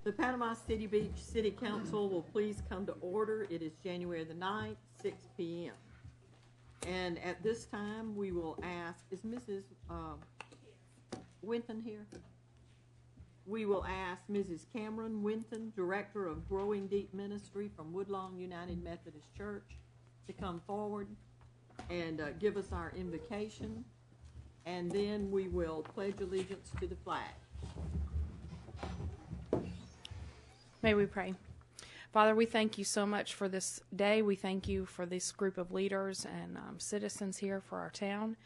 The Panama City Beach City Council will please come to order. It is January the 9th, 6 p.m. And at this time, we will ask, is Mrs. Winton here? We will ask Mrs. Cameron Winton, Director of Growing Deep Ministry from Woodlawn United Methodist Church, to come forward and give us our invocation. And then we will pledge allegiance to the flag. May we pray. Father, we thank you so much for this day. We thank you for this group of leaders and citizens here for our town.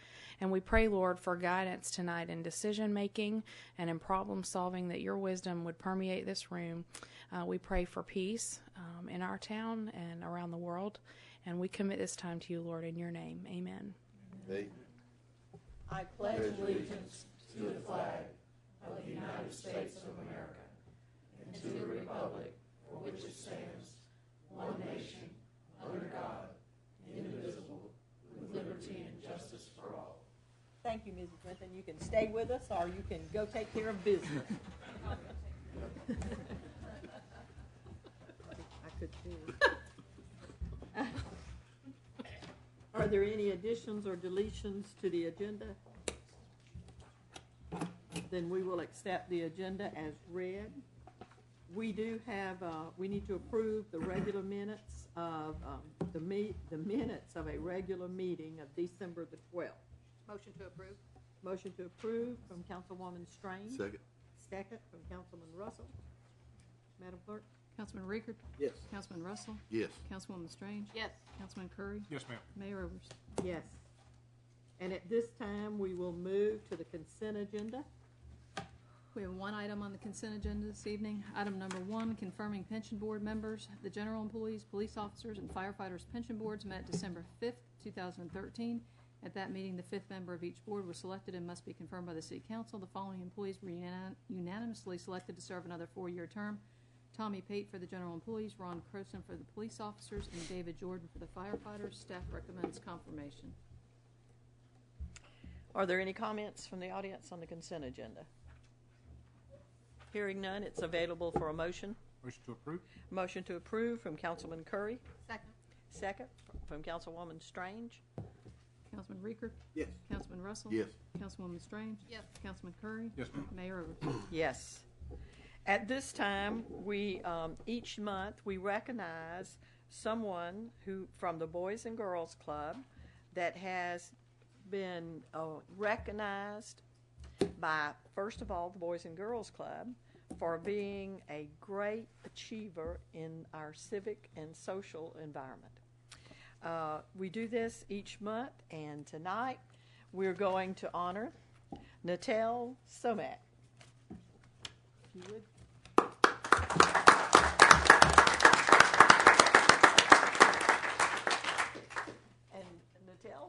And we pray, Lord, for guidance tonight in decision making and in problem solving, that your wisdom would permeate this room. We pray for peace in our town and around the world. And we commit this time to you, Lord, in your name. Amen. Amen. I pledge allegiance to the flag of the United States of America and to the republic for which it stands, one nation, under God, indivisible, with liberty and justice for all. Thank you, Mrs. Winton. You can stay with us or you can go take care of business. I could too. Are there any additions or deletions to the agenda? Then we will accept the agenda as read. We do have, we need to approve the regular minutes of the minutes of a regular meeting of December the 12th. Motion to approve. Motion to approve from Councilwoman Strange. Second. Second from Councilman Russell. Madam Clerk? Councilman Rickard? Yes. Councilman Russell? Yes. Councilwoman Strange? Yes. Councilman Curry? Yes, ma'am. Mayor Overs? Yes. And at this time, we will move to the consent agenda. We have one item on the consent agenda this evening. Item number 1, confirming pension board members. The general employees, police officers, and firefighters pension boards met December 5th, 2013. At that meeting, the 5th member of each board was selected and must be confirmed by the City Council. The following employees were unanimously selected to serve another 4-year term. Tommy Pate for the general employees, Ron Croson for the police officers, and David Jordan for the firefighters. Staff recommends confirmation. Are there any comments from the audience on the consent agenda? Hearing none, it's available for a motion. Motion to approve. Motion to approve from Councilman Curry. Second. Second from Councilwoman Strange. Councilman Rickard? Yes. Councilman Russell? Yes. Councilwoman Strange? Yes. Councilman Curry? Yes, ma'am. Mayor Overs? Yes. At this time, we each month we recognize someone who from the Boys and Girls Club that has been recognized by, first of all, the Boys and Girls Club for being a great achiever in our civic and social environment. We do this each month, and tonight we're going to honor Natel Somak. If you would.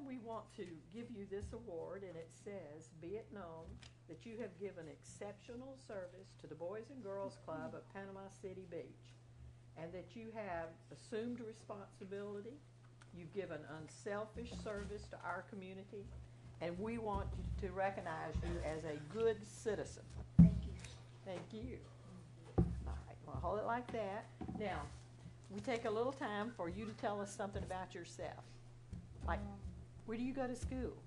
We want to give you this award, and it says, be it known that you have given exceptional service to the Boys and Girls Club of Panama City Beach, and that you have assumed responsibility, you've given unselfish service to our community, and we want to recognize you as a good citizen. Thank you. Thank you. All right, well, hold it like that. Now, we take a little time for you to tell us something about yourself. Like, where do you go to school?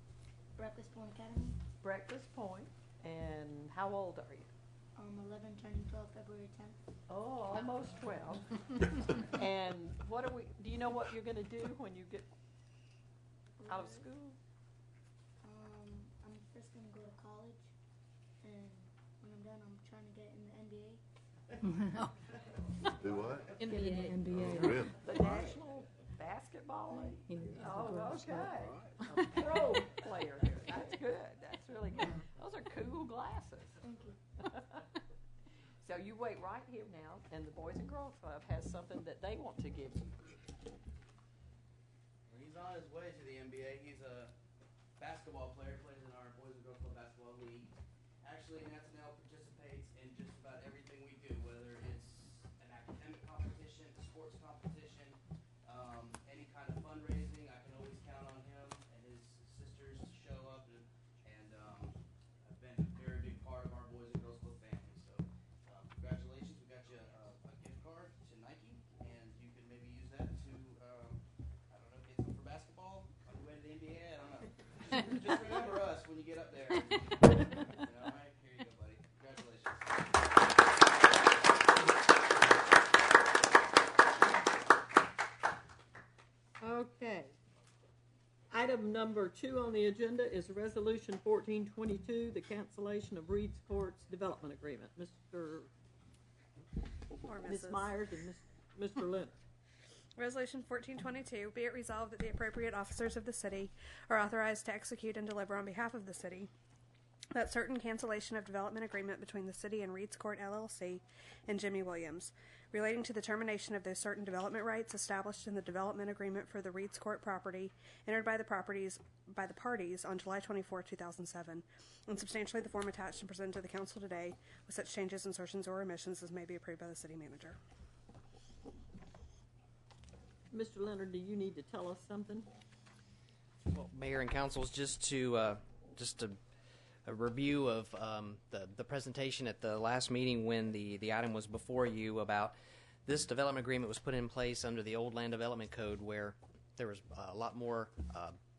Breakfast Point Academy. Breakfast Point. And how old are you? 11, turning 12, February 10th. Oh, almost 12. And what do you know what you're going to do when you get out of school? I'm first going to go to college, and when I'm done, I'm trying to get in the NBA. Do what? NBA. Oh, really? The National Basketball League? Oh, okay. A pro player here. That's good. That's really good. Those are cool glasses. Thank you. So you wait right here now, and the Boys and Girls Club has something that they want to give you. Well, he's on his way to the NBA. He's a basketball player, plays in our Boys and Girls Club basketball league. Actually, Nathaniel participates in just about everything we do, whether it's an academic competition, a sports competition, any kind of fundraising. I can always count on him and his sisters to show up, and have been a very big part of our Boys and Girls Club family. So, congratulations. We got you there. All right, here you go, buddy. Congratulations. Okay. Item number 2 on the agenda is Resolution 1422, the cancellation of Reed's Court's development agreement. Mr. Or Ms. Mrs. Myers and Mr. Leonard. Resolution 1422, be it resolved that the appropriate officers of the city are authorized to execute and deliver on behalf of the city that certain cancellation of development agreement between the city and Reed's Court LLC and Jimmy Williams relating to the termination of those certain development rights established in the development agreement for the Reed's Court property entered by the parties on July 24, 2007, and substantially the form attached and presented to the council today with such changes, insertions, or omissions as may be approved by the city manager. Mr. Leonard, do you need to tell us something? Well, Mayor and Councils, just a review of the presentation at the last meeting when the item was before you about this development agreement was put in place under the old land development code where there was a lot more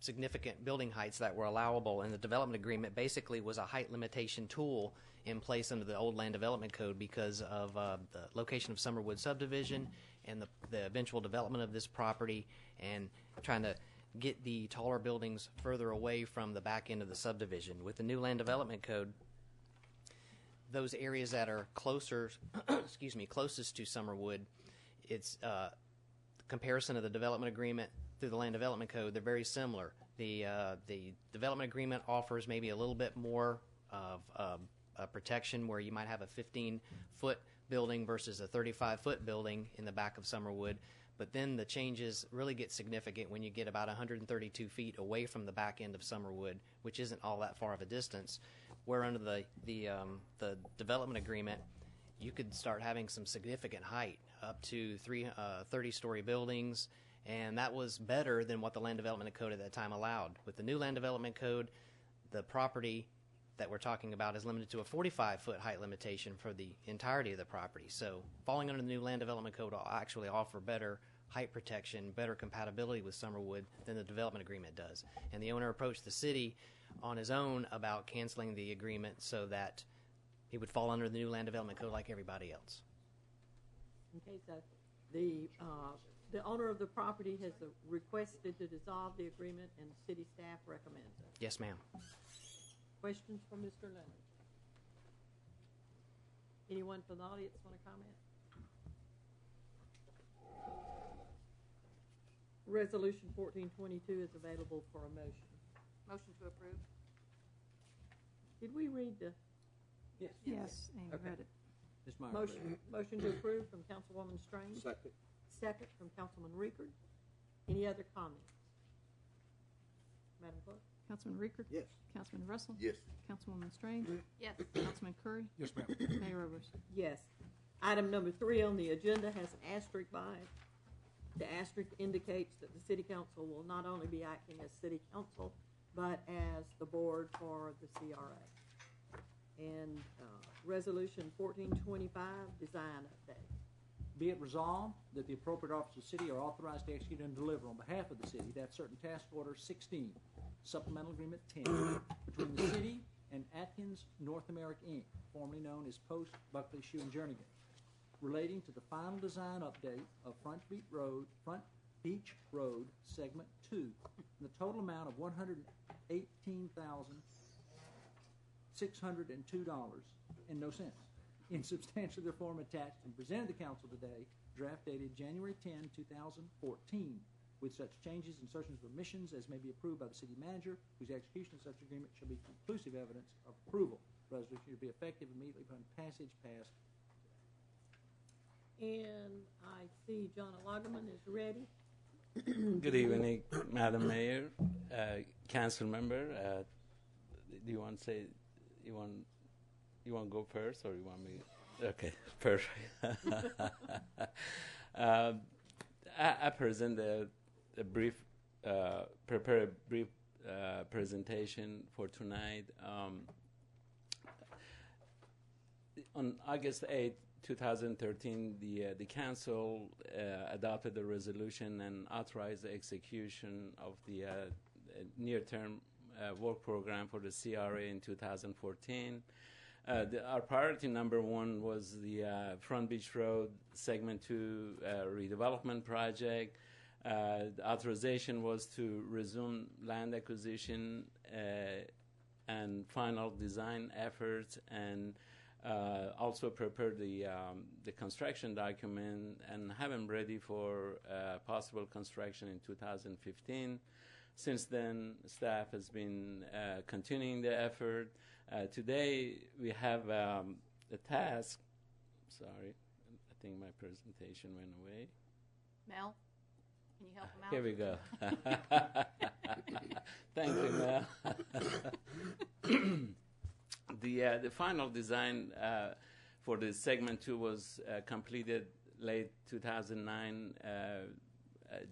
significant building heights that were allowable, and the development agreement basically was a height limitation tool in place under the old land development code because of the location of Summerwood subdivision and the eventual development of this property and trying to get the taller buildings further away from the back end of the subdivision. With the new land development code, those areas that are closer, closest to Summerwood, it's comparison of the development agreement through the land development code, they're very similar. The development agreement offers maybe a little bit more of protection where you might have a 15-foot building versus a 35-foot building in the back of Summerwood. But then the changes really get significant when you get about 132 feet away from the back end of Summerwood, which isn't all that far of a distance. Where under the development agreement, you could start having some significant height, up to 30-story buildings, and that was better than what the land development code at that time allowed. With the new land development code, the property that we're talking about is limited to a 45-foot height limitation for the entirety of the property. So falling under the new land development code will actually offer better height protection, better compatibility with Summerwood than the development agreement does. And the owner approached the city on his own about canceling the agreement so that he would fall under the new land development code like everybody else. Okay, so the owner of the property has requested to dissolve the agreement, and city staff recommends it. Yes, ma'am. Questions from Mr. Leonard? Anyone from the audience want to comment? Resolution 1422 is available for a motion. Motion to approve? Did we read the Yes. Yes, Amy Okay. read it. Ms. Myers. motion to approve from Councilwoman Strange? Second. Second from Councilman Riekert. Any other comments? Madam Clerk? Councilman Riekert? Yes. Councilman Russell? Yes. Councilwoman Strange? Yes. Councilman Curry? Yes, ma'am. Mayor Rivers? Yes. Item number 3 on the agenda has an asterisk by it. The asterisk indicates that the City Council will not only be acting as City Council, but as the board for the CRA. And Resolution 1425, design update. Be it resolved that the appropriate officers of the city are authorized to execute and deliver on behalf of the city that certain task order 16, supplemental agreement 10, between the city and Atkins North America Inc., formerly known as Post Buckley Shoe and Jernigan, relating to the final design update of Front Beach Road Segment 2, in the total amount of $118,602 and no cents, in substantially the form attached and presented to the council today, draft dated January 10, 2014, with such changes, insertions, or omissions as may be approved by the city manager, whose execution of such agreement shall be conclusive evidence of approval. Resolution should be effective immediately upon passage passed. And I see John Alagaman is ready. Good evening, Madam Mayor, council member. Do you want to say you want to go first, or you want me? Okay, perfect. I present a brief, prepare a brief presentation for tonight. On August 8, 2013, the council adopted a resolution and authorized the execution of the near-term work program for the CRA in 2014. Our priority number one was the Front Beach Road Segment 2 redevelopment project. The authorization was to resume land acquisition and final design efforts, and also prepare the construction document and have them ready for possible construction in 2015. Since then, staff has been continuing the effort. Today, we have a task. Sorry, I think my presentation went away. Mel, can you help him out? Here we go. Thank you, Mel. The final design for the segment 2 was completed late 2009,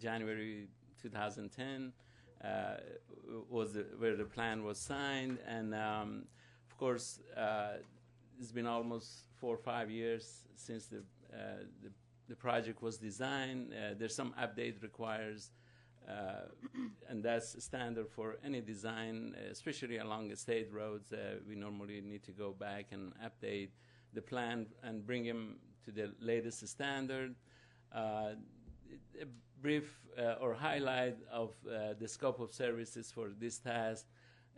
January 2010. Was where the plan was signed, and of course, it's been almost 4 or 5 years since the project was designed. There's some update requires, and that's standard for any design, especially along the state roads. We normally need to go back and update the plan and bring them to the latest standard. A brief or highlight of the scope of services for this task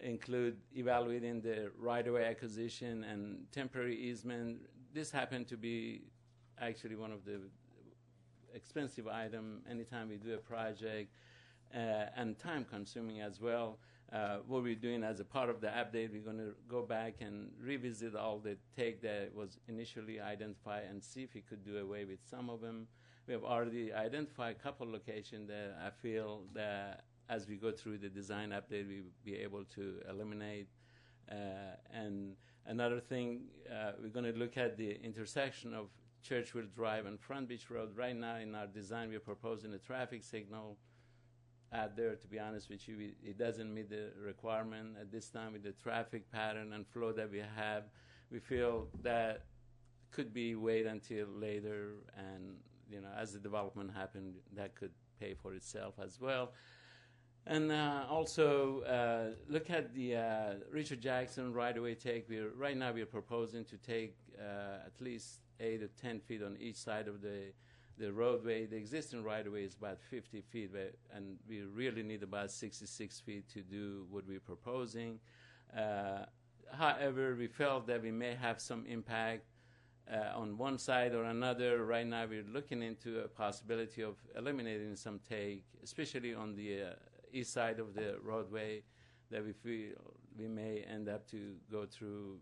include evaluating the right-of-way acquisition and temporary easement. This happened to be actually one of the expensive item anytime we do a project, and time-consuming as well. What we're doing as a part of the update, we're going to go back and revisit all the take that was initially identified and see if we could do away with some of them. We have already identified a couple locations that I feel that as we go through the design update, we'll be able to eliminate. And another thing, we're going to look at the intersection of Churchville Drive and Front Beach Road. Right now in our design, we're proposing a traffic signal out there. To be honest with you, it doesn't meet the requirement at this time with the traffic pattern and flow that we have. We feel that could be wait until later, and as the development happened, that could pay for itself as well. And also look at the Richard Jackson right-of-way take. Right now we're proposing to take at least 8 to 10 feet on each side of the roadway. The existing right-of-way is about 50 feet, and we really need about 66 feet to do what we're proposing. However, we felt that we may have some impact on one side or another. Right now we're looking into a possibility of eliminating some take, especially on the east side of the roadway, that we feel we may end up to go through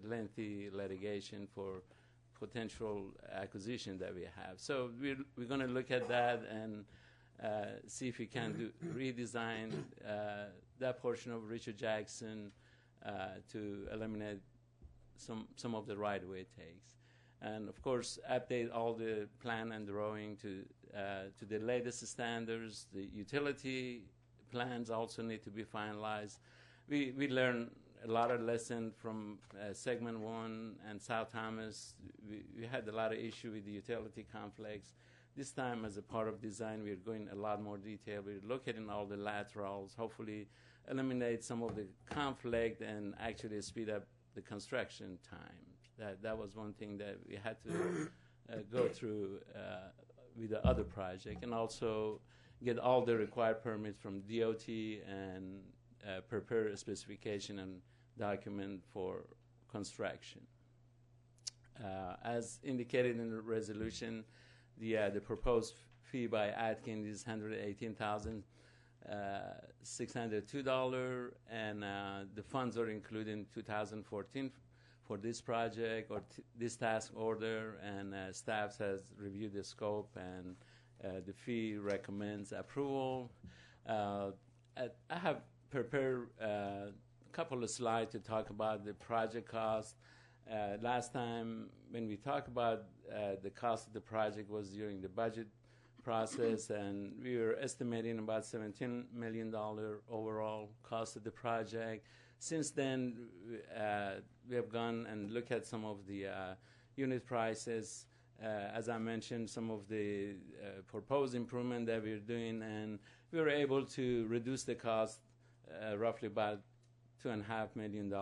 lengthy litigation for potential acquisition that we have. So we're going to look at that and see if we can redesign that portion of Richard Jackson to eliminate some of the right-of-way takes, and of course update all the plan and drawing to the latest standards. The utility plans also need to be finalized. We learned a lot of lessons from segment 1 and South Thomas. We had a lot of issue with the utility complex. This time, as a part of design, we're going a lot more detail. We're looking at all the laterals, hopefully eliminate some of the conflict and actually speed up the construction time. That was one thing that we had to go through with the other project, and also get all the required permits from DOT and prepare a specification and document for construction. As indicated in the resolution, the proposed fee by Atkins is $118,602, and the funds are included in 2014 for this project or this task order, and staff has reviewed the scope, and the fee recommends approval. I have prepared a couple of slides to talk about the project cost. Last time when we talked about the cost of the project was during the budget process, and we were estimating about $17 million overall cost of the project. Since then, we have gone and looked at some of the unit prices. As I mentioned, some of the proposed improvement that we're doing, and we were able to reduce the cost roughly about $2.5 million,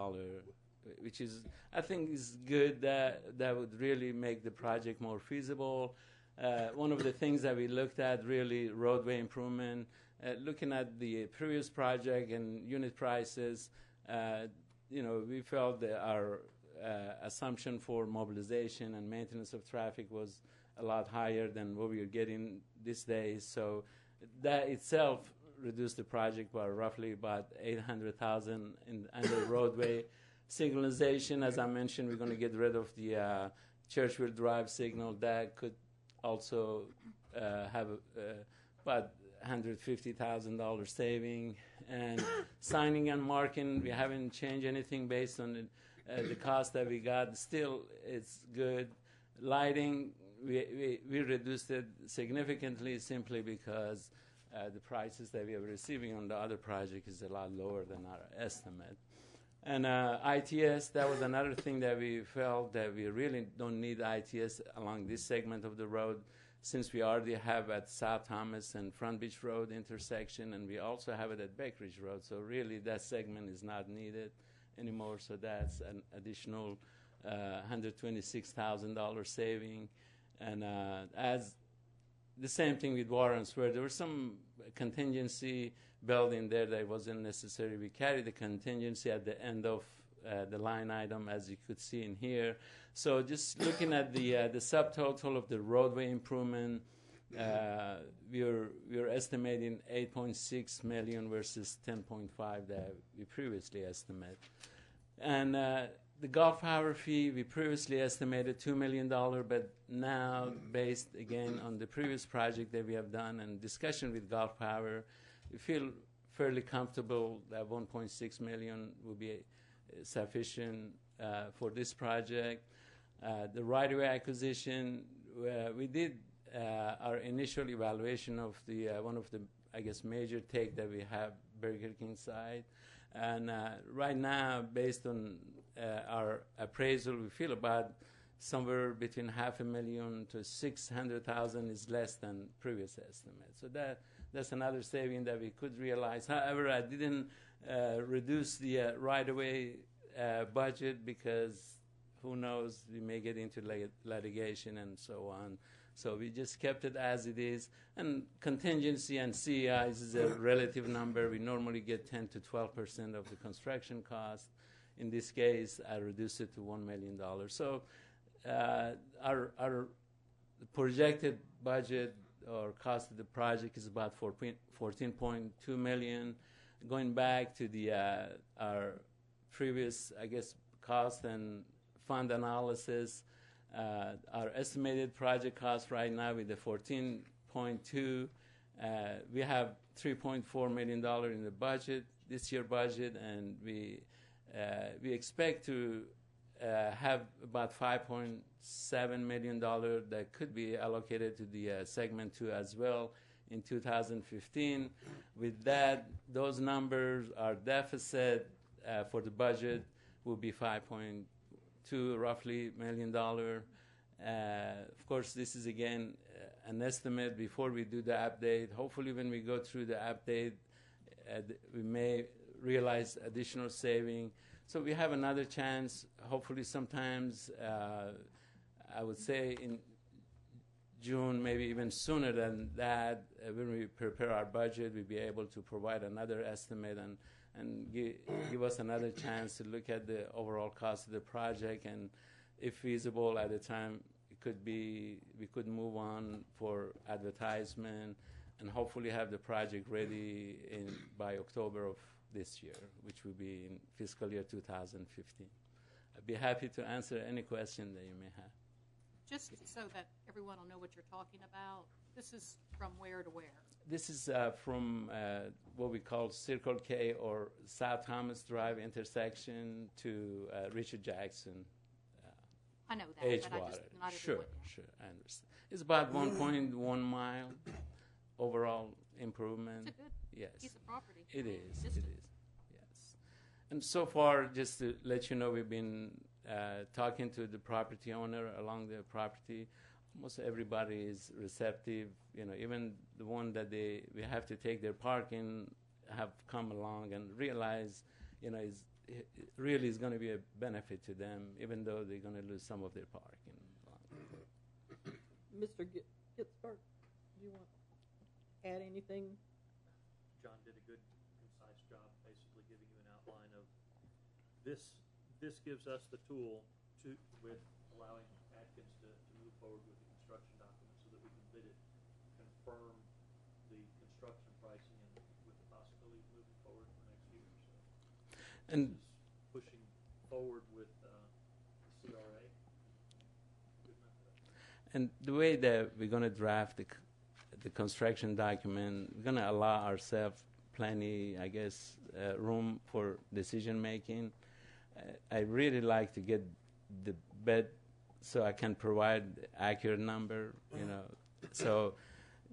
which is, I think, is good. That would really make the project more feasible. One of the things that we looked at, really, roadway improvement. Looking at the previous project and unit prices, we felt that our assumption for mobilization and maintenance of traffic was a lot higher than what we are getting these days. So that itself reduced the project by roughly about $800,000 under roadway signalization. As I mentioned, we're going to get rid of the Churchville Drive signal. That could also have about $150,000 saving. And signing and marking, we haven't changed anything based on the cost that we got. Still, it's good. Lighting, we reduced it significantly simply because the prices that we are receiving on the other project is a lot lower than our estimate. And ITS, that was another thing that we felt that we really don't need ITS along this segment of the road, since we already have at South Thomas and Front Beach Road intersection, and we also have it at Beckeridge Road. So really that segment is not needed anymore. So that's an additional $126,000 saving. And as the same thing with Warrens, where there was some contingency built in there that wasn't necessary. We carried the contingency at the end of the line item, as you could see in here. So just looking at the subtotal of the roadway improvement, we're estimating $8.6 million versus $10.5 that we previously estimated. And the Gulf Power fee, we previously estimated $2 million, but now, based again on the previous project that we have done and discussion with Gulf Power, we feel fairly comfortable that $1.6 million will be sufficient for this project. The right-of-way acquisition, we did our initial evaluation of the one of the, I guess, major take that we have, Burger King side. And right now, based on our appraisal, we feel about somewhere between $500,000 to $600,000 is less than previous estimate. So that's another saving that we could realize. However, I didn't reduce the right-of-way budget because who knows, we may get into litigation and so on. So we just kept it as it is. And contingency and CEIs is a relative number. We normally get 10 to 12% of the construction cost. In this case, I reduced it to $1 million. So our projected budget or cost of the project is about $14.2 million. Going back to the our previous, I guess, cost and fund analysis, our estimated project cost right now with the 14.2, we have $3.4 million in the budget, this year budget, and we expect to have about $5.7 million that could be allocated to the segment 2 as well in 2015. With that, those numbers, our deficit for the budget will be $5.2 roughly million. Of course, this is again an estimate before we do the update. Hopefully, when we go through the update, we may realize additional saving. So we have another chance. Hopefully, sometimes I would say in June, maybe even sooner than that, when we prepare our budget, we'll be able to provide another estimate and give us another chance to look at the overall cost of the project, and if feasible at the time, we could move on for advertisement and hopefully have the project ready by October of this year, which will be in fiscal year 2015. I'd be happy to answer any question that you may have. Just so that everyone will know what you're talking about, this is from where to where? This is from what we call Circle K or South Thomas Drive intersection to Richard Jackson. I know that, Edgewater. but I just not Sure, everyone. sure, I understand. It's about 1.1 mile overall improvement. It's a good Yes, piece of property. it I mean, is. It distance. is. Yes, and so far, just to let you know, we've been talking to the property owner along the property. Almost everybody is receptive. You know, even the one that we have to take their parking have come along and realize, it really is going to be a benefit to them, even though they're going to lose some of their parking. Mr. Gitzberg, do you want to add anything? John did a good, concise job basically giving you an outline of this. This gives us the tool with allowing Atkins to move forward with the construction document so that we can bid it, confirm the construction pricing, and with the possibility of moving forward for next year. So And this is pushing forward with the CRA. Good method. And the way that we're going to draft the construction document, we're going to allow ourselves plenty, I guess, room for decision making. I really like to get the bid so I can provide accurate number, So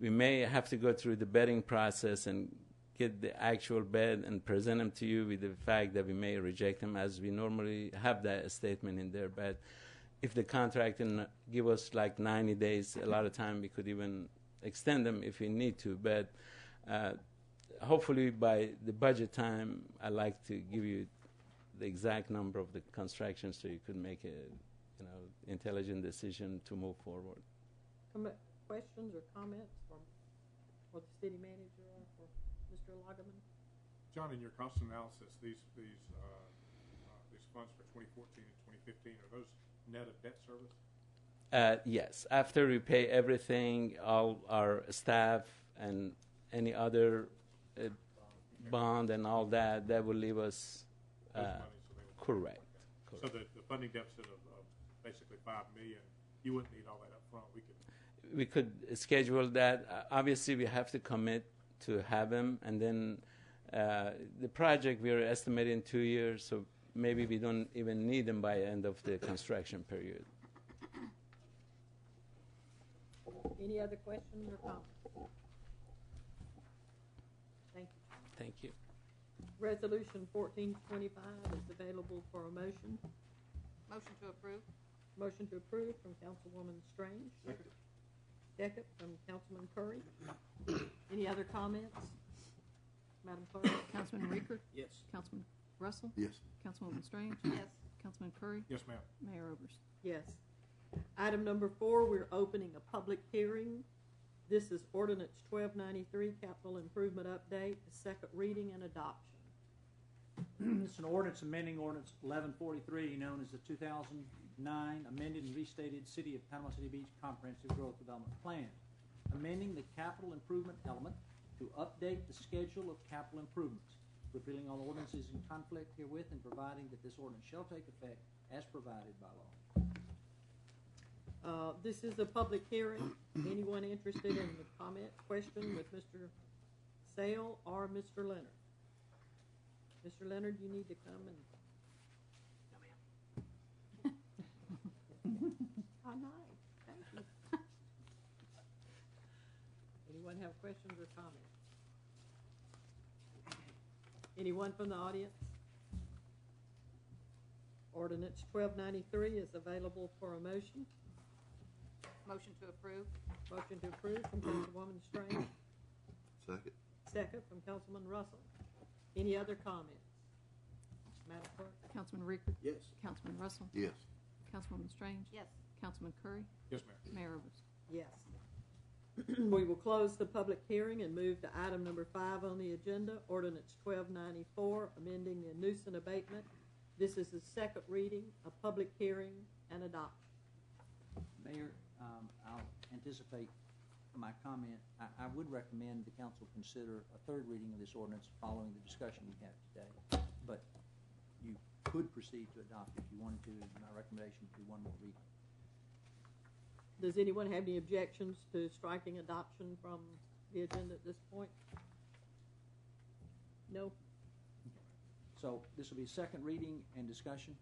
we may have to go through the bidding process and get the actual bid and present them to you with the fact that we may reject them, as we normally have that statement in there. But if the contractor give us like 90 days, a lot of time we could even extend them if we need to. But hopefully by the budget time, I like to give you the exact number of the construction so you could make a intelligent decision to move forward. Questions or comments for the city manager or for Mr. Lagerman? John, in your cost analysis, these funds for 2014 and 2015, are those net of debt service? Yes. After we pay everything, all our staff and any other bond and all that, that will leave us correct. So the funding deficit of basically $5 million, you wouldn't need all that up front. We could schedule that. Obviously, we have to commit to have them, and then the project we are estimating 2 years, so maybe we don't even need them by the end of the construction period. Any other questions or comments? Thank you. Thank you. Resolution 1425 is available for a motion. Motion to approve. Motion to approve from Councilwoman Strange. Second from Councilman Curry. Any other comments? Madam Clerk? Councilman Rickard? Yes. Councilman Russell? Yes. Councilwoman Strange? Yes. Councilman Curry? Yes, ma'am. Mayor Overs? Yes. Item number 4, we're opening a public hearing. This is Ordinance 1293, Capital Improvement Update, second reading and adoption. It's an ordinance amending Ordinance 1143, known as the 2009 amended and restated City of Panama City Beach Comprehensive Growth Development Plan, amending the capital improvement element to update the schedule of capital improvements, repealing all ordinances in conflict herewith, and providing that this ordinance shall take effect as provided by law. This is a public hearing. Anyone interested in the comment, question with Mr. Sale or Mr. Leonard? Mr. Leonard, you need to come and... No, ma'am. How nice. Thank you. Anyone have questions or comments? Anyone from the audience? Ordinance 1293 is available for a motion. Motion to approve. Motion to approve from Councilwoman Strange. Second. Second from Councilman Russell. Any other comments? Madam Clerk? Councilman Rickard? Yes. Councilman Russell? Yes. Councilwoman Strange? Yes. Councilman Curry? Yes, ma'am. Mayor Overs? Yes. We will close the public hearing and move to item number 5 on the agenda, Ordinance 1294, amending the nuisance abatement. This is the second reading, a public hearing, and adoption. Mayor, I'll anticipate my comment. I would recommend the council consider a third reading of this ordinance following the discussion we had today. But you could proceed to adopt if you wanted to. My recommendation would be one more reading. Does anyone have any objections to striking adoption from the agenda at this point? No? So this will be second reading and discussion.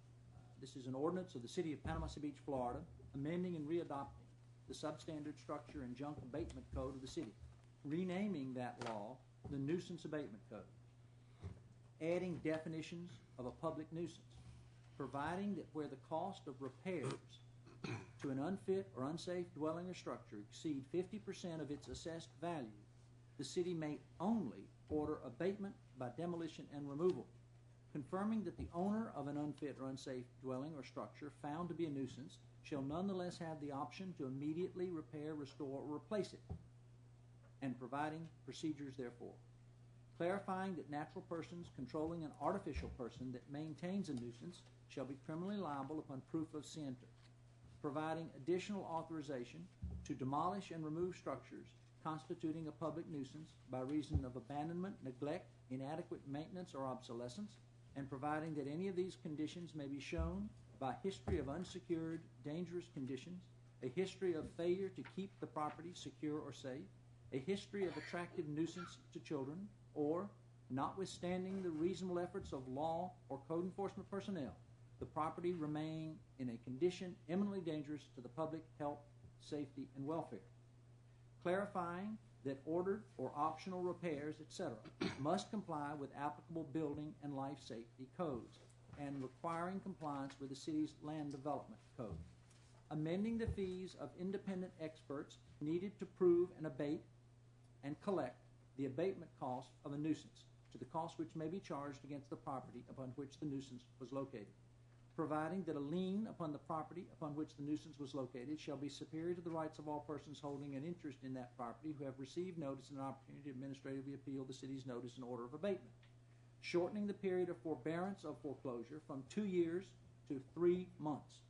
This is an ordinance of the City of Panama City Beach, Florida, amending and readopting the substandard structure and junk abatement code of the city, renaming that law the Nuisance Abatement Code, adding definitions of a public nuisance, providing that where the cost of repairs to an unfit or unsafe dwelling or structure exceed 50% of its assessed value, the city may only order abatement by demolition and removal, confirming that the owner of an unfit or unsafe dwelling or structure found to be a nuisance shall nonetheless have the option to immediately repair, restore, or replace it, and providing procedures therefor. Clarifying that natural persons controlling an artificial person that maintains a nuisance shall be criminally liable upon proof of scienter. Providing additional authorization to demolish and remove structures constituting a public nuisance by reason of abandonment, neglect, inadequate maintenance, or obsolescence, and providing that any of these conditions may be shown by history of unsecured, dangerous conditions, a history of failure to keep the property secure or safe, a history of attractive nuisance to children, or, notwithstanding the reasonable efforts of law or code enforcement personnel, the property remain in a condition eminently dangerous to the public health, safety, and welfare. Clarifying that ordered or optional repairs, etc., must comply with applicable building and life safety codes, and requiring compliance with the city's land development code. Amending the fees of independent experts needed to prove and abate and collect the abatement cost of a nuisance to the cost which may be charged against the property upon which the nuisance was located. Providing that a lien upon the property upon which the nuisance was located shall be superior to the rights of all persons holding an interest in that property who have received notice and an opportunity to administratively appeal the city's notice and order of abatement. Shortening the period of forbearance of foreclosure from 2 years to 3 months.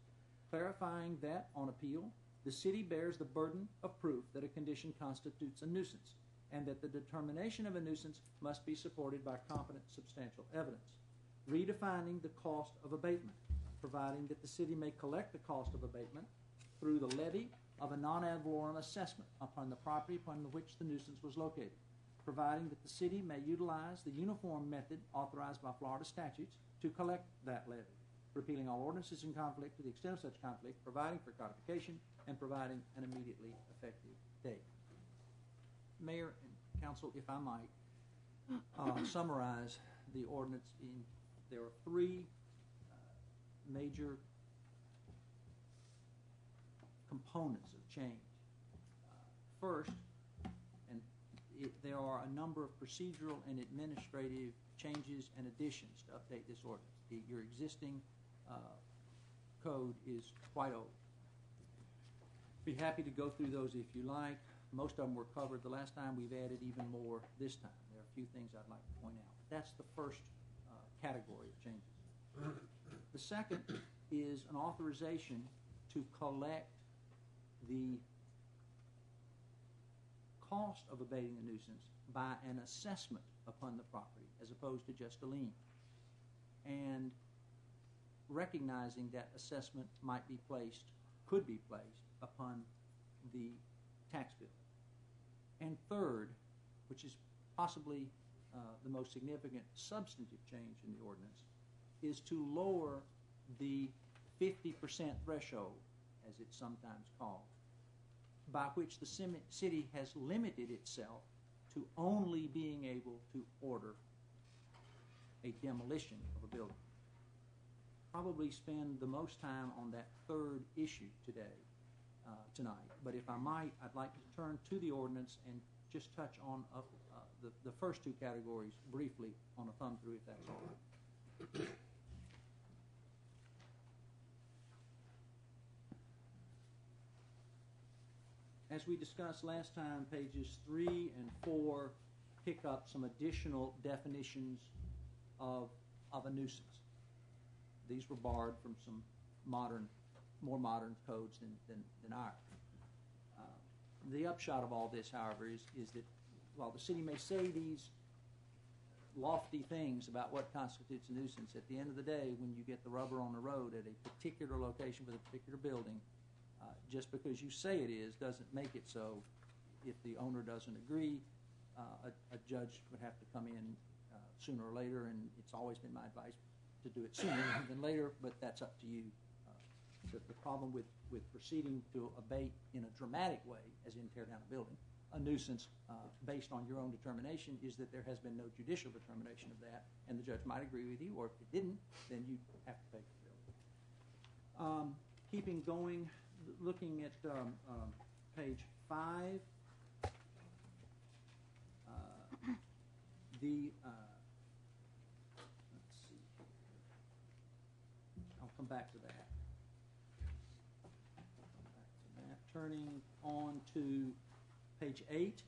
Clarifying that, on appeal, the city bears the burden of proof that a condition constitutes a nuisance, and that the determination of a nuisance must be supported by competent substantial evidence. Redefining the cost of abatement, providing that the city may collect the cost of abatement through the levy of a non-ad valorem assessment upon the property upon which the nuisance was located, providing that the city may utilize the uniform method authorized by Florida statutes to collect that levy, repealing all ordinances in conflict to the extent of such conflict, providing for codification, and providing an immediately effective date. Mayor and Council, if I might summarize the ordinance there are 3 major components of change. First, there are a number of procedural and administrative changes and additions to update this ordinance. Your existing code is quite old. Be happy to go through those if you like. Most of them were covered the last time. We've added even more this time. There are a few things I'd like to point out. That's the first category of changes. The second is an authorization to collect the cost of abating a nuisance by an assessment upon the property as opposed to just a lien, and recognizing that assessment could be placed upon the tax bill. And third, which is possibly the most significant substantive change in the ordinance, is to lower the 50% threshold, as it's sometimes called, by which the city has limited itself to only being able to order a demolition of a building. Probably spend the most time on that third issue tonight, but if I might, I'd like to turn to the ordinance and just touch on the first 2 categories briefly on a thumb through, if that's all right. As we discussed last time, pages 3 and 4 pick up some additional definitions of a nuisance. These were borrowed from some more modern codes than ours. The upshot of all this, however, is that while the city may say these lofty things about what constitutes a nuisance, at the end of the day, when you get the rubber on the road at a particular location with a particular building, just because you say it is doesn't make it so. If the owner doesn't agree, a judge would have to come in sooner or later, and it's always been my advice to do it sooner than later, but that's up to you. The problem with proceeding to abate in a dramatic way, as in tear down a building, a nuisance based on your own determination, is that there has been no judicial determination of that, and the judge might agree with you, or if it didn't, then you have to pay for the bill. Keeping going, looking at page 5, let's see here. I'll come back to that. Turning on to page 8.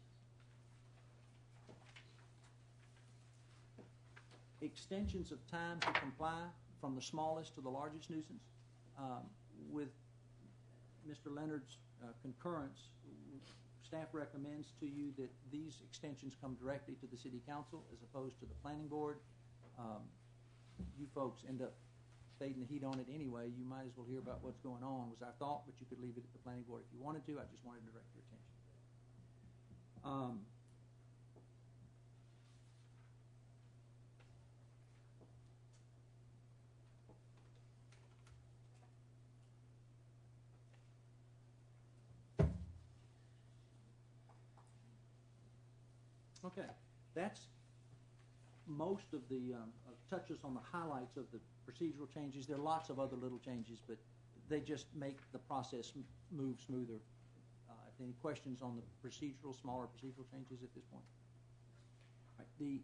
Extensions of time to comply from the smallest to the largest nuisance. With Mr. Leonard's concurrence, staff recommends to you that these extensions come directly to the City Council as opposed to the Planning Board. You folks end up fading the heat on it anyway. You might as well hear about what's going on, was our thought, but you could leave it at the Planning Board if you wanted to. I just wanted to direct your attention to that. Okay, that's most of the touches on the highlights of the procedural changes. There are lots of other little changes, but they just make the process move smoother. Any questions on the smaller procedural changes at this point? Right. The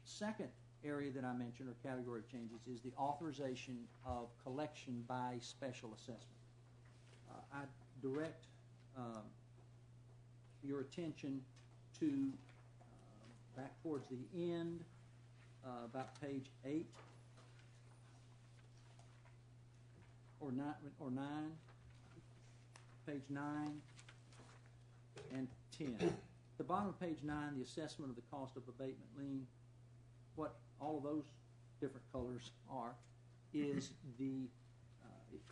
second area that I mentioned, or category of changes, is the authorization of collection by special assessment. I direct your attention to back towards the end, about page 8 or 9, page 9 and 10. At the bottom of page 9, the assessment of the cost of abatement lien. What all of those different colors are is the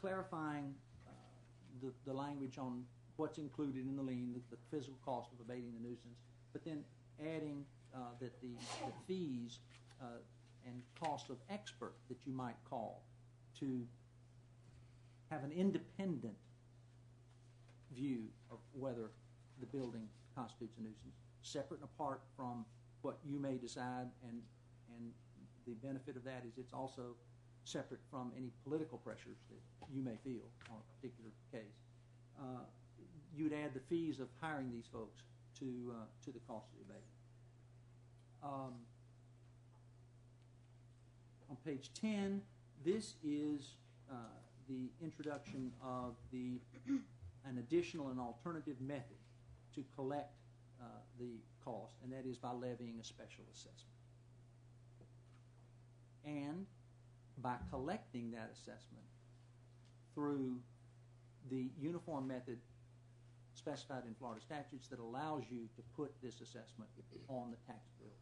clarifying the language on what's included in the lien, the physical cost of abating the nuisance, but then adding that the fees and cost of expert that you might call to have an independent view of whether the building constitutes a nuisance, separate and apart from what you may decide, and the benefit of that is it's also separate from any political pressures that you may feel on a particular case. You'd add the fees of hiring these folks to the cost of the abatement. On page 10, this is the introduction of an additional and alternative method to collect the cost, and that is by levying a special assessment. And by collecting that assessment through the uniform method specified in Florida statutes that allows you to put this assessment on the tax bill,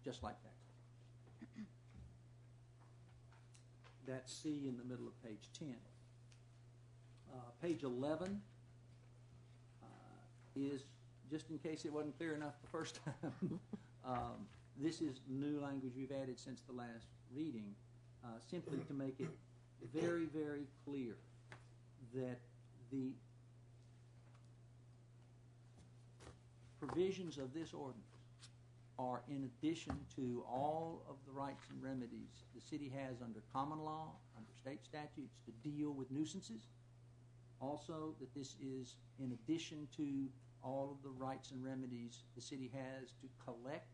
just like that. That's C in the middle of page 10. Page 11 is, just in case it wasn't clear enough the first time, this is new language we've added since the last reading, simply to make it very, very clear that the provisions of this ordinance are in addition to all of the rights and remedies the city has under common law, under state statutes to deal with nuisances. Also, that this is in addition to all of the rights and remedies the city has to collect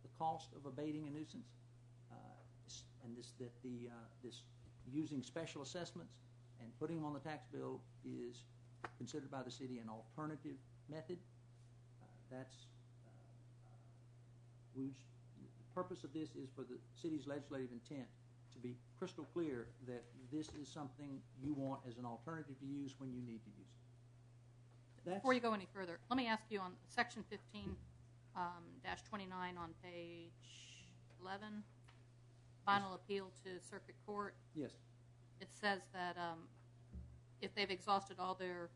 the cost of abating a nuisance, and this using special assessments and putting them on the tax bill is considered by the city an alternative method. The purpose of this is for the city's legislative intent to be crystal clear that this is something you want as an alternative to use when you need to use it. Before you go any further, let me ask you on section 15-29 on page 11, final appeal to circuit court. Yes. It says that if they've exhausted all their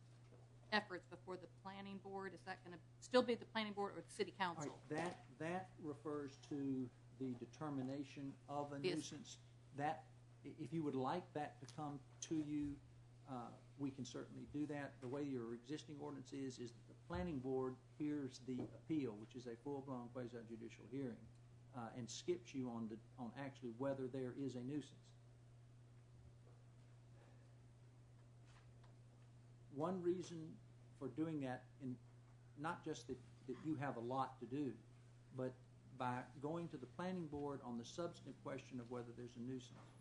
efforts before the planning board, is that going to still be the planning board or the city council? Right, that refers to the determination of a nuisance. That, if you would like that to come to you, we can certainly do that. The way your existing ordinance is that the planning board hears the appeal, which is a full-blown quasi-judicial hearing, and skips you on actually whether there is a nuisance. One reason for doing that, not just that you have a lot to do, but by going to the planning board on the substantive question of whether there's a nuisance,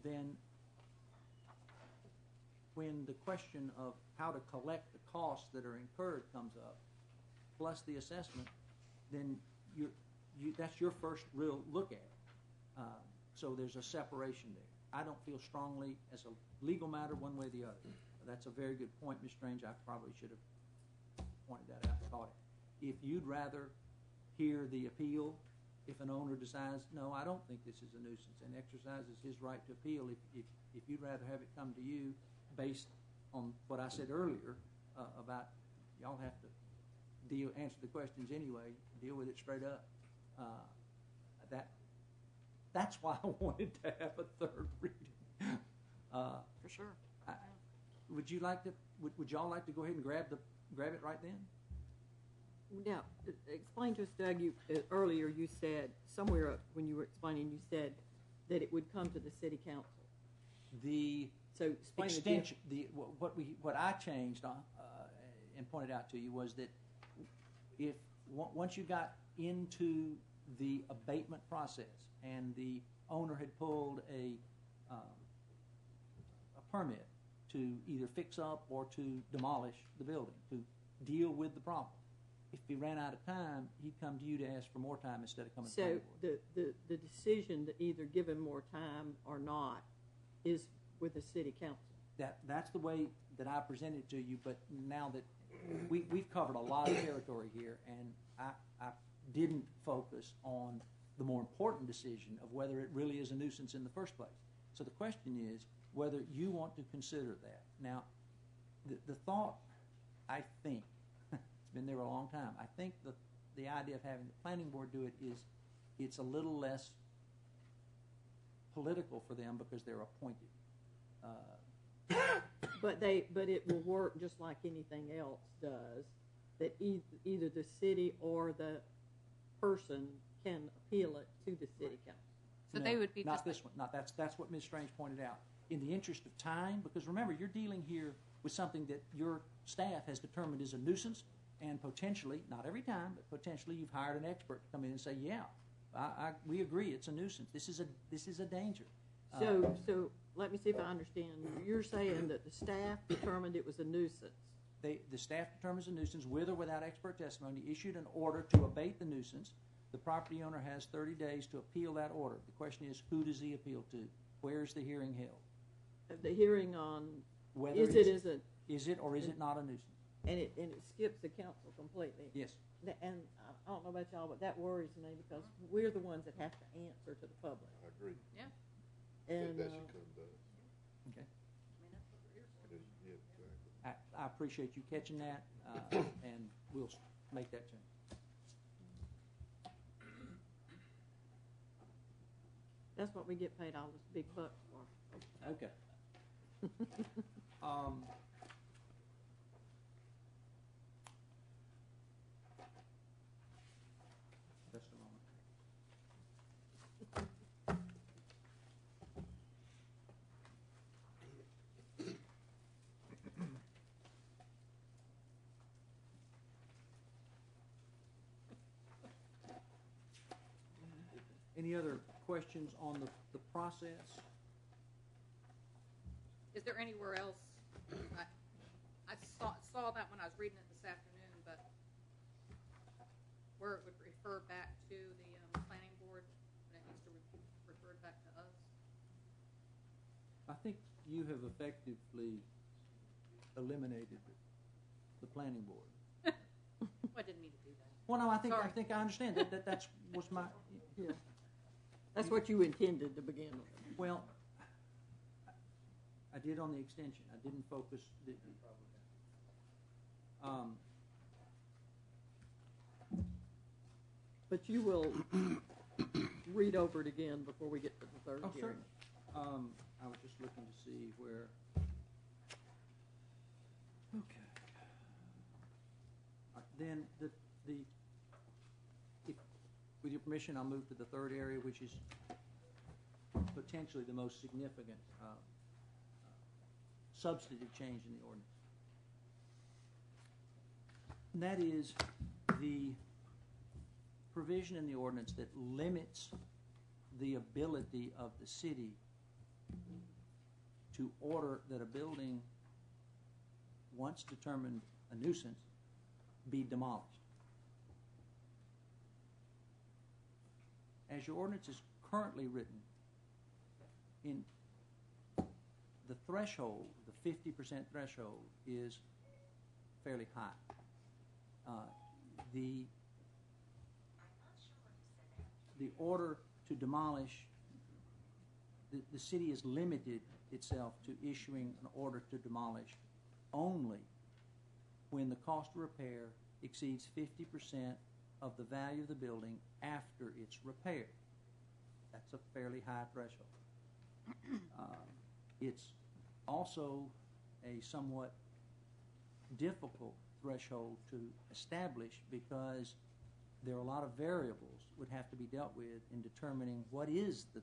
then when the question of how to collect the costs that are incurred comes up, plus the assessment, then that's your first real look at it. So there's a separation there. I don't feel strongly as a legal matter one way or the other. That's a very good point, Ms. Strange. I probably should have pointed that out and caught it. If you'd rather hear the appeal, if an owner decides, no, I don't think this is a nuisance, and exercises his right to appeal, if you'd rather have it come to you based on what I said earlier about y'all have to answer the questions anyway, deal with it straight up, that's why I wanted to have a third reading. For sure. Would you like to? Would y'all like to go ahead and grab it right then? Now, explain to us, Doug. Earlier you said somewhere up when you were explaining, you said that it would come to the city council. So explain extension. What I changed and pointed out to you was that if once you got into the abatement process and the owner had pulled a permit to either fix up or to demolish the building, to deal with the problem. If he ran out of time, he'd come to you to ask for more time instead of coming to the board. So the decision to either give him more time or not is with the city council. That's the way that I presented it to you, but now that we've covered a lot of territory here, and I didn't focus on the more important decision of whether it really is a nuisance in the first place. So the question is whether you want to consider that. Now, the thought, I think, it's been there a long time, I think the idea of having the planning board do it is it's a little less political for them because they're appointed. But it will work just like anything else does, that either the city or the person can appeal it to the city council. So no, they would be not just this one. Not that's what Ms. Strange pointed out. In the interest of time, because remember, you're dealing here with something that your staff has determined is a nuisance, and potentially, not every time, but potentially, you've hired an expert to come in and say, yeah, we agree, it's a nuisance. This is a danger. So let me see if I understand. You're saying that the staff determined it was a nuisance. The staff determines a nuisance with or without expert testimony, issued an order to abate the nuisance. The property owner has 30 days to appeal that order. The question is, who does he appeal to? Where is the hearing held? The hearing on whether is it or is it not a nuisance? And it skips the council completely. Yes. And I don't know about y'all, but that worries me because we're the ones that have to answer to the public. I agree. Yeah. That And should come to us. Okay. I mean, that's what we're here for. Yeah, exactly. I appreciate you catching that, and we'll make that change. that's what we get paid all this big bucks for. Okay. Just a moment. Any other questions on the process? Is there anywhere else? I saw that when I was reading it this afternoon, but where it would refer back to the planning board, and it needs to refer back to us. I think you have effectively eliminated the planning board. Well, I didn't mean to do that. Well, no, I think Sorry. I understand that was my Yeah. That's what you intended to begin with. well. I did on the extension. I didn't focus. But you will read over it again before we get to the third Oh, hearing. certainly. I was just looking to see where. Okay. Then with your permission, I'll move to the third area, which is potentially the most significant substantive change in the ordinance. And that is the provision in the ordinance that limits the ability of the city to order that a building, once determined a nuisance, be demolished. As your ordinance is currently written, in the threshold, the 50% threshold, is fairly high. The order to demolish, the city has limited itself to issuing an order to demolish only when the cost of repair exceeds 50% of the value of the building after its repair. That's a fairly high threshold. It's also a somewhat difficult threshold to establish because there are a lot of variables would have to be dealt with in determining what is the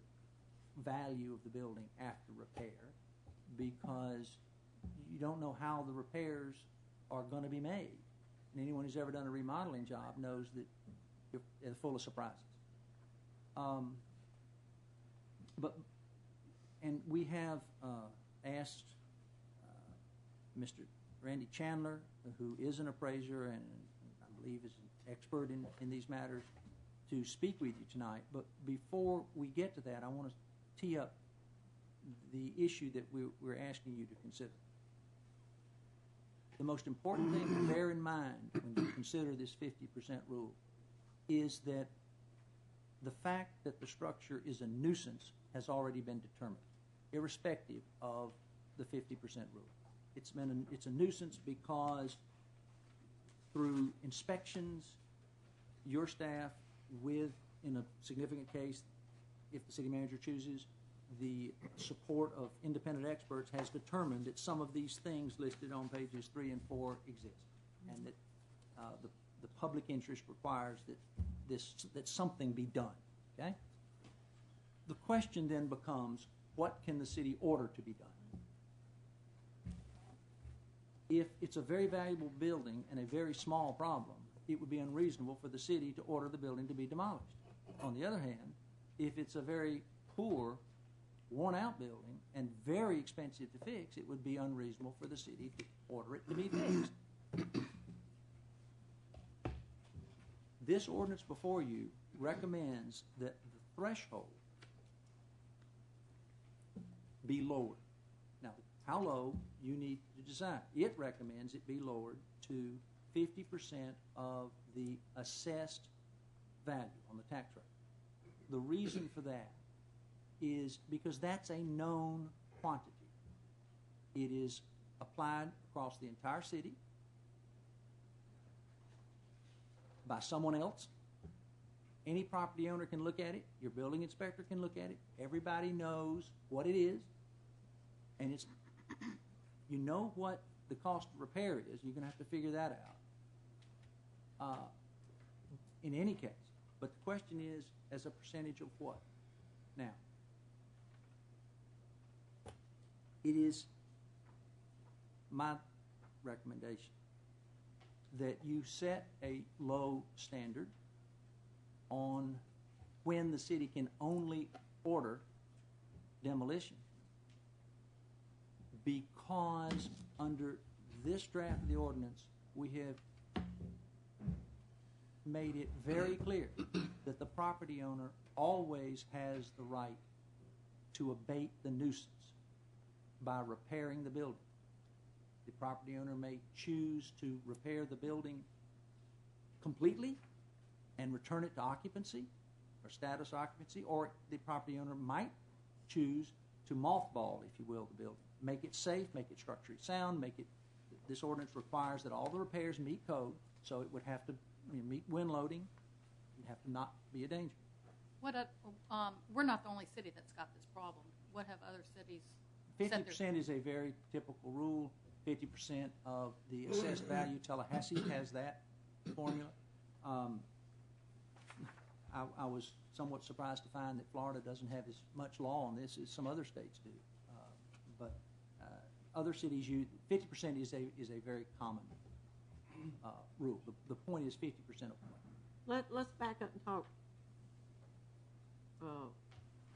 value of the building after repair, because you don't know how the repairs are going to be made. And anyone who's ever done a remodeling job knows that you're full of surprises. And we have asked Mr. Randy Chandler, who is an appraiser and I believe is an expert in these matters, to speak with you tonight. But before we get to that, I want to tee up the issue that we're asking you to consider. The most important thing to bear in mind when you consider this 50% rule is that the fact that the structure is a nuisance has already been determined, irrespective of the 50% rule. It's a nuisance because through inspections, your staff, with, in a significant case, if the city manager chooses, the support of independent experts has determined that some of these things listed on pages 3 and 4 exist, and that the public interest requires that something be done. Okay? The question then becomes, what can the city order to be done? If it's a very valuable building and a very small problem, it would be unreasonable for the city to order the building to be demolished. On the other hand, if it's a very poor, worn-out building and very expensive to fix, it would be unreasonable for the city to order it to be fixed. This ordinance before you recommends that the threshold be lowered. Now, how low you need to decide. It recommends it be lowered to 50% of the assessed value on the tax rate. The reason for that is because that's a known quantity. It is applied across the entire city by someone else. Any property owner can look at it. Your building inspector can look at it. Everybody knows what it is. And it's, you know what the cost of repair is. You're going to have to figure that out in any case. But the question is, as a percentage of what? Now, it is my recommendation that you set a low standard on when the city can only order demolition, because under this draft of the ordinance we have made it very clear that the property owner always has the right to abate the nuisance by repairing the building. The property owner may choose to repair the building completely and return it to occupancy or status occupancy, or the property owner might choose to mothball, if you will, the building. Make it safe, make it structurally sound, make it, this ordinance requires that all the repairs meet code, so it would have to meet wind loading, and have to not be a danger. What? We're not the only city that's got this problem. What have other cities? 50% is a very typical rule. 50% of the assessed value. Tallahassee has that formula. I was somewhat surprised to find that Florida doesn't have as much law on this as some other states do. But other cities use 50% is a very common rule. The point is 50% of what. let's back up and talk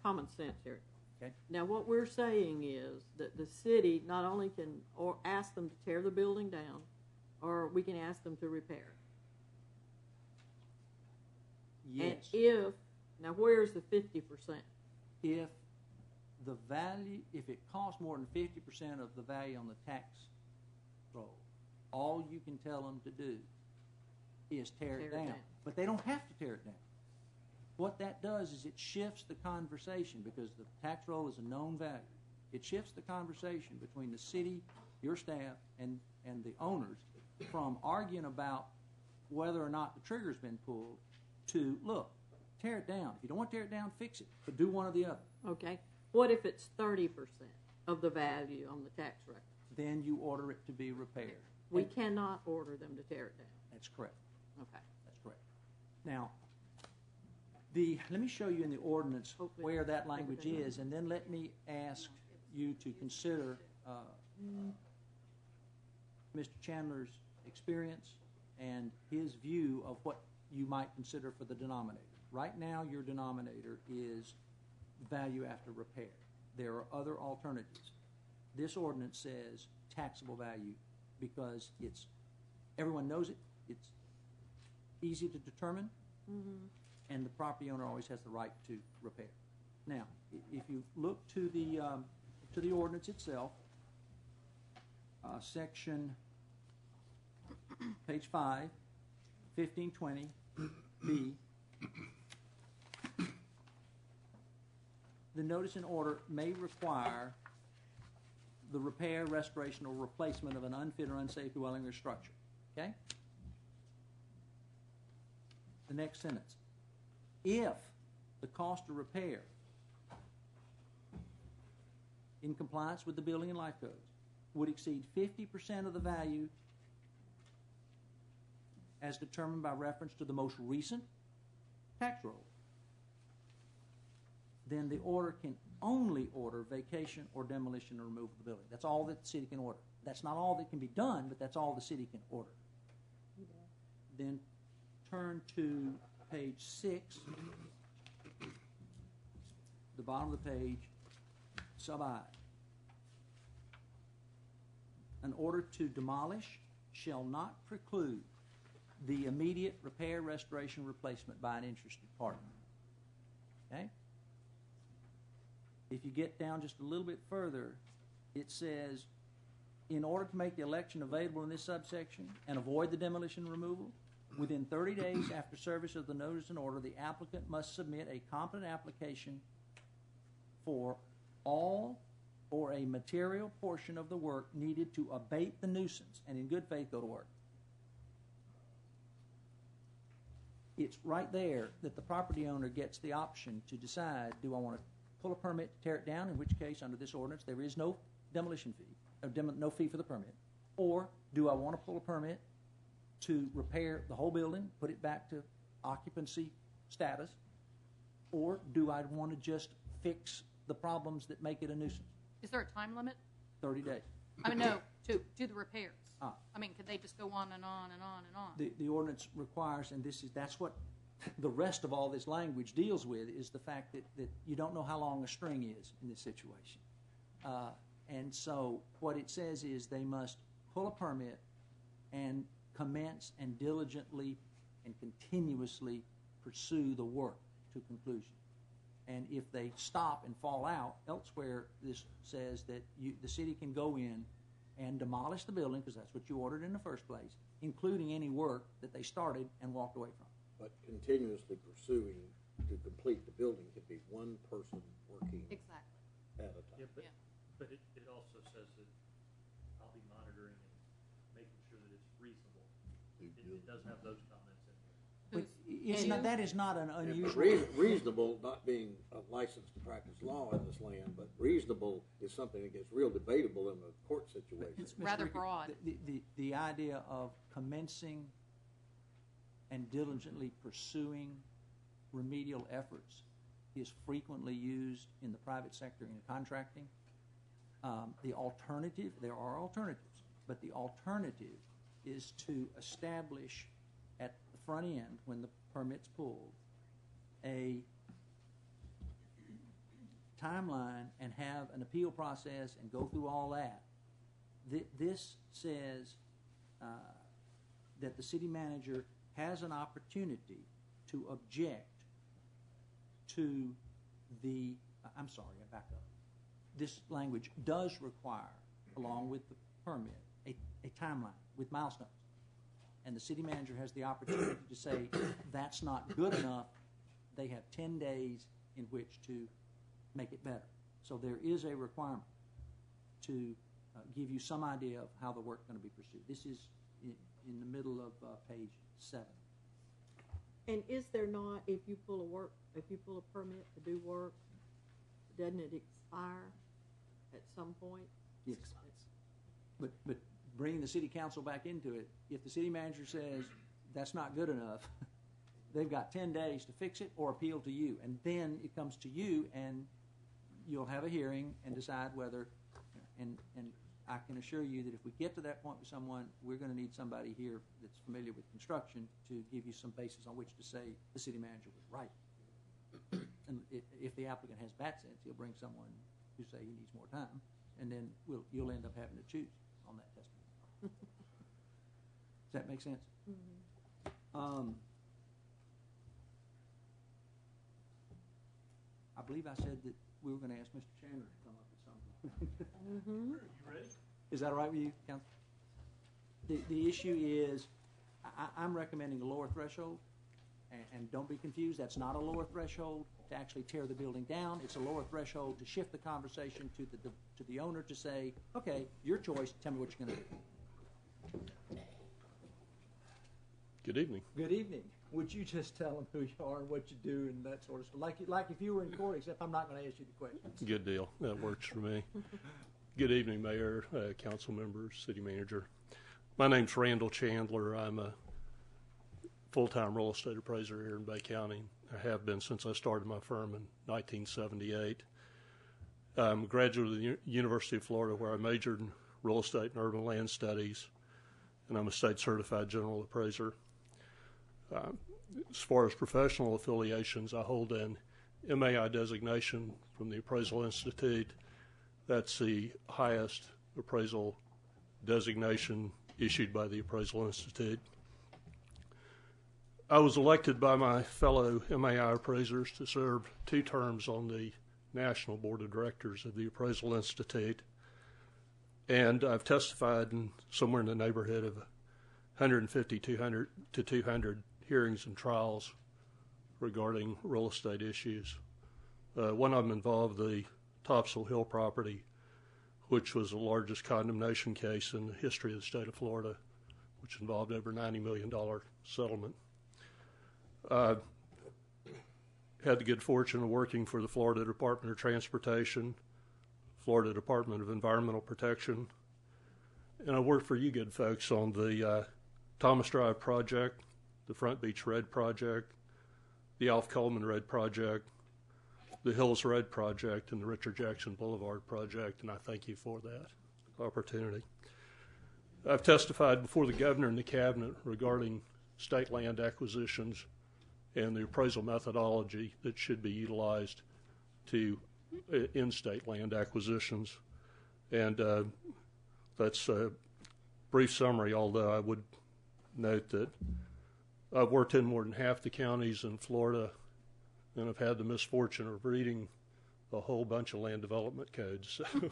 common sense here. Okay. Now, what we're saying is that the city not only can or ask them to tear the building down, or we can ask them to repair. Yes. And now where's the 50%? If the value, if it costs more than 50% of the value on the tax roll, all you can tell them to do is tear it down. But they don't have to tear it down. What that does is it shifts the conversation, because the tax roll is a known value. It shifts the conversation between the city, your staff, and the owners from arguing about whether or not the trigger's been pulled to, look, tear it down. If you don't want to tear it down, fix it. But do one or the other. Okay. What if it's 30% of the value on the tax record? Then you order it to be repaired. We cannot order them to tear it down. That's correct. Okay. That's correct. Now, let me show you in the ordinance where that language is, and then let me ask you to consider Mr. Chandler's experience and his view of what you might consider for the denominator. Right now, your denominator is value after repair. There are other alternatives. This ordinance says taxable value because everyone knows it, it's easy to determine, and the property owner always has the right to repair. Now, if you look to the ordinance itself, section page 5, 1520B, the notice and order may require the repair, restoration, or replacement of an unfit or unsafe dwelling or structure. Okay? The next sentence. If the cost of repair in compliance with the building and life codes would exceed 50% of the value as determined by reference to the most recent tax roll, then the order can only order vacation or demolition or removal of the building. That's all that the city can order. That's not all that can be done, but that's all the city can order. Then turn to page 6, the bottom of the page, sub I. An order to demolish shall not preclude the immediate repair, restoration, replacement by an interested party. Okay? If you get down just a little bit further, it says, in order to make the election available in this subsection and avoid the demolition and removal, within 30 days after service of the notice and order, the applicant must submit a competent application for all or a material portion of the work needed to abate the nuisance, and in good faith go to work. It's right there that the property owner gets the option to decide, do I want to pull a permit to tear it down, in which case, under this ordinance, there is no demolition fee, or no fee for the permit, or do I want to pull a permit to repair the whole building, put it back to occupancy status, or do I want to just fix the problems that make it a nuisance? Is there a time limit? 30 days. I mean, no, to do the repairs. Ah. I mean, could they just go on and on and on and on? The ordinance requires, and that's what the rest of all this language deals with, is the fact that you don't know how long a string is in this situation. And so what it says is they must pull a permit and commence and diligently and continuously pursue the work to conclusion. And if they stop and fall out, elsewhere this says that the city can go in and demolish the building, because that's what you ordered in the first place, including any work that they started and walked away from. But continuously pursuing to complete the building could be one person working Exactly. at a time. Yeah, but it also says that I'll be monitoring and making sure that it's reasonable. It does have those comments in here. But that is not an unusual... Reasonable, not being licensed to practice law in this land, but reasonable is something that gets real debatable in a court situation. It's rather broad. The idea of commencing and diligently pursuing remedial efforts is frequently used in the private sector in contracting. The alternative, there are alternatives, but the alternative is to establish at the front end, when the permits pulled, a timeline and have an appeal process and go through all that. This says that the city manager has an opportunity to object to the, I'm sorry, I back up. This language does require, along with the permit, a timeline with milestones. And the city manager has the opportunity to say, that's not good enough. They have 10 days in which to make it better. So there is a requirement to give you some idea of how the work is going to be pursued. This is in the middle of page 7. And is there not, if you pull a permit to do work, doesn't it expire at some point? Yes. But bringing the city council back into it, if the city manager says that's not good enough, they've got 10 days to fix it or appeal to you. And then it comes to you, and you'll have a hearing and decide whether, and I can assure you that if we get to that point with someone, we're going to need somebody here that's familiar with construction to give you some basis on which to say the city manager was right. And if the applicant has bad sense, he'll bring someone who say he needs more time, and then you'll end up having to choose on that testimony. Does that make sense? Mm-hmm. I believe I said that we were going to ask Mr. Chandler to come up with something. Mm-hmm. You ready? Is that all right with you, Council? The issue is, I'm recommending a lower threshold, and don't be confused, that's not a lower threshold to actually tear the building down. It's a lower threshold to shift the conversation to the owner to say, okay, your choice, tell me what you're going to do. Good evening. Good evening. Would you just tell them who you are and what you do and that sort of stuff? Like if you were in court, except I'm not going to ask you the questions. Good deal. That works for me. Good evening, Mayor, council members, city manager. My name's Randall Chandler. I'm a full-time real estate appraiser here in Bay County. I have been since I started my firm in 1978. I'm a graduate of the University of Florida, where I majored in real estate and urban land studies, and I'm a state certified general appraiser. As far as professional affiliations, I hold an MAI designation from the Appraisal Institute. That's the highest appraisal designation issued by the Appraisal Institute. I was elected by my fellow MAI appraisers to serve 2 terms on the National Board of Directors of the Appraisal Institute, and I've testified in somewhere in the neighborhood of 150 to 200 hearings and trials regarding real estate issues. One of them involved the Topsail Hill property, which was the largest condemnation case in the history of the state of Florida, which involved over $90 million settlement. Had the good fortune of working for the Florida Department of Transportation, Florida Department of Environmental Protection, and I worked for you good folks on the Thomas Drive project, the Front Beach Road project, the Alf Coleman Road project, the Hills Road project, and the Richard Jackson Boulevard project, and I thank you for that opportunity. I've testified before the governor and the cabinet regarding state land acquisitions and the appraisal methodology that should be utilized to in-state land acquisitions. And that's a brief summary, although I would note that I've worked in more than half the counties in Florida, and I've had the misfortune of reading a whole bunch of land development codes. So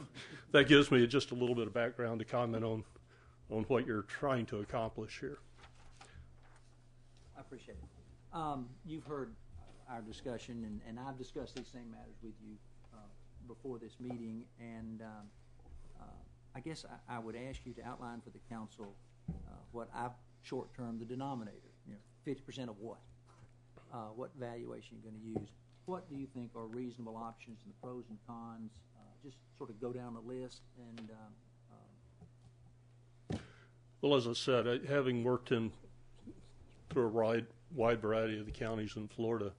that gives me just a little bit of background to comment on what you're trying to accomplish here. I appreciate it. You've heard our discussion, and I've discussed these same matters with you before this meeting, and I guess I would ask you to outline for the council what I've short-termed the denominator. 50% of what? What valuation you're going to use? What do you think are reasonable options and the pros and cons? Just sort of go down the list and. Well, as I said, having worked in through a wide variety of the counties in Florida,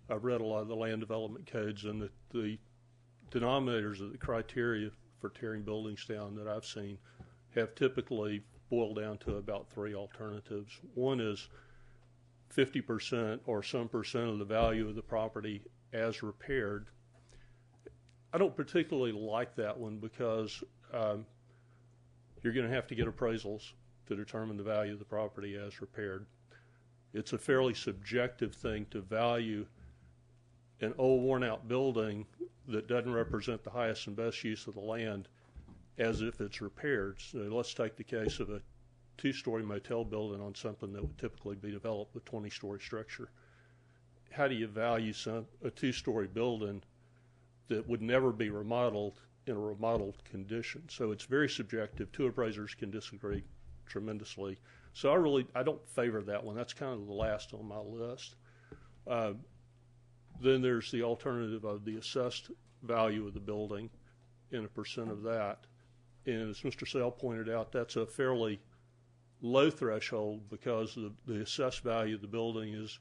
I've read a lot of the land development codes, and the denominators of the criteria for tearing buildings down that I've seen have typically boiled down to about 3 alternatives. One is 50% or some percent of the value of the property as repaired. I don't particularly like that one because you're going to have to get appraisals to determine the value of the property as repaired. It's a fairly subjective thing to value an old worn-out building that doesn't represent the highest and best use of the land as if it's repaired. So let's take the case of a two-story motel building on something that would typically be developed with 20-story structure. How do you value a two-story building that would never be remodeled in a remodeled condition? So it's very subjective. Two appraisers can disagree tremendously. So I don't favor that one. That's kind of the last on my list. Then there's the alternative of the assessed value of the building and a percent of that. And as Mr. Sale pointed out, that's a fairly low threshold because the assessed value of the building is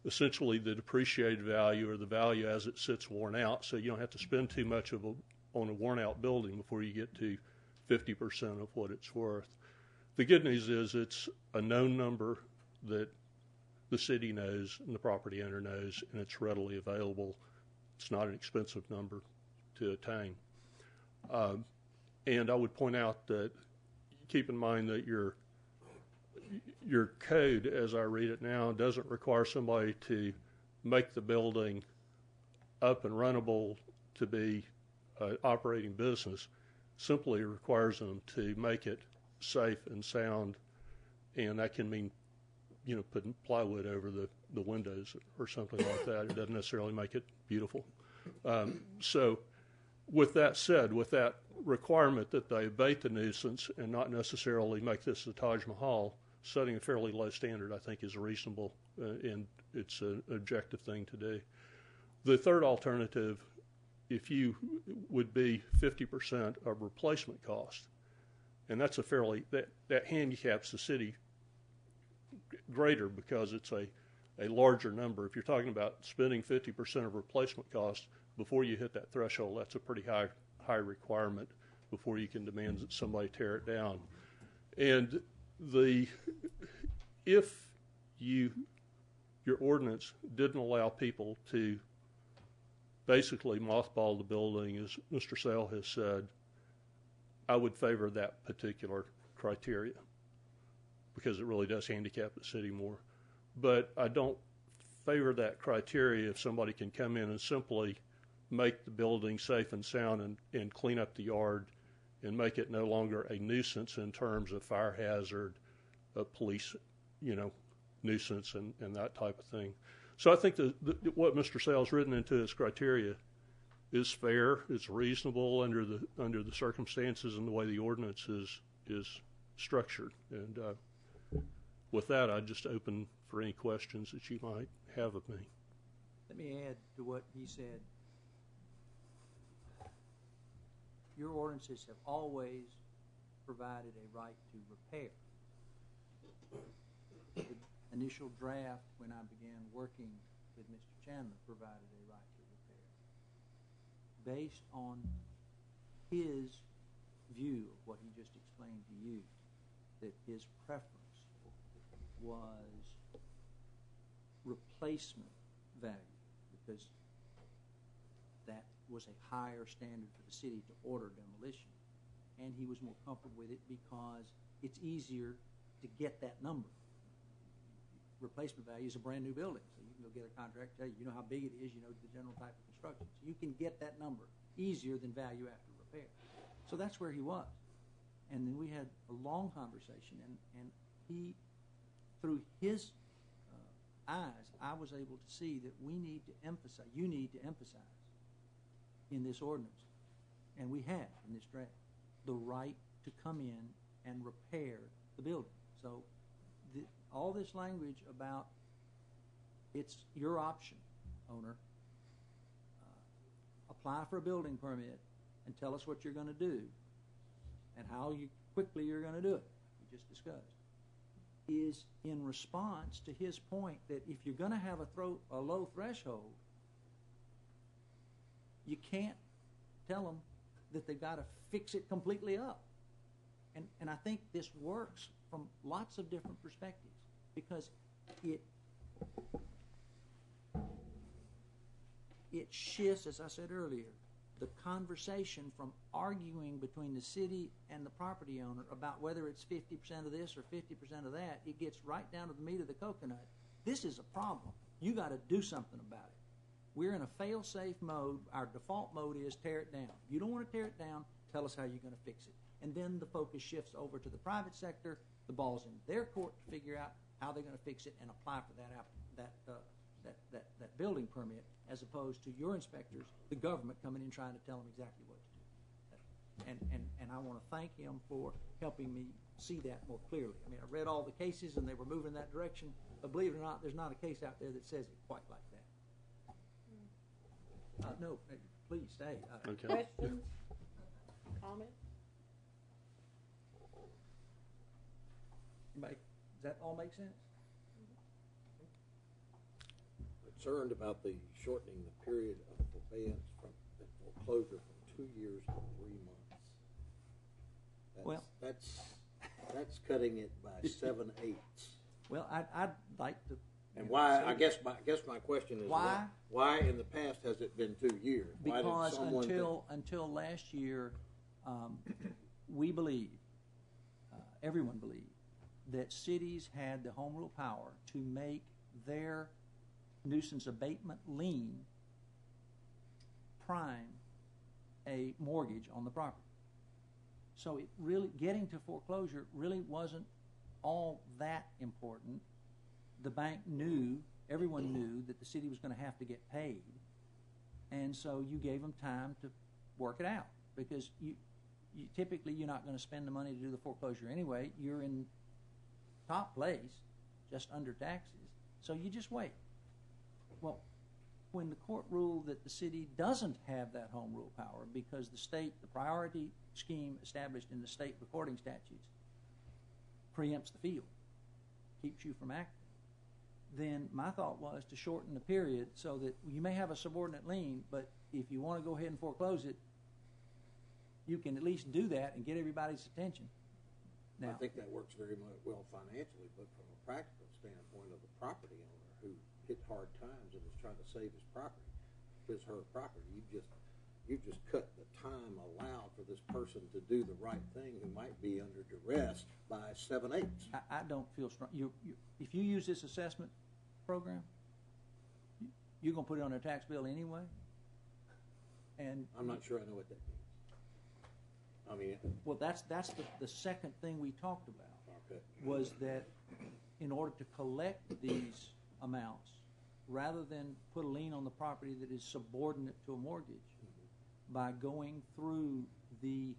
essentially the depreciated value or the value as it sits worn out. So you don't have to spend too much on a worn out building before you get to 50% of what it's worth. The good news is it's a known number that the city knows and the property owner knows, and it's readily available. It's not an expensive number to attain. And I would point out that keep in mind that your code, as I read it now, doesn't require somebody to make the building up and runnable to be an operating business. Simply requires them to make it safe and sound, and that can mean, putting plywood over the windows or something like that. It doesn't necessarily make it beautiful. So with that said, with that requirement that they abate the nuisance and not necessarily make this the Taj Mahal, setting a fairly low standard, I think, is reasonable, and it's an objective thing to do. The third alternative, if you would be 50% of replacement cost, and that's that handicaps the city greater because it's a larger number. If you're talking about spending 50% of replacement cost before you hit that threshold, that's a pretty high requirement before you can demand that somebody tear it down. And if your ordinance didn't allow people to basically mothball the building, as Mr. Sale has said, I would favor that particular criteria because it really does handicap the city more. But I don't favor that criteria if somebody can come in and simply make the building safe and sound and clean up the yard and make it no longer a nuisance in terms of fire hazard, a police, nuisance and that type of thing. So I think what Mr. Sale's written into his criteria is fair, it's reasonable under the circumstances and the way the ordinance is structured. And with that, I'd just open for any questions that you might have of me. Let me add to what he said. Your ordinances have always provided a right to repair. The initial draft, when I began working with Mr. Chandler, provided a right to repair. Based on his view of what he just explained to you, that his preference was replacement value because that was a higher standard for the city to order demolition, and he was more comfortable with it because it's easier to get that number. Replacement value is a brand new building, so you can go get a contract, tell you know how big it is, you know the general type of construction. So you can get that number easier than value after repair. So that's where he was. And then we had a long conversation, and he, through his eyes, I was able to see that you need to emphasize in this ordinance, and we have in this draft, the right to come in and repair the building. So all this language about it's your option, owner, apply for a building permit and tell us what you're going to do and how quickly you're going to do it, we just discussed, is in response to his point that if you're going to have a low threshold, you can't tell them that they've got to fix it completely up. And I think this works from lots of different perspectives because it it shifts, as I said earlier, the conversation from arguing between the city and the property owner about whether it's 50% of this or 50% of that. It gets right down to the meat of the coconut. This is a problem. You got to do something about it. We're in a fail-safe mode. Our default mode is tear it down. You don't want to tear it down. Tell us how you're going to fix it. And then the focus shifts over to the private sector. The ball's in their court to figure out how they're going to fix it and apply for that building permit, as opposed to your inspectors, the government, coming in trying to tell them exactly what to do. And I want to thank him for helping me see that more clearly. I mean, I read all the cases and they were moving in that direction, but believe it or not, there's not a case out there that says it quite like that. No, please stay. Okay. Questions? Comments? Does that all make sense? Concerned about the shortening the period of forbearance from foreclosure from 2 years to 3 months. That's cutting it by 7/8. Well, I'd like to. And why? I guess my question is why? Why in the past has it been 2 years? Because why did someone until last year, we believed, everyone believed, that cities had the home rule power to make their nuisance abatement lien prime a mortgage on the property. So it really, getting to foreclosure really wasn't all that important. The bank knew, everyone knew, that the city was going to have to get paid, and so you gave them time to work it out, because you typically you're not going to spend the money to do the foreclosure anyway. You're in top place, just under taxes, so you just wait. Well, when the court ruled that the city doesn't have that home rule power because the priority scheme established in the state recording statutes preempts the field, keeps you from acting, then my thought was to shorten the period so that you may have a subordinate lien, but if you want to go ahead and foreclose it, you can at least do that and get everybody's attention. Now, I think that works very well financially, but from a practical standpoint of the property owner who hit hard times and is trying to save his property, her property, you just cut the time allowed for this person to do the right thing who might be under duress by 7/8. I don't feel strong. If you use this assessment program, you're going to put it on their tax bill anyway. And I'm not sure I know what that means. I mean, well, that's the second thing we talked about. Okay. Was that in order to collect these amounts, rather than put a lien on the property that is subordinate to a mortgage, by going through the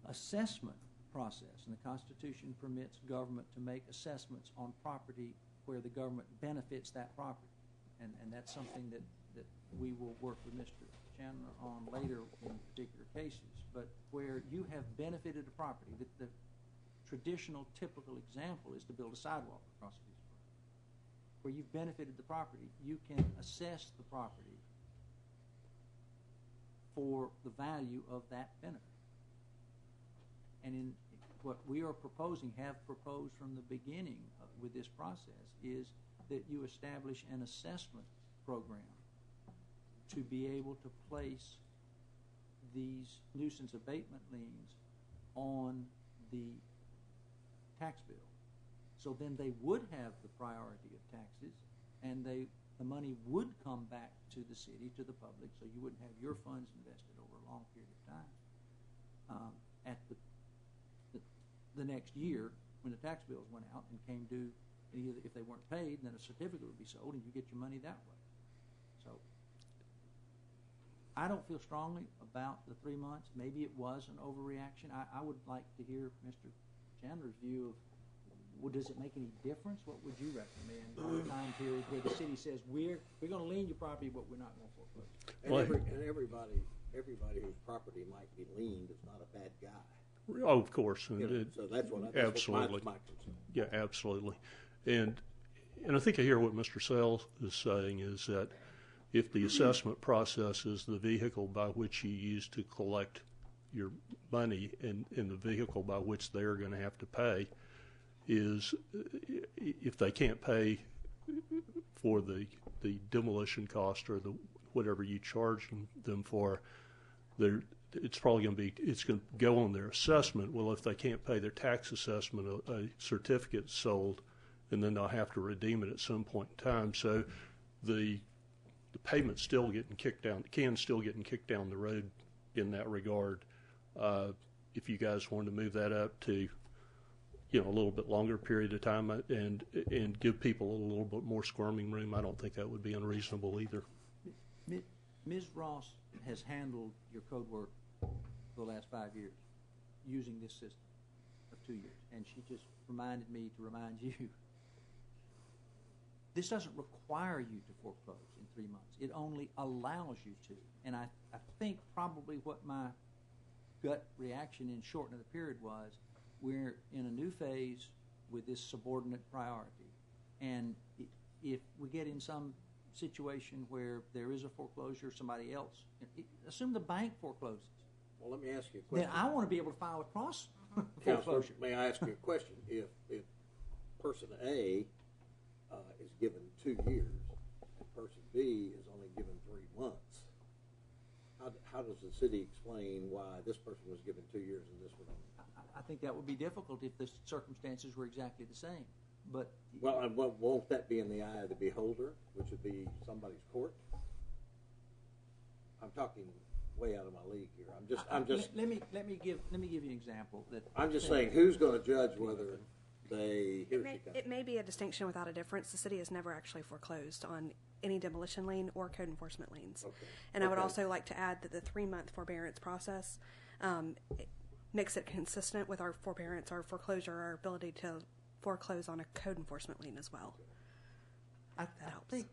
assessment process, and the Constitution permits government to make assessments on property where the government benefits that property, and that's something that we will work with Mr. Chandler on later in particular cases, but where you have benefited a property, the traditional typical example is to build a sidewalk across a piece of property. Where you've benefited the property, you can assess the property for the value of that benefit. And in what we are proposing, have proposed from the beginning with this process, is that you establish an assessment program to be able to place these nuisance abatement liens on the tax bill. So then they would have the priority of taxes, and the money would come back to the city, to the public, so you wouldn't have your funds invested over a long period of time. At the next year, when the tax bills went out and came due, either if they weren't paid, then a certificate would be sold, and you get your money that way. So I don't feel strongly about the 3 months. Maybe it was an overreaction. I would like to hear Mr. Chandler's view of, well, does it make any difference? What would you recommend on a time period where the city says we're going to lien your property, but we're not going to foreclose? And everybody whose property might be liened is not a bad guy. Oh, of course. So that's what absolutely. my concern. Yeah, absolutely. And I think I hear what Mr. Sells is saying is that if the assessment process is the vehicle by which you use to collect your money and the vehicle by which they're going to have to pay, is if they can't pay for the demolition cost or the whatever you charge them for, it's probably going to be, it's going to go on their assessment. Well, if they can't pay their tax assessment, a certificate's sold, and then they'll have to redeem it at some point in time. So the payment's still getting kicked down, the road in that regard. If you guys wanted to move that up to, a little bit longer period of time and give people a little bit more squirming room, I don't think that would be unreasonable either. Ms. Ross has handled your code work for the last 5 years using this system of 2 years, and she just reminded me to remind you, this doesn't require you to foreclose in 3 months. It only allows you to. And I think probably what my gut reaction in shortening the period was, we're in a new phase with this subordinate priority. And if we get in some situation where there is a foreclosure, somebody else, assume the bank forecloses. Well, let me ask you a question. Then I want to be able to file a cross Counselor, foreclosure. may I ask you a question? If person A is given 2 years and person B is only given 3 months, how does the city explain why this person was given 2 years and this one only? I think that would be difficult if the circumstances were exactly the same. But won't that be in the eye of the beholder, which would be somebody's court? I'm talking way out of my league here. I'm just. Let me give you an example. I'm just saying, who's going to judge whether they? It may be a distinction without a difference. The city has never actually foreclosed on any demolition lien or code enforcement liens. Okay. And I would also like to add that the 3-month forbearance process it makes it consistent with our forbearance, our foreclosure, our ability to foreclose on a code enforcement lien as well. I think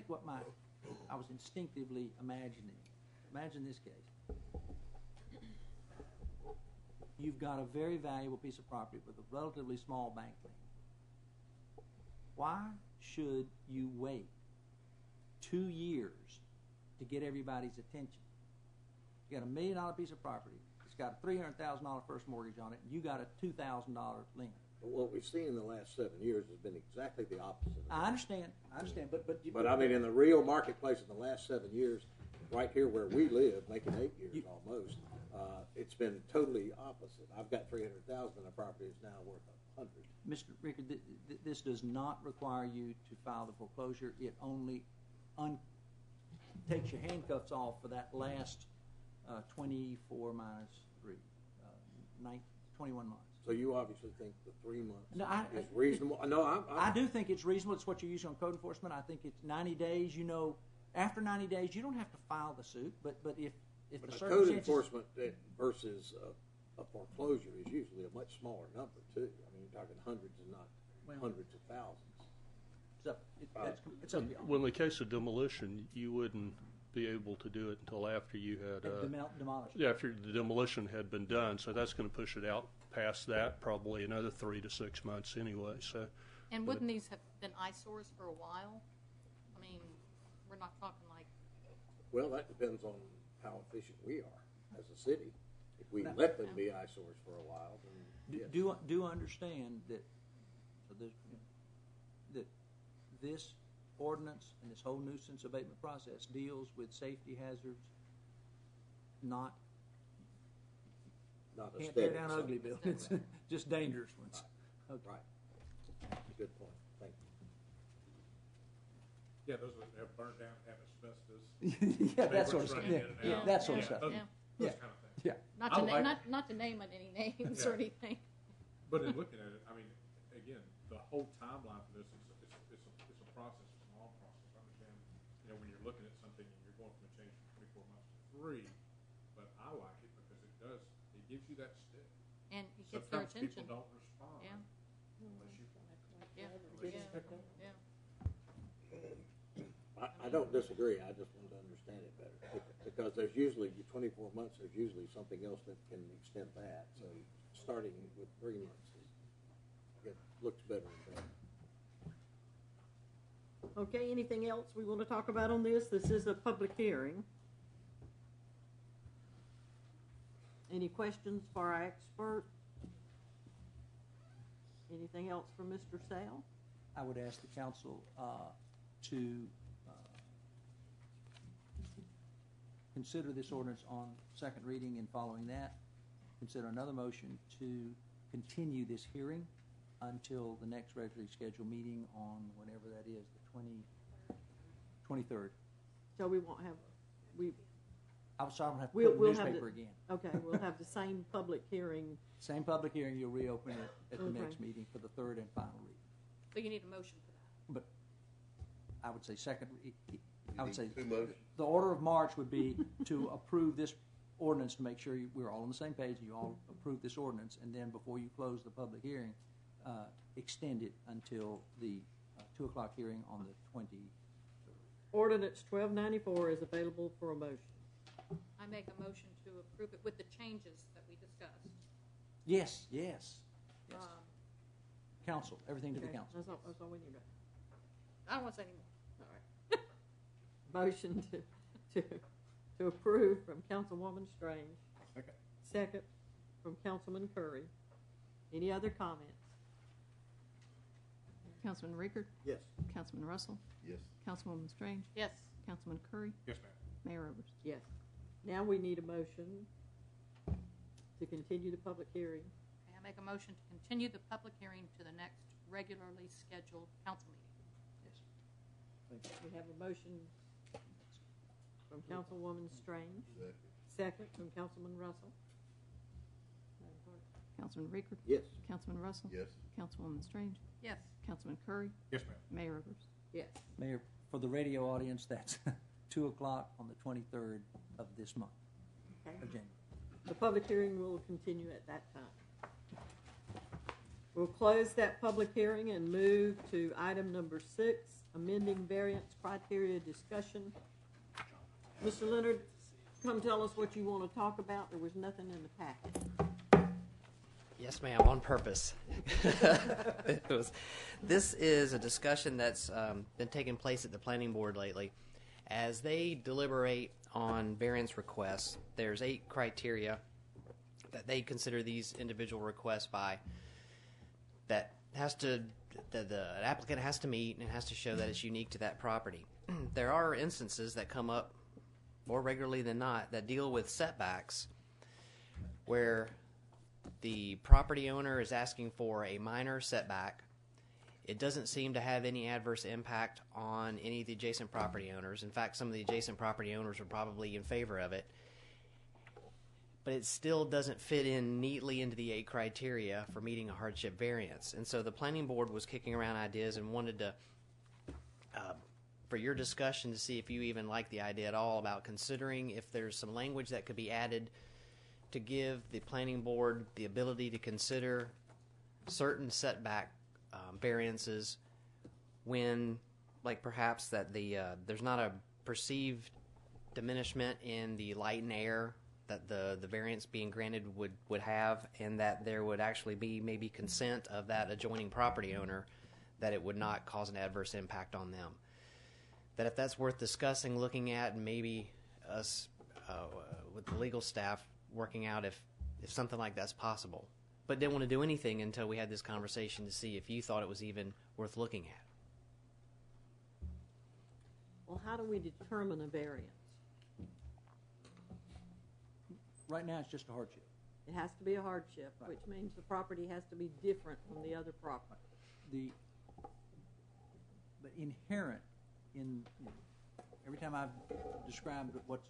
what I was instinctively imagining. Imagine this case. You've got a very valuable piece of property with a relatively small bank lien. Why should you wait 2 years to get everybody's attention? You got $1 million piece of property. It's got a $300,000 first mortgage on it, and you got a $2,000 lien. But what we've seen in the last 7 years has been exactly the opposite. I understand, but I mean, in the real marketplace in the last 7 years, right here where we live, making 8 years almost, it's been totally opposite. I've got $300,000 and the property is now worth $100,000. Mr. Rickard, this does not require you to file the foreclosure. It only takes your handcuffs off for that last 24 minus 3, 21 months. So you obviously think the 3 months is reasonable? No, I do think it's reasonable. It's what you're using on code enforcement. I think it's 90 days. After 90 days, you don't have to file the suit. But if the circumstances... code enforcement versus a foreclosure is usually a much smaller number, too. I mean, you're talking hundreds and not hundreds of thousands. It's up well, in the case of demolition, you wouldn't be able to do it until after you had demolished. After the demolition had been done. So that's going to push it out past that probably another 3 to 6 months anyway. So. And wouldn't these have been eyesores for a while? I mean, we're not talking like. Well, that depends on how efficient we are as a city. If we let them be eyesores for a while, then yes. Do understand that that this ordinance and this whole nuisance abatement process deals with safety hazards, not can't tear down ugly buildings, just dangerous ones. Right. Okay. Right. Good point. Thank you. Yeah, those that have burned down, have asbestos. Yeah, that sort of stuff. Yeah, that sort of stuff. Those kind of things. Yeah. Not to name any names or anything. But in looking at it, I mean, again, the whole timeline for this is it's a process, it's a long process. I understand, when you're looking at something and you're going from a change from 24 months to 3, but I like it because it gives you that stick. And it gets their Sometimes attention. people don't respond. Yeah. Unless you I don't disagree. I just want to understand it better because there's usually 24 months. There's usually something else that can extend that. So starting with 3 months, it looks better and better. Okay. Anything else we want to talk about on this? This is a public hearing. Any questions for our expert? Anything else from Mr. Sale? I would ask the council to consider this ordinance on second reading, and following that, consider another motion to continue this hearing until the next regularly scheduled meeting on whenever that is, the 23rd. So we won't have, I'm sorry, I'm going to have to put the newspaper again. Okay, we'll have the same public hearing. Same public hearing, you'll reopen it at the Okay. next meeting for the third and final reading. So you need a motion for that. But I would say second, I would need say two motions. the order of march would be to approve this ordinance, to make sure we're all on the same page, and you all approve this ordinance, and then before you close the public hearing, extend it until the 2 o'clock hearing on the 23rd. Ordinance 1294 is available for a motion. I make a motion to approve it with the changes that we discussed. Yes, yes. Yes. Council, everything to the Okay, council. that's all we need. I don't want to say anymore. All right. Motion to approve from Councilwoman Strange. Okay. Second from Councilman Curry. Any other comments? Councilman Rickard? Yes. Councilman Russell? Yes. Councilwoman Strange? Yes. Councilman Curry? Yes, ma'am. Mayor Roberts? Yes. Now we need a motion to continue the public hearing. Okay, I make a motion to continue the public hearing to the next regularly scheduled council meeting. Yes. We have a motion from Councilwoman Strange. Second. Second from Councilman Russell. Councilman Rickard? Yes. Councilman Russell? Yes. Councilwoman Strange? Yes. Councilman Curry? Yes, ma'am. Mayor Roberts? Yes. Mayor, for the radio audience, that's 2 o'clock on the 23rd of this month, Okay. of January. The public hearing will continue at that time. We'll close that public hearing and move to item number 6, amending variance criteria discussion. Mr. Leonard, come tell us what you want to talk about. There was nothing in the packet. Yes, ma'am, on purpose. This is a discussion that's been taking place at the planning board lately. As they deliberate on variance requests, there's 8 criteria that they consider these individual requests by that the applicant has to meet, and it has to show that it's unique to that property. There are instances that come up more regularly than not that deal with setbacks where the property owner is asking for a minor setback. It doesn't seem to have any adverse impact on any of the adjacent property owners. In fact, some of the adjacent property owners are probably in favor of it. But it still doesn't fit in neatly into the 8 criteria for meeting a hardship variance. And so the planning board was kicking around ideas and wanted to, for your discussion, to see if you even like the idea at all about considering if there's some language that could be added to give the planning board the ability to consider certain setback variances when, like perhaps that there's not a perceived diminishment in the light and air that the variance being granted would have, and that there would actually be maybe consent of that adjoining property owner that it would not cause an adverse impact on them. That if that's worth discussing, looking at, and maybe us with the legal staff working out if something like that's possible. But didn't want to do anything until we had this conversation to see if you thought it was even worth looking at. Well, how do we determine a variance? Right now, it's just a hardship. It has to be a hardship, which means the property has to be different from the other property. But inherent in every time I've described what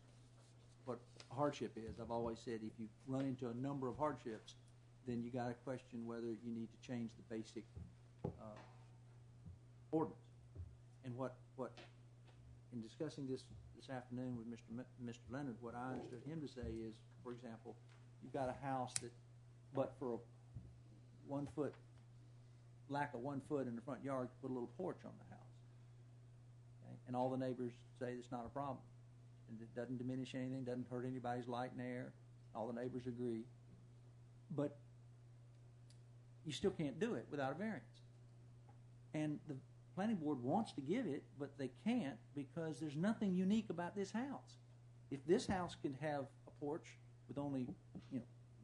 hardship is, I've always said if you run into a number of hardships, then you got to question whether you need to change the basic ordinance. And what in discussing this afternoon with Mr. Leonard, what I understood him to say is, for example, you've got a house that, but for a 1 foot lack of 1 foot in the front yard, you put a little porch on the house, okay? And all the neighbors say it's not a problem, and it doesn't diminish anything, doesn't hurt anybody's light and air. All the neighbors agree, but you still can't do it without a variance. And the planning board wants to give it, but they can't because there's nothing unique about this house. If this house could have a porch with only,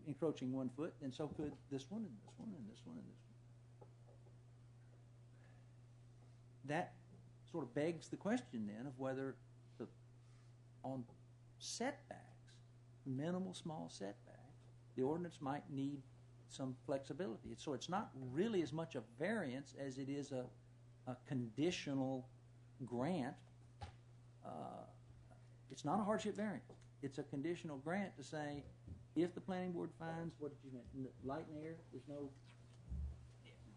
encroaching 1 foot, then so could this one and this one and this one and this one. that sort of begs the question then of whether on setbacks, minimal small setbacks, the ordinance might need some flexibility. So it's not really as much a variance as it is a conditional grant. It's not a hardship variance. It's a conditional grant to say, if the planning board finds, what did you mention, light and air,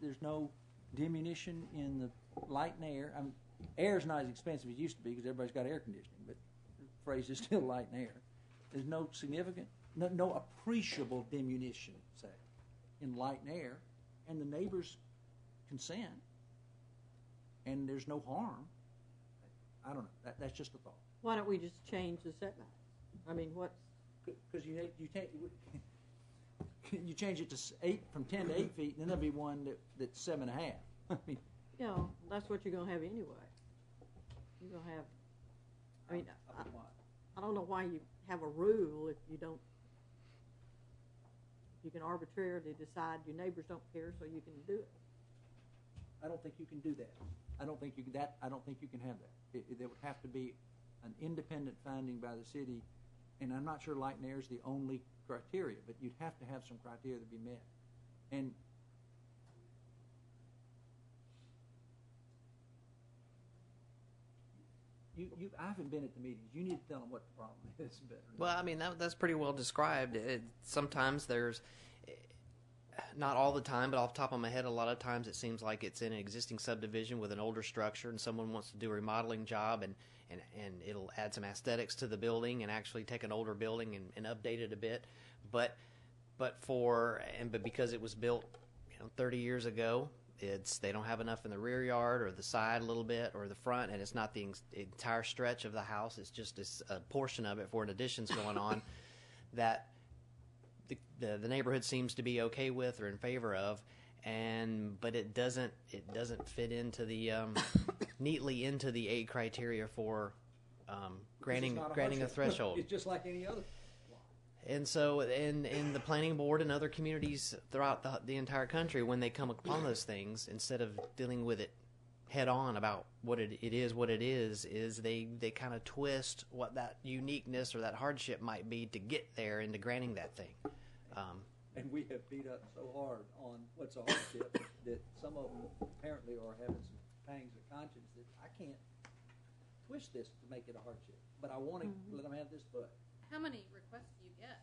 there's no diminution in the light and air. I mean, air is not as expensive as it used to be because everybody's got air conditioning, but the phrase is still light and air. There's no significant, no appreciable diminution, say, in light and air, and the neighbors consent, and there's no harm. I don't know. That's just a thought. Why don't we just change the setback? I mean, what's... Because you change it to 8 from 10 to 8 feet, and then there'll be one that's 7.5. I mean, You know, that's what you're going to have anyway. You're going to have... I mean, I don't know why you have a rule if you don't... You can arbitrarily decide your neighbors don't care, so you can do it. I don't think you can do that. I don't think you can have that. There would have to be an independent finding by the city, and I'm not sure light and air is the only criteria, but you'd have to have some criteria to be met. And I haven't been at the meetings. You need to tell them what the problem is better. Well, I mean, that's pretty well described. Sometimes there's, not all the time, but off the top of my head, a lot of times it seems like it's in an existing subdivision with an older structure and someone wants to do a remodeling job and it'll add some aesthetics to the building and actually take an older building and update it a bit. But because it was built 30 years ago, they don't have enough in the rear yard or the side a little bit or the front, and it's not the entire stretch of the house. It's just a portion of it for an additions going on that the neighborhood seems to be okay with or in favor of, but it doesn't fit into the neatly into the 8 criteria for granting a threshold. It's just like any other. And so, in the planning board and other communities throughout the entire country, when they come upon those things, instead of dealing with it head on about what it is they kind of twist what that uniqueness or that hardship might be to get there into granting that thing. And we have beat up so hard on what's a hardship that some of them apparently are having some pangs of conscience that I can't twist this to make it a hardship, but I want to let them have this. But how many requests do you get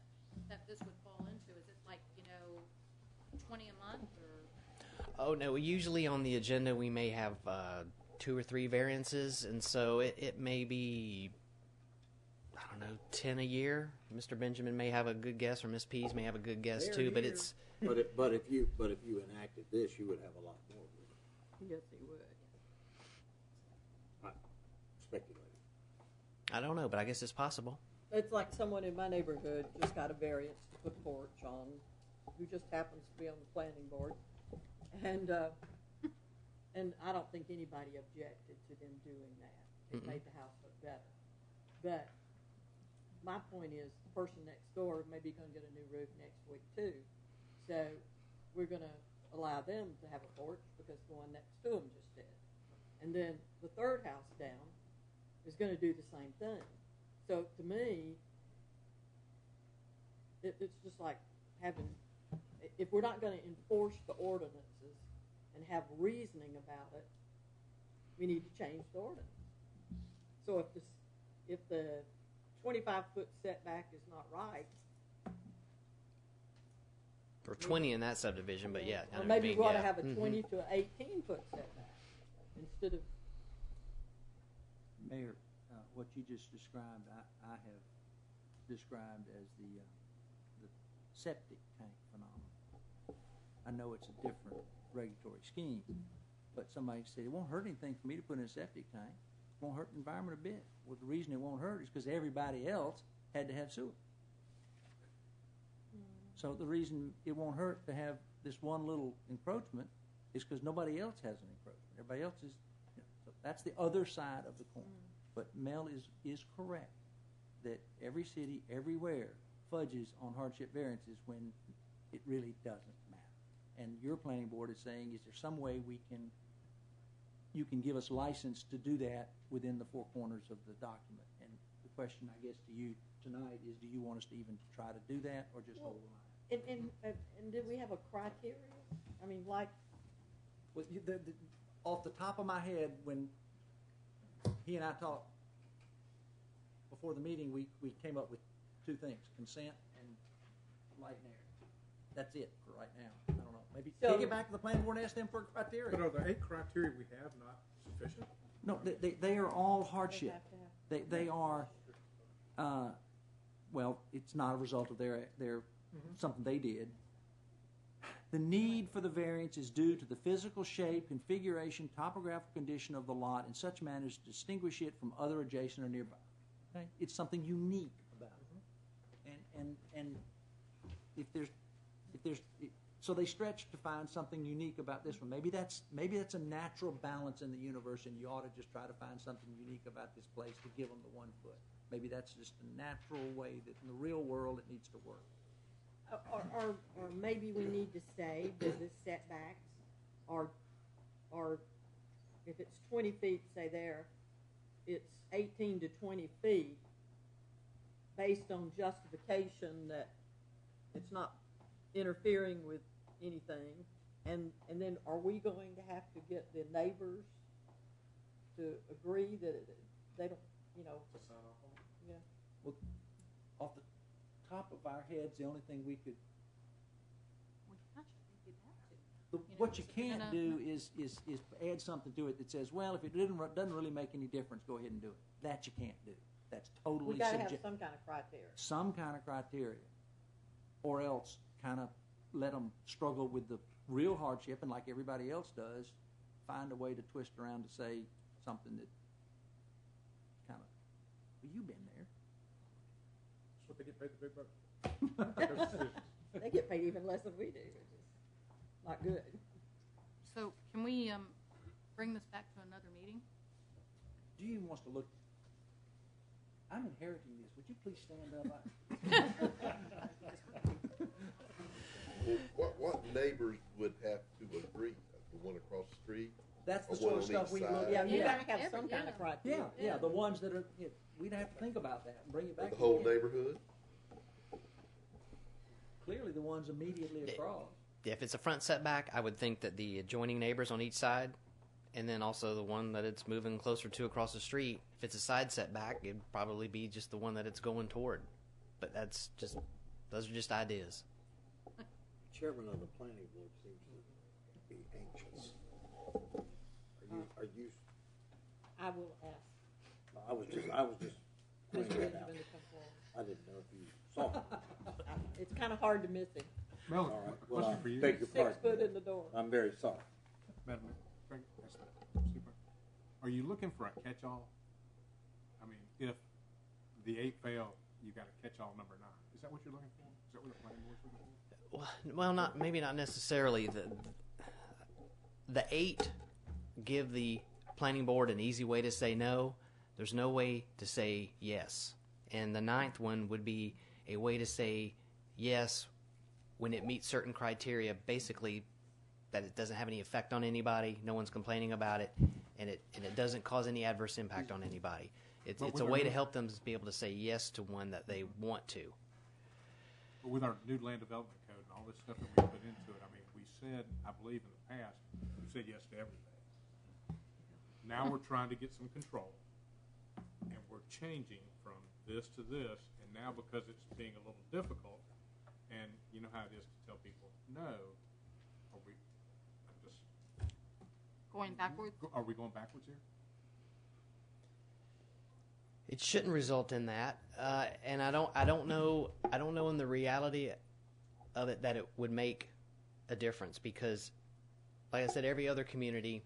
that this would fall into? Is it like 20 a month or? Oh no, usually on the agenda we may have 2 or 3 variances, and so it may be, I don't know, 10 a year. Mr. Benjamin may have a good guess, or Miss Pease may have a good guess too. But it's but if you enacted this, you would have a lot more. Yes, he would. I'm speculating. I don't know, but I guess it's possible. It's like someone in my neighborhood just got a variance to put a porch on, who just happens to be on the planning board, and I don't think anybody objected to them doing that. It made the house look better. But my point is, the person next door may be going to get a new roof next week too, so we're going to allow them to have a porch because the one next to them just did, and then the third house down is going to do the same thing. So to me, it's just like having, if we're not going to enforce the ordinances and have reasoning about it, we need to change the ordinance. So if the 25-foot setback is not right, or 20 in that subdivision, but yeah, or maybe we ought to have a 20 to an 18-foot setback instead of. Mayor, what you just described, I have described as the septic tank phenomenon. I know it's a different regulatory scheme, but somebody said it won't hurt anything for me to put in a septic tank. It won't hurt the environment a bit. Well, the reason it won't hurt is because everybody else had to have sewer. So the reason it won't hurt to have this one little encroachment is because nobody else has an encroachment. Everybody else is. So that's the other side of the coin. But Mel is correct that every city, everywhere, fudges on hardship variances when it really doesn't matter. And your planning board is saying, is there some way we can you can give us license to do that within the four corners of the document. And the question, I guess, to you tonight is, do you want us to even try to do that or just hold on? And did we have a criteria? I mean, like, Well, off the top of my head, when he and I talked before the meeting, we came up with two things: consent and light and air. That's it for right now. I don't know. Maybe take it back to the planning board and ask them for a criteria. But are the 8 criteria we have not sufficient? No, they are all hardship. They are. Well, it's not a result of their something they did. The need for the variance is due to the physical shape, configuration, topographical condition of the lot in such manner as to distinguish it from other adjacent or nearby. Okay? It's something unique about it. And if there's so they stretch to find something unique about this one. Maybe that's a natural balance in the universe, and you ought to just try to find something unique about this place to give them the 1 foot. Maybe that's just a natural way that in the real world it needs to work. or maybe we need to say that the setbacks are if it's 20 feet, say there, it's 18 to 20 feet based on justification that it's not interfering with anything, and then are we going to have to get the neighbors to agree that they don't, To sign off on it? yeah. Well, off the top of our heads, the only thing we could what you can't do is add something to it that says, well, if it doesn't really make any difference, go ahead and do it. That you can't do. That's totally We got to have some kind of criteria. Some kind of criteria, or else kind of let them struggle with the real hardship, and like everybody else does, find a way to twist around to say something that kind of, well, you've been there. That's what they get paid the big bucks. They get paid even less than we do, which is not good. So can we bring this back to another meeting? Do you even want to look? I'm inheriting this. Would you please stand up? What neighbors would have to agree? The one across the street? That's the Or sort one of on stuff each we side? look Yeah, at. you got to have some kind of criteria. Yeah, the ones that are, we'd have to think about that and bring it back. The whole again. neighborhood? Clearly the ones immediately across. If it's a front setback, I would think that the adjoining neighbors on each side, and then also the one that it's moving closer to across the street. If it's a side setback, it'd probably be just the one that it's going toward. But those are just ideas. Chairman of the planning board seems to be anxious. Are you? I will ask. I was just Mr. pointing that out. Benjamin to come forward. I didn't know if you saw him. It's kind of hard to miss him. Mel, All right. question Well, for you. I beg your 6 pardon. foot in the door. I'm very sorry. Madam Mayor, are you looking for a catch-all? I mean, if the 8 fail, you got a catch-all number 9. Is that what you're looking for? Is that what the planning board's looking for? Well, maybe not necessarily. The 8 give the planning board an easy way to say no. There's no way to say yes. And the 9th one would be a way to say yes when it meets certain criteria, basically that it doesn't have any effect on anybody, no one's complaining about it, and it doesn't cause any adverse impact on anybody. It's a way to help them be able to say yes to one that they want to. But with our new land development code and all this stuff that we put into it, I mean, we said, I believe in the past, we said yes to everything. Now we're trying to get some control, and we're changing from this to this, and now because it's being a little difficult, and you know how it is to tell people no, are we? I'm just Going backwards? Are we going backwards here? It shouldn't result in that, and I don't know in the reality of it that it would make a difference, because, like I said, every other community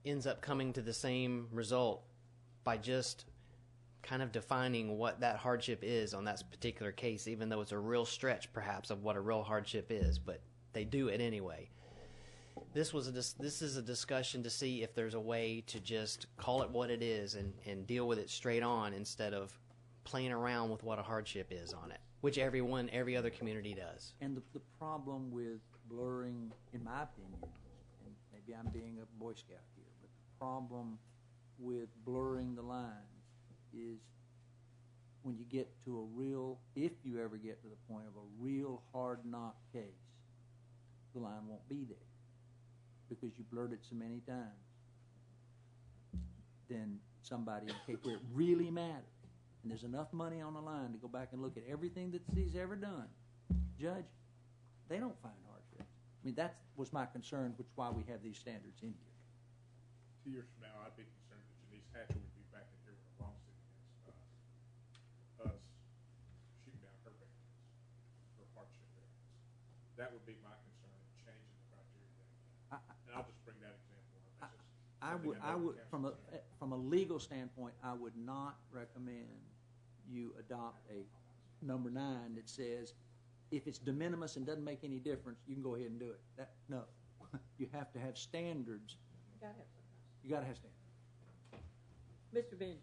ends up coming to the same result by just kind of defining what that hardship is on that particular case, even though it's a real stretch, perhaps, of what a real hardship is, but they do it anyway. This is a discussion to see if there's a way to just call it what it is and deal with it straight on, instead of playing around with what a hardship is on it, which every other community does. And the problem with blurring, in my opinion, and maybe I'm being a Boy Scout here, but the problem with blurring the lines is when you get to a real, if you ever get to the point of a real hard knock case, the line won't be there because you blurred it so many times. Then somebody, in a case where it really matters, and there's enough money on the line to go back and look at everything that he's ever done, Judge, they don't find hardship. I mean, that was my concern, which is why we have these standards in here. 2 years from now, I'd be concerned that Janice Hatcher would be back in here with a lawsuit against us shooting down her variance, her hardship variance. That would be my concern in changing the criteria that and I'll just bring that example up. I would, from a legal standpoint, I would not recommend you adopt a number 9 that says if it's de minimis and doesn't make any difference, you can go ahead and do it. No, you have to have standards. You got to have standards. Mr. Benji.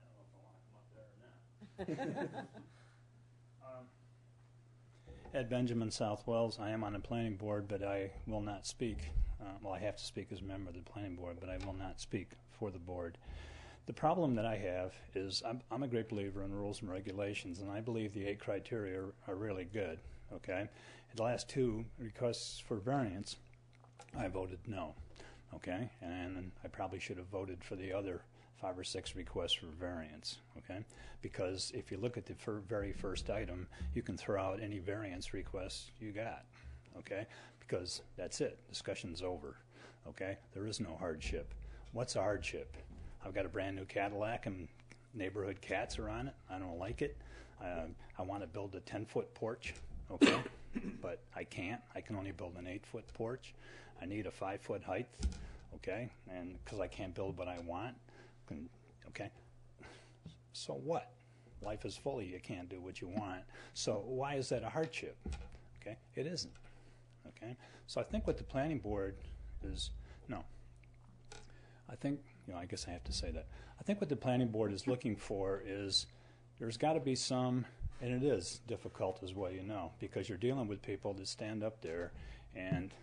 I don't know if I want to come up there or not. Ed Benjamin, South Wells. I am on the planning board, but I will not speak. Well, I have to speak as a member of the planning board, but I will not speak for the board. The problem that I have is I'm a great believer in rules and regulations, and I believe the 8 criteria are really good. Okay, the last 2 requests for variance, I voted no. Okay, and I probably should have voted for the other 5 or 6 requests for variance. Okay, because if you look at the very first item, you can throw out any variance requests you got. Okay, because that's it. Discussion's over. Okay, there is no hardship. What's a hardship? I've got a brand new Cadillac and neighborhood cats are on it. I don't like it. I want to build a 10-foot porch. Okay, but I can't. I can only build an 8-foot porch. I need a 5-foot height. Okay, and because I can't build what I want. Okay, so what? Life is full of you can't do what you want. So why is that a hardship? Okay, it isn't. Okay, so I think what the planning board is, no. I think, I guess I have to say that. I think what the planning board is looking for is there's got to be some, and it is difficult as well, because you're dealing with people that stand up there, and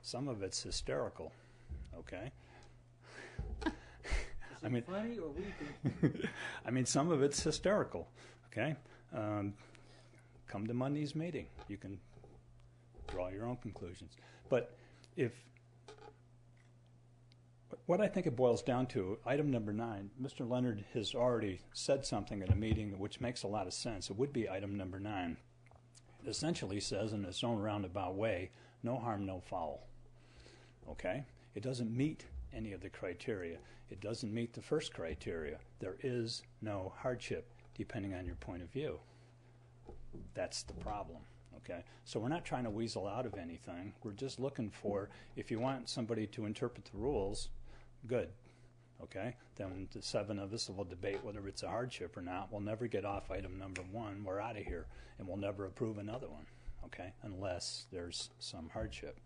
some of it's hysterical. Okay. I mean, funny or weeping? I mean, some of it's hysterical. Okay, come to Monday's meeting. You can draw your own conclusions. But what I think it boils down to, item number 9, Mr. Leonard has already said something at a meeting which makes a lot of sense. It would be item number 9. It essentially says, in its own roundabout way, no harm, no foul. Okay, it doesn't meet any of the criteria. It doesn't meet the first criteria. There is no hardship, depending on your point of view. That's the problem. Okay, so we're not trying to weasel out of anything. We're just looking for, if you want somebody to interpret the rules, good. Okay, then the 7 of us will debate whether it's a hardship or not. We'll never get off item number 1. We're out of here, and we'll never approve another one. Okay, unless there's some hardship.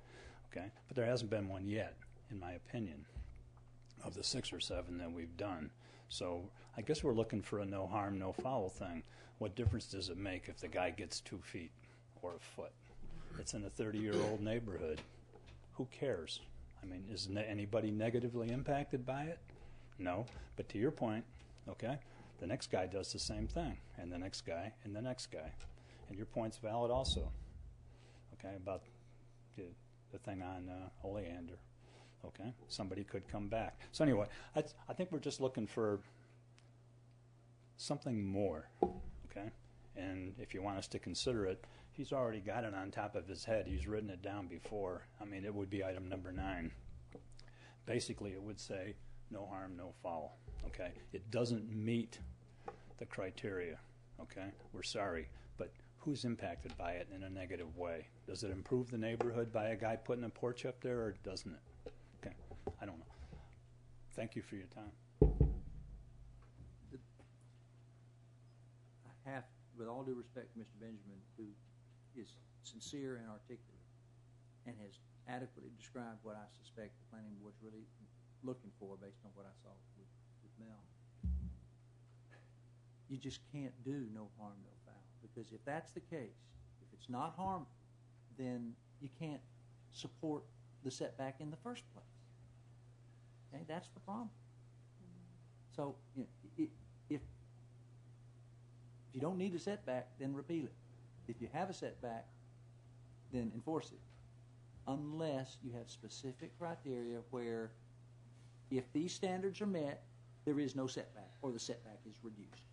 Okay, but there hasn't been one yet, in my opinion, of the 6 or 7 that we've done. So I guess we're looking for a no harm, no foul thing. What difference does it make if the guy gets 2 feet or a foot? It's in a 30-year-old neighborhood. Who cares? I mean, is anybody negatively impacted by it? No. But to your point, okay, the next guy does the same thing, and the next guy, and the next guy. And your point's valid also, okay, about the thing on Oleander. Okay, somebody could come back. So anyway, I think we're just looking for something more, okay? And if you want us to consider it, he's already got it on top of his head. He's written it down before. I mean, it would be item number 9. Basically, it would say no harm, no foul, okay? It doesn't meet the criteria, okay? We're sorry, but who's impacted by it in a negative way? Does it improve the neighborhood by a guy putting a porch up there, or doesn't it? Okay, I don't know. Thank you for your time. I have, with all due respect to Mr. Benjamin, who is sincere and articulate and has adequately described what I suspect the planning board's really looking for based on what I saw with Mel. You just can't do no harm, no foul, because if that's the case, if it's not harmful, then you can't support the setback in the first place. Okay, that's the problem. So if you don't need a setback, then repeal it. If you have a setback, then enforce it. Unless you have specific criteria where if these standards are met, there is no setback or the setback is reduced.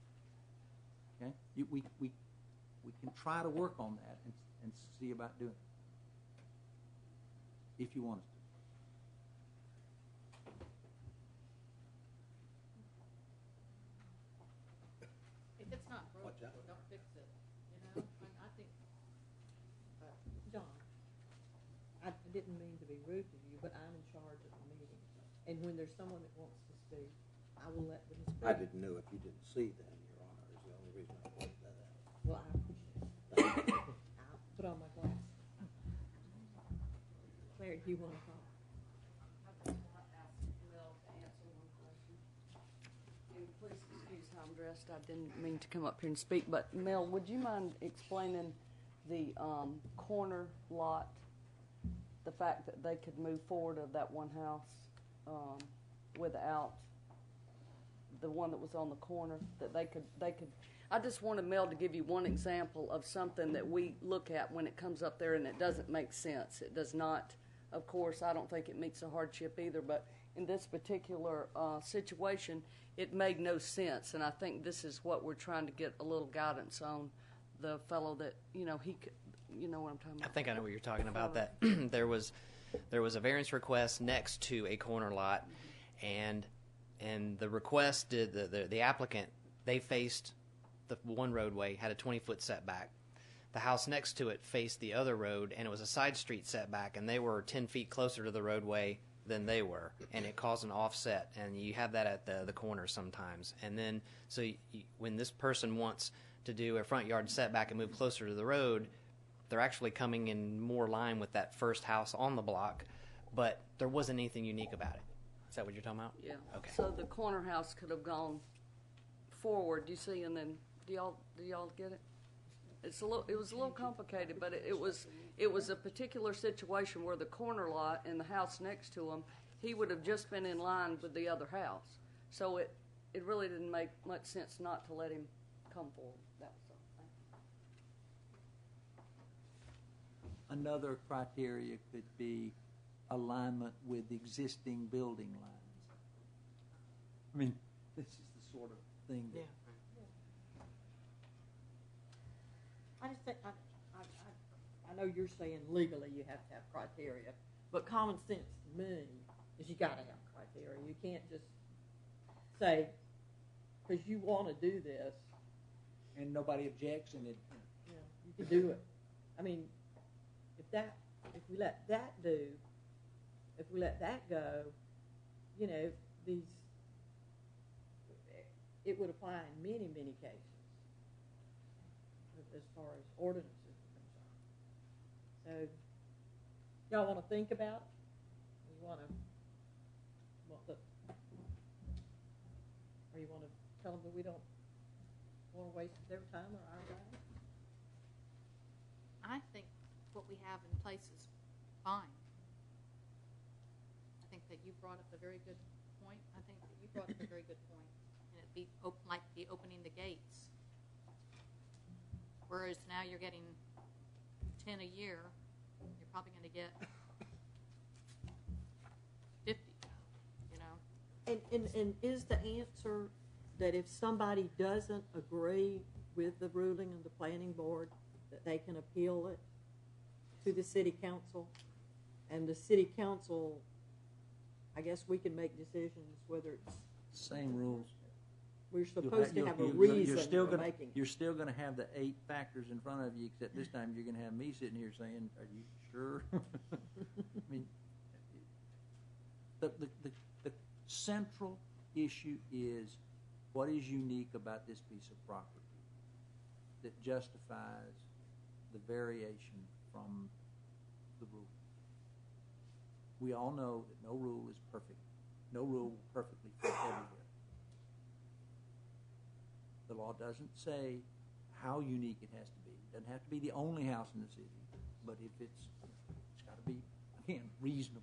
Okay? We can try to work on that and see about doing it if you want us to. If it's not broke, don't fix it. You know, I think. John, I didn't mean to be rude to you, but I'm in charge of the meeting. And when there's someone that wants to speak, I will let them speak. I didn't know if you didn't see that, Your Honor, is the only reason I pointed that out. Well, I appreciate it. I'll put on my glasses. Claire, do you want to talk? Please excuse how I'm dressed. I didn't mean to come up here and speak, but Mel, would you mind explaining the corner lot, the fact that they could move forward of that one house without the one that was on the corner, that they could. I just wanted Mel to give you one example of something that we look at when it comes up there and it doesn't make sense. It does not. Of course, I don't think it meets a hardship either, but in this particular situation, it made no sense, and I think this is what we're trying to get a little guidance on. The fellow that, he could, you know what I'm talking about. I think I know what you're talking about. That there was a variance request next to a corner lot, and the request did the applicant, they faced the one roadway, had a 20-foot setback. The house next to it faced the other road, and it was a side street setback, and they were 10 feet closer to the roadway than they were, and it caused an offset, and you have that at the corner sometimes. And then, so when this person wants to do a front yard setback and move closer to the road, they're actually coming in more line with that first house on the block, but there wasn't anything unique about it. Is that what you're talking about? Yeah. Okay. So the corner house could have gone forward, you see, and then do y'all get it? It was a little complicated, but it was a particular situation where the corner lot and the house next to him, he would have just been in line with the other house. So it really didn't make much sense not to let him come forward. That was all. Another criteria could be alignment with existing building lines. I mean, this is the sort of thing that. Yeah. I just think, I know you're saying legally you have to have criteria, but common sense to me is you got to have criteria. You can't just say, because you want to do this. And nobody objects, and it. You can do it. I mean, if we let that go, it would apply in many, many cases. As far as ordinances are concerned. So, y'all want to think about it? You want to tell them that we don't want to waste their time or our time? I think what we have in place is fine. I think that you brought up a very good point. And it'd be like the opening the gates. Whereas now you're getting 10 a year, you're probably going to get 50, And is the answer that if somebody doesn't agree with the ruling of the planning board, that they can appeal it to the city council? And the city council, I guess we can make decisions whether it's... Same rules. We're supposed to have a reason for making it. You're still going to have the 8 factors in front of you, except this time you're going to have me sitting here saying, are you sure? I mean, the central issue is what is unique about this piece of property that justifies the variation from the rule. We all know that no rule is perfect. No rule will perfectly fit everywhere. The law doesn't say how unique it has to be. It doesn't have to be the only house in the city, but if it's got to be again, reasonable.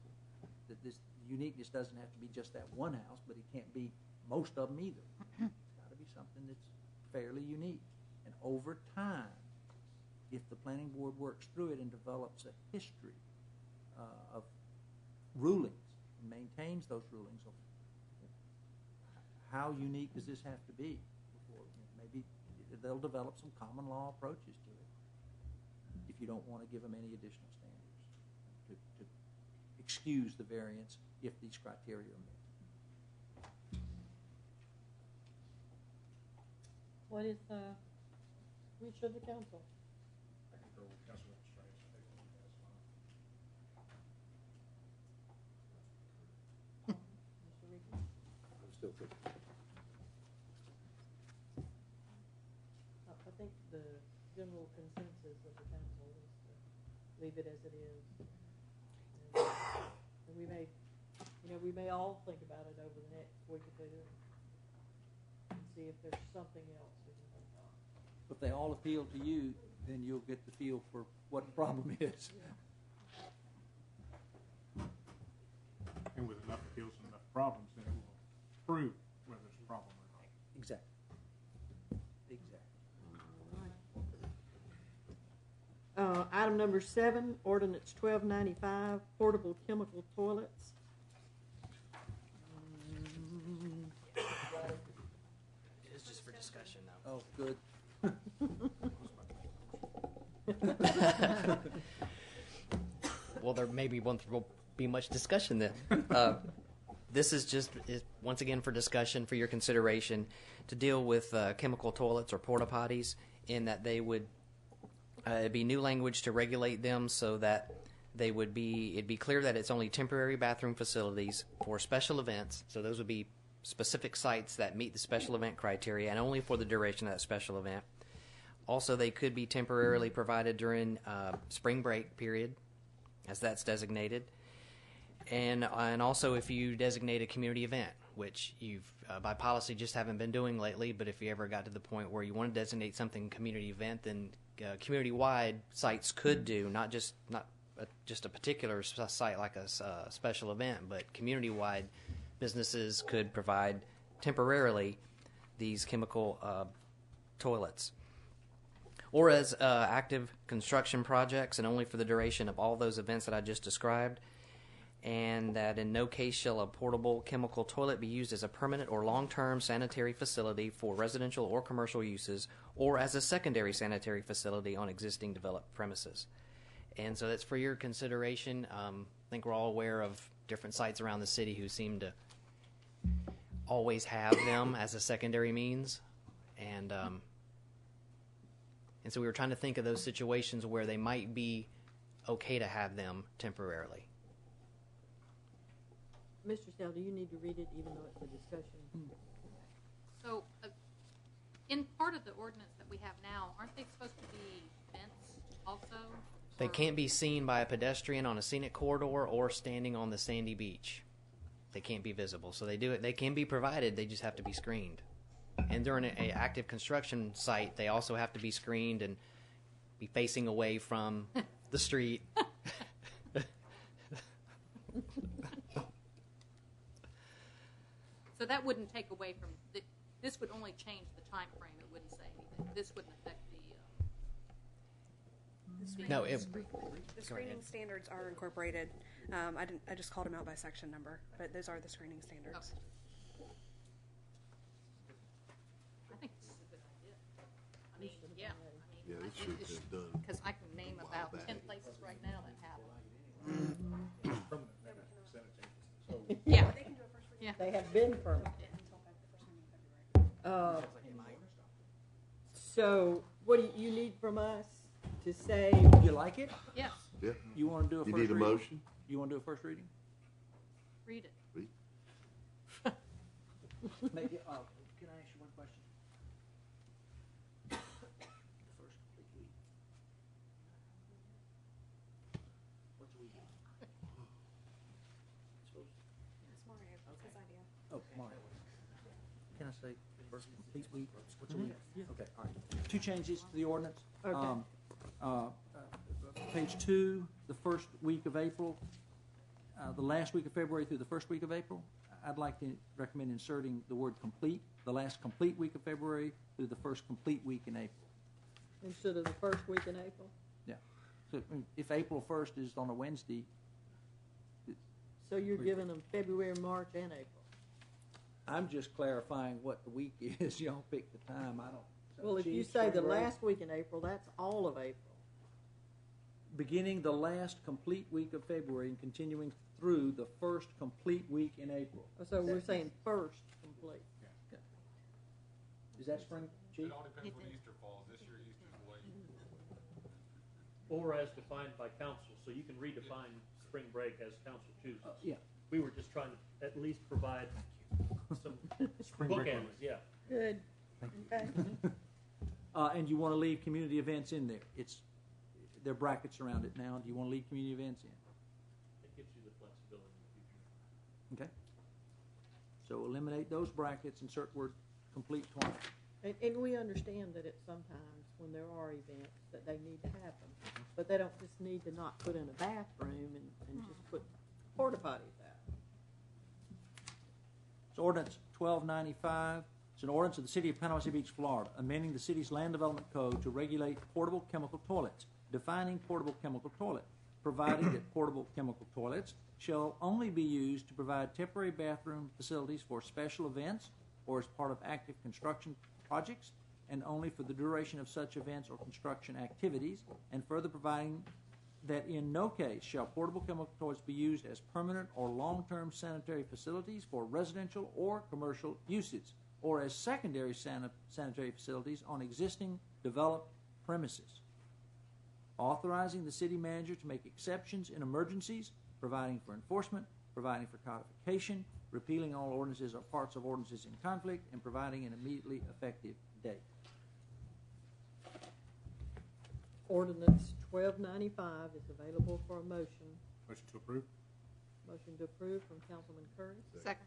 That this uniqueness doesn't have to be just that one house, but it can't be most of them either. It's got to be something that's fairly unique. And over time, if the planning board works through it and develops a history of rulings and maintains those rulings of how unique does this have to be before, maybe they'll develop some common law approaches to it if you don't want to give them any additional standards to excuse the variance if these criteria are met. What is the wish of the council? I concur with Councilman Strange. I think that's fine. Mr. Regan? I'm still thinking. I think the general consensus of the council is to leave it as it is. And we may all think about it over the next week or two and see if there's something else we can think of. If they all appeal to you, then you'll get the feel for what the problem is. And with enough appeals and enough problems, then it will prove whether there's a problem or not. Exactly. Item number 7, ordinance 1295, portable chemical toilets. It's just for discussion now. Oh, good. Well, there maybe won't be much discussion then. This is once again for discussion, for your consideration, to deal with chemical toilets or porta potties, in that they would it'd be new language to regulate them so that it'd be clear that it's only temporary bathroom facilities for special events. So those would be specific sites that meet the special event criteria, and only for the duration of that special event. Also, they could be temporarily provided during spring break period, as that's designated. And also if you designate a community event, which you've by policy just haven't been doing lately, but if you ever got to the point where you want to designate something community event, then community-wide sites could do, not just a particular site like a special event, but community-wide businesses could provide temporarily these chemical toilets. Or as active construction projects, and only for the duration of all those events that I just described, and that in no case shall a portable chemical toilet be used as a permanent or long-term sanitary facility for residential or commercial uses, or as a secondary sanitary facility on existing developed premises. And so that's for your consideration. I think we're all aware of different sites around the city who seem to always have them as a secondary means. And so we were trying to think of those situations where they might be okay to have them temporarily. Mr. Sell, do you need to read it even though it's a discussion? So, in part of the ordinance that we have now, aren't they supposed to be vents also? They can't be seen by a pedestrian on a scenic corridor or standing on the sandy beach. They can't be visible. So they can be provided, they just have to be screened. And during an active construction site, they also have to be screened and be facing away from the street. So that wouldn't take away from this would only change the time frame. It wouldn't say anything. This wouldn't affect the screening standards are incorporated. I just called them out by section number, but those are the screening standards. Okay. I think this is a good idea. I mean, yeah. Yeah, this should have been done. Because I can name about 10 places right now that have them. Yeah. Yeah. They have been permanent. So, what do you need from us to say? You like it? Yes. Yeah. You want to do a You first need a reading? motion? You want to do a first reading? Read it. Read. Maybe, can I ask you one question? The first complete week. What's a week? That's Mario. That's his idea. Oh, Mario. Can I say first complete week? What's a week? Okay, all right. 2 changes to the ordinance. Okay. Page 2, the first week of April, the last week of February through the first week of April, I'd like to recommend inserting the word complete, the last complete week of February through the first complete week in April. Instead of the first week in April? Yeah. So if April 1st is on a Wednesday. So you're giving them February, March, and April? I'm just clarifying what the week is. Y'all pick the time. I don't. Well, if you Chief, say the spring break? last week in April, that's all of April. Beginning the last complete week of February and continuing through the first complete week in April. So we're saying first complete. Okay. Is that spring, Chief? It all depends when Easter falls. This year, Easter's late. Or as defined by council, so you can redefine spring break as council chooses. Yeah. We were just trying to at least provide some Spring break bookends, limits. yeah. Good. Okay. And you want to leave community events in there. There are brackets around it now. Do you want to leave community events in? It gives you the flexibility in the future. Okay. So eliminate those brackets, insert word complete twice. And we understand that it's sometimes when there are events that they need to happen, but they don't just need to not put in a bathroom and just put porta potties out. It's ordinance 1295. It's an ordinance of the City of Panama City Beach, Florida, amending the city's land development code to regulate portable chemical toilets, defining portable chemical toilet, providing that portable chemical toilets shall only be used to provide temporary bathroom facilities for special events or as part of active construction projects, and only for the duration of such events or construction activities, and further providing that in no case shall portable chemical toilets be used as permanent or long-term sanitary facilities for residential or commercial uses, or as secondary sanitary facilities on existing developed premises. Authorizing the city manager to make exceptions in emergencies, providing for enforcement, providing for codification, repealing all ordinances or parts of ordinances in conflict, and providing an immediately effective date. Ordinance 1295 is available for a motion. Motion to approve. Motion to approve from Councilman Curry. Second.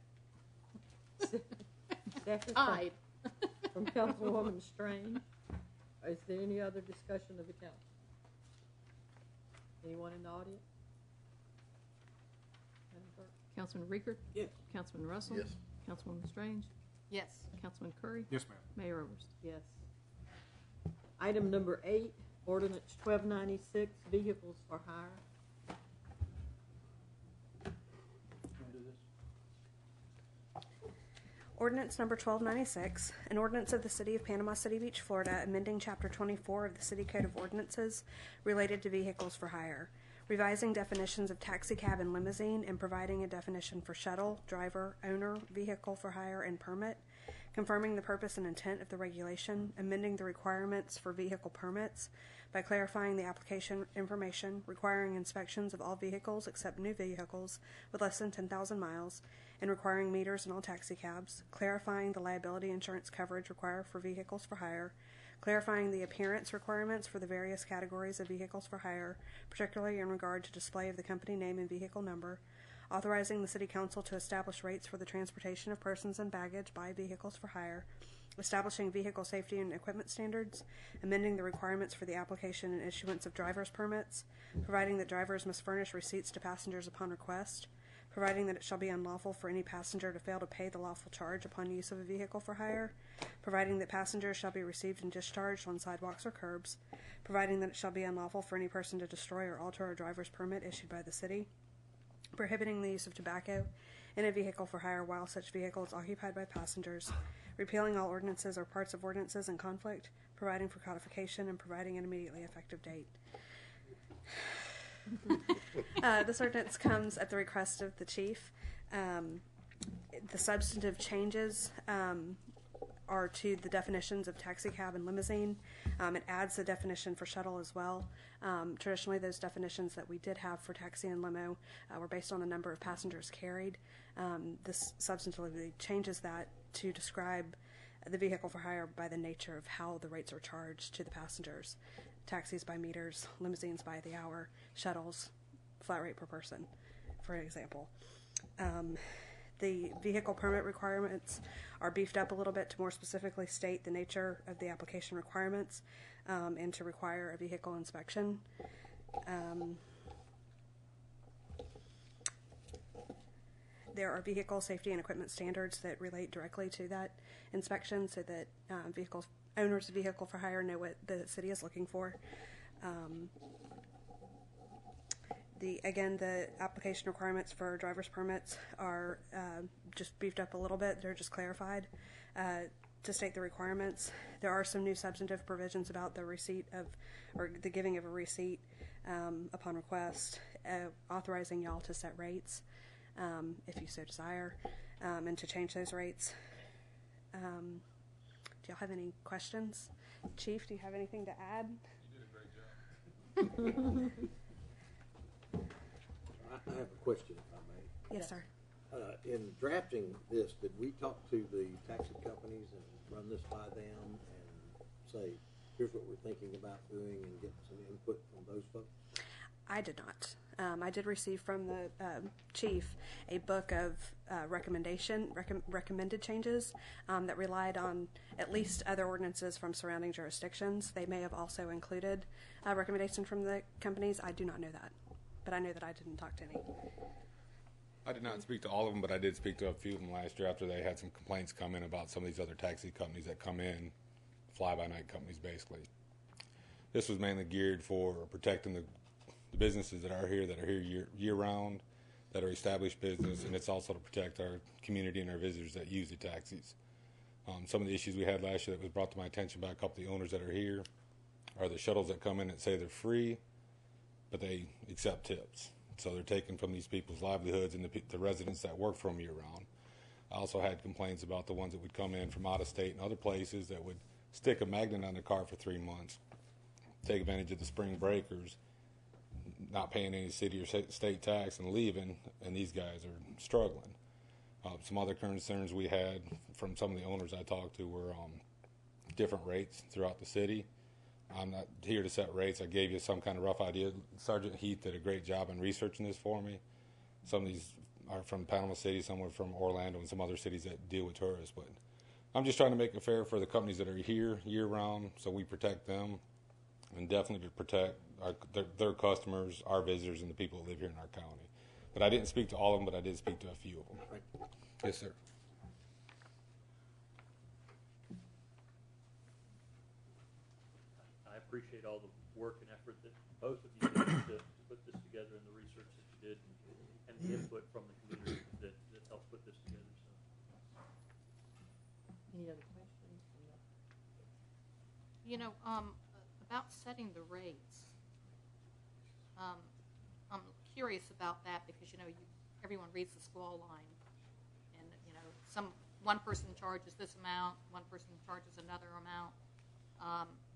Second Aye. from Councilwoman Strange. Is there any other discussion of the council? Anyone in the audience? Madam Clerk? Councilman Rickard? Yes. Councilman Russell? Yes. Councilwoman Strange? Yes. Councilman Curry? Yes, ma'am. Mayor Oberst? Yes. Item number 8, ordinance 1296, vehicles for hire. Ordinance number 1296, an ordinance of the City of Panama City Beach, Florida, amending Chapter 24 of the City Code of Ordinances related to vehicles for hire, revising definitions of taxi cab and limousine, and providing a definition for shuttle, driver, owner, vehicle for hire, and permit, confirming the purpose and intent of the regulation, amending the requirements for vehicle permits by clarifying the application information, requiring inspections of all vehicles except new vehicles with less than 10,000 miles, and requiring meters in all taxi cabs, clarifying the liability insurance coverage required for vehicles for hire, clarifying the appearance requirements for the various categories of vehicles for hire, particularly in regard to display of the company name and vehicle number, authorizing the City Council to establish rates for the transportation of persons and baggage by vehicles for hire, establishing vehicle safety and equipment standards, amending the requirements for the application and issuance of driver's permits, providing that drivers must furnish receipts to passengers upon request, providing that it shall be unlawful for any passenger to fail to pay the lawful charge upon use of a vehicle for hire, providing that passengers shall be received and discharged on sidewalks or curbs, providing that it shall be unlawful for any person to destroy or alter a driver's permit issued by the city, prohibiting the use of tobacco in a vehicle for hire while such vehicle is occupied by passengers, repealing all ordinances or parts of ordinances in conflict, providing for codification, and providing an immediately effective date. This ordinance comes at the request of the chief. The substantive changes are to the definitions of taxi cab and limousine. It adds the definition for shuttle as well. Traditionally, those definitions that we did have for taxi and limo were based on the number of passengers carried. This substantively changes that to describe the vehicle for hire by the nature of how the rates are charged to the passengers. Taxis by meters, limousines by the hour, shuttles, flat rate per person, for example. The vehicle permit requirements are beefed up a little bit to more specifically state the nature of the application requirements and to require a vehicle inspection. there are vehicle safety and equipment standards that relate directly to that inspection, so that owners of vehicle for hire know what the city is looking for. The application requirements for driver's permits are just beefed up a little bit. They're just clarified to state the requirements. There are some new substantive provisions about the receipt of, or the giving of a receipt upon request, authorizing y'all to set rates if you so desire, and to change those rates. Do y'all have any questions? Chief, do you have anything to add? You did a great job. I have a question, if I may. Yes, sir. In drafting this, did we talk to the taxi companies and run this by them and say, here's what we're thinking about doing, and get some input from those folks? I did not. I did receive from the chief a book of recommended changes that relied on at least other ordinances from surrounding jurisdictions. They may have also included a recommendation from the companies. I do not know that, but I know that I didn't talk to any. I did not speak to all of them, but I did speak to a few of them last year after they had some complaints come in about some of these other taxi companies that come in, fly-by-night companies basically. This was mainly geared for protecting the businesses that are here year-round, that are established business, and it's also to protect our community and our visitors that use the taxis. Some of the issues we had last year that was brought to my attention by a couple of the owners that are here are the shuttles that come in that say they're free, but they accept tips. So they're taken from these people's livelihoods and the residents that work for them year-round. I also had complaints about the ones that would come in from out of state and other places that would stick a magnet on their car for 3 months, take advantage of the spring breakers, not paying any city or state tax and leaving, and these guys are struggling. Some other concerns we had from some of the owners I talked to were different rates throughout the city. I'm not here to set rates. I gave you some kind of rough idea. Sergeant Heath did a great job in researching this for me. Some of these are from Panama City, some are from Orlando, and some other cities that deal with tourists. But I'm just trying to make it fair for the companies that are here year-round, so we protect them, and definitely to protect their customers, our visitors, and the people that live here in our county. But I didn't speak to all of them, but I did speak to a few of them. Yes, sir. I appreciate all the work and effort that both of you did to put this together, and the research that you did, and the input from the community that helped put this together. So. Any other questions? You know, about setting the rates, I'm curious about that because, you know, everyone reads the squall line, and, you know, one person charges this amount, one person charges another amount.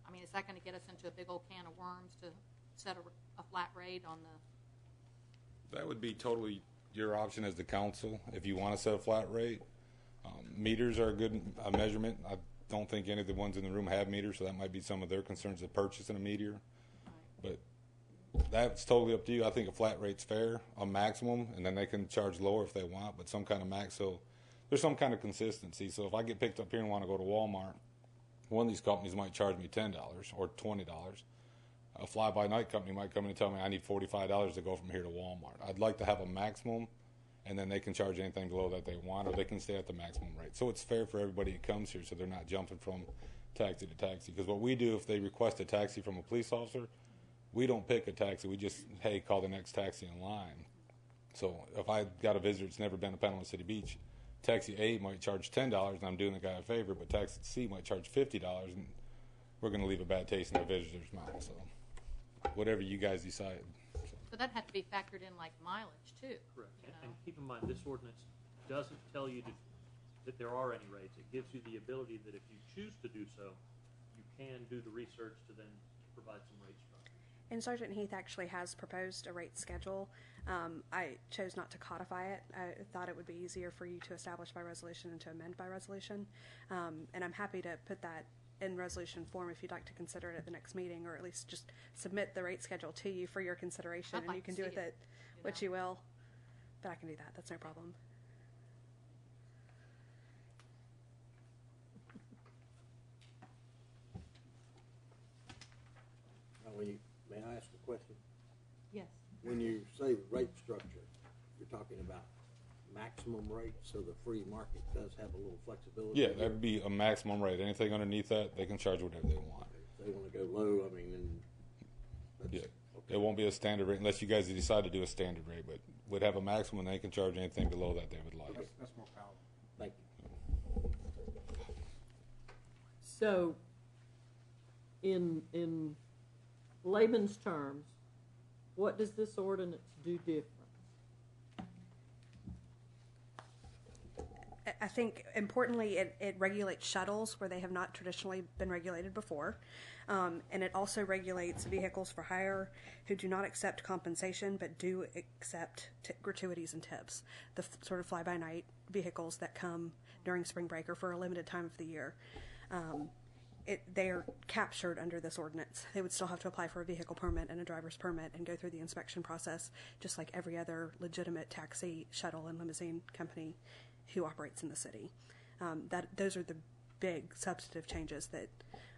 I mean, is that going to get us into a big old can of worms to set a flat rate on the... That would be totally your option as the council if you want to set a flat rate. Meters are a good measurement. I don't think any of the ones in the room have meters, so that might be some of their concerns of purchasing a meter. But that's totally up to you. I think a flat rate's fair, a maximum, and then they can charge lower if they want, but some kind of max. So there's some kind of consistency. So if I get picked up here and want to go to Walmart, one of these companies might charge me $10 or $20. A fly-by-night company might come in and tell me I need $45 to go from here to Walmart. I'd like to have a maximum, and then they can charge anything below that they want, or they can stay at the maximum rate. So it's fair for everybody who comes here, so they're not jumping from taxi to taxi. Because what we do, if they request a taxi from a police officer, we don't pick a taxi. We just, hey, call the next taxi in line. So if I got a visitor that's never been to Panama City Beach, taxi A might charge $10, and I'm doing the guy a favor, but taxi C might charge $50, and we're going to leave a bad taste in our visitor's mouth. So whatever you guys decide. So that had to be factored in like mileage, too. Correct. And keep in mind, this ordinance doesn't tell you that there are any rates. It gives you the ability that if you choose to do so, you can do the research to then provide some rate structure. And Sergeant Heath actually has proposed a rate schedule. I chose not to codify it. I thought it would be easier for you to establish by resolution and to amend by resolution. And I'm happy to put that in resolution form if you'd like to consider it at the next meeting, or at least just submit the rate schedule to you for your consideration, and you can do with it what you will. But I can do that. That's no problem. May I ask a question? Yes. When you say rate structure, you're talking about maximum rate, so the free market does have a little flexibility? Yeah, that'd be a maximum rate. Anything underneath that, they can charge whatever they want. If they want to go low, I mean, then that's, Yeah. okay. It won't be a standard rate unless you guys decide to do a standard rate, but would have a maximum, and they can charge anything below that they would like. That's more powerful. Thank you. So, in layman's terms, what does this ordinance do different? I think importantly, it regulates shuttles where they have not traditionally been regulated before. And it also regulates vehicles for hire who do not accept compensation but do accept gratuities and tips, the sort of fly-by-night vehicles that come during spring break or for a limited time of the year. They are captured under this ordinance. They would still have to apply for a vehicle permit and a driver's permit and go through the inspection process just like every other legitimate taxi, shuttle, and limousine company who operates in the city. Those are the big substantive changes that